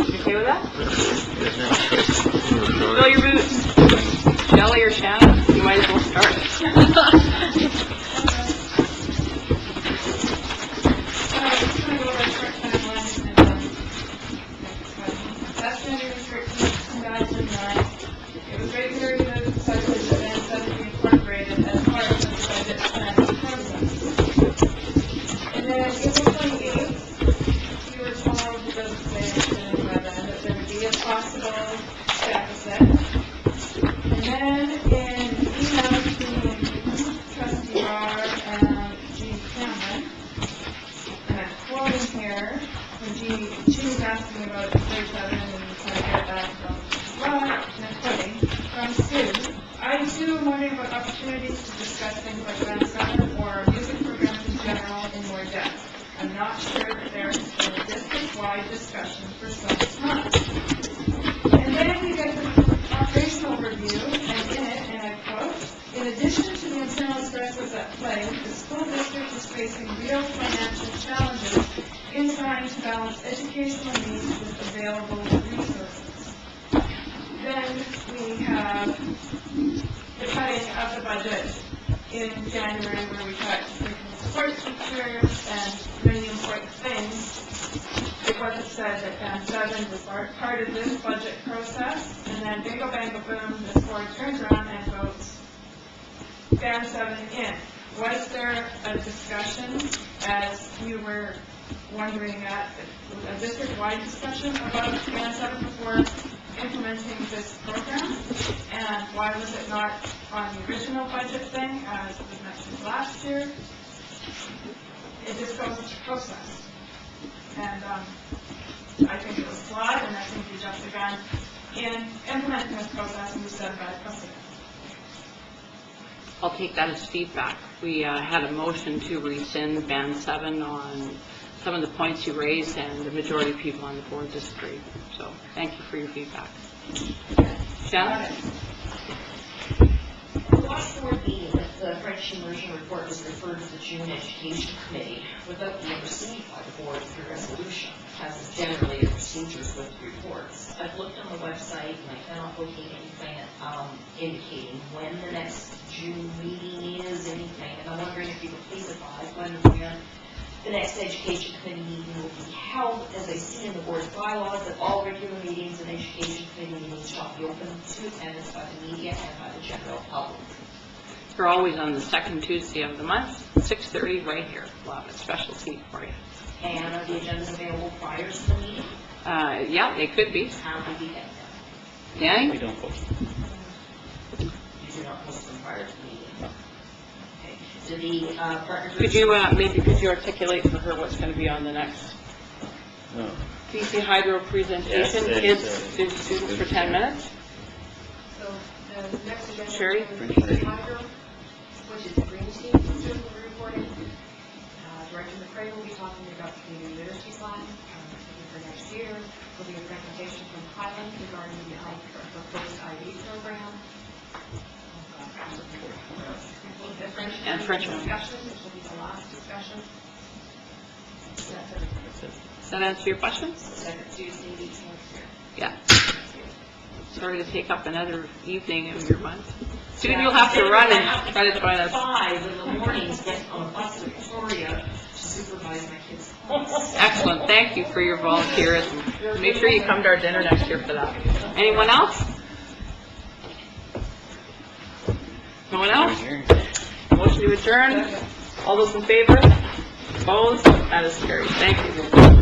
You okay with that? Fill your boots. Shelley or Shannon, you might as well start. That's January 13th, 2009. It was regularly noted subject that then suddenly incorporated as part of the budget planning process. And then April 28th, we were told the legislation by then that there would be a possible deficit. And then in email between Trustee Barr and Jean Cameron, and I'm quoting here, when she was asking about the 37 and trying to get that from Rod, and I'm quoting, from Sue, I too am wondering about opportunities to discuss things like Band 7 or music programs in general in more depth. I'm not sure that there has been a district-wide discussion for some time. And then we get the operational review, and in it, and I quote, in addition to the internal stresses at play, the school district is facing real financial challenges in trying to balance educational needs with available resources. Then we have the cutting of the budget in January, where we cut support teachers and many important things. It wasn't said that Band 7 was part of this budget process, and then bingo bango boom, this board turns around and votes Band 7 in. Was there a discussion, as you were wondering at, a district-wide discussion about Band 7 before implementing this program? And why was it not on the original budget thing, as was mentioned last year? It just goes to process. And I think it was flawed, and I think we jumped the gun in implementing this process, and we set a bad precedent. I'll take that as feedback. We had a motion to rescind Band 7 on some of the points you raised, and the majority of people on the board disagree. So thank you for your feedback. Shannon? The last board meeting, the French immersion report was referred to the June Education Committee without being received by the board through resolution, as is generally the procedures with reports. I've looked on the website and I cannot locate anything indicating when the next June meeting is, anything, and I'm wondering if you could please advise when and where the next Education Committee meeting will be held. As I see in the board's bylaws, that all regular meetings and Education Committee meetings shall be open to attendance by the media and by the general public. We're always on the second Tuesday of the month, 6:30, right here. We'll have a special seat for you. And are the agendas available prior to the meeting? Yeah, they could be. How do we get them? Danny? We don't post. You do not post them prior to the meeting? Okay. Do the partner Could you, could you articulate for her what's going to be on the next No. BC Hydro presentation? Yes, Kids, students for 10 minutes? So the next agenda Sherry? is BC Hydro, which is the green team student reporting. Director McCray will be talking about the community literacy plan for next year. There'll be a presentation from Highland regarding the proposed ID program. And French. Discussion, which will be the last discussion. That's it. Does that answer your question? Second Tuesday, each month here? Yeah. Sorry to take up another evening of your month. Soon you'll have to run and try to join us. 5 in the mornings, get on a bus to Victoria to supervise my kids' class. Excellent, thank you for your volunteerism. Make sure you come to our dinner next year for that. Anyone else? No one else? Motion to adjourn? All those in favor? Opposed? That is carried. Thank you.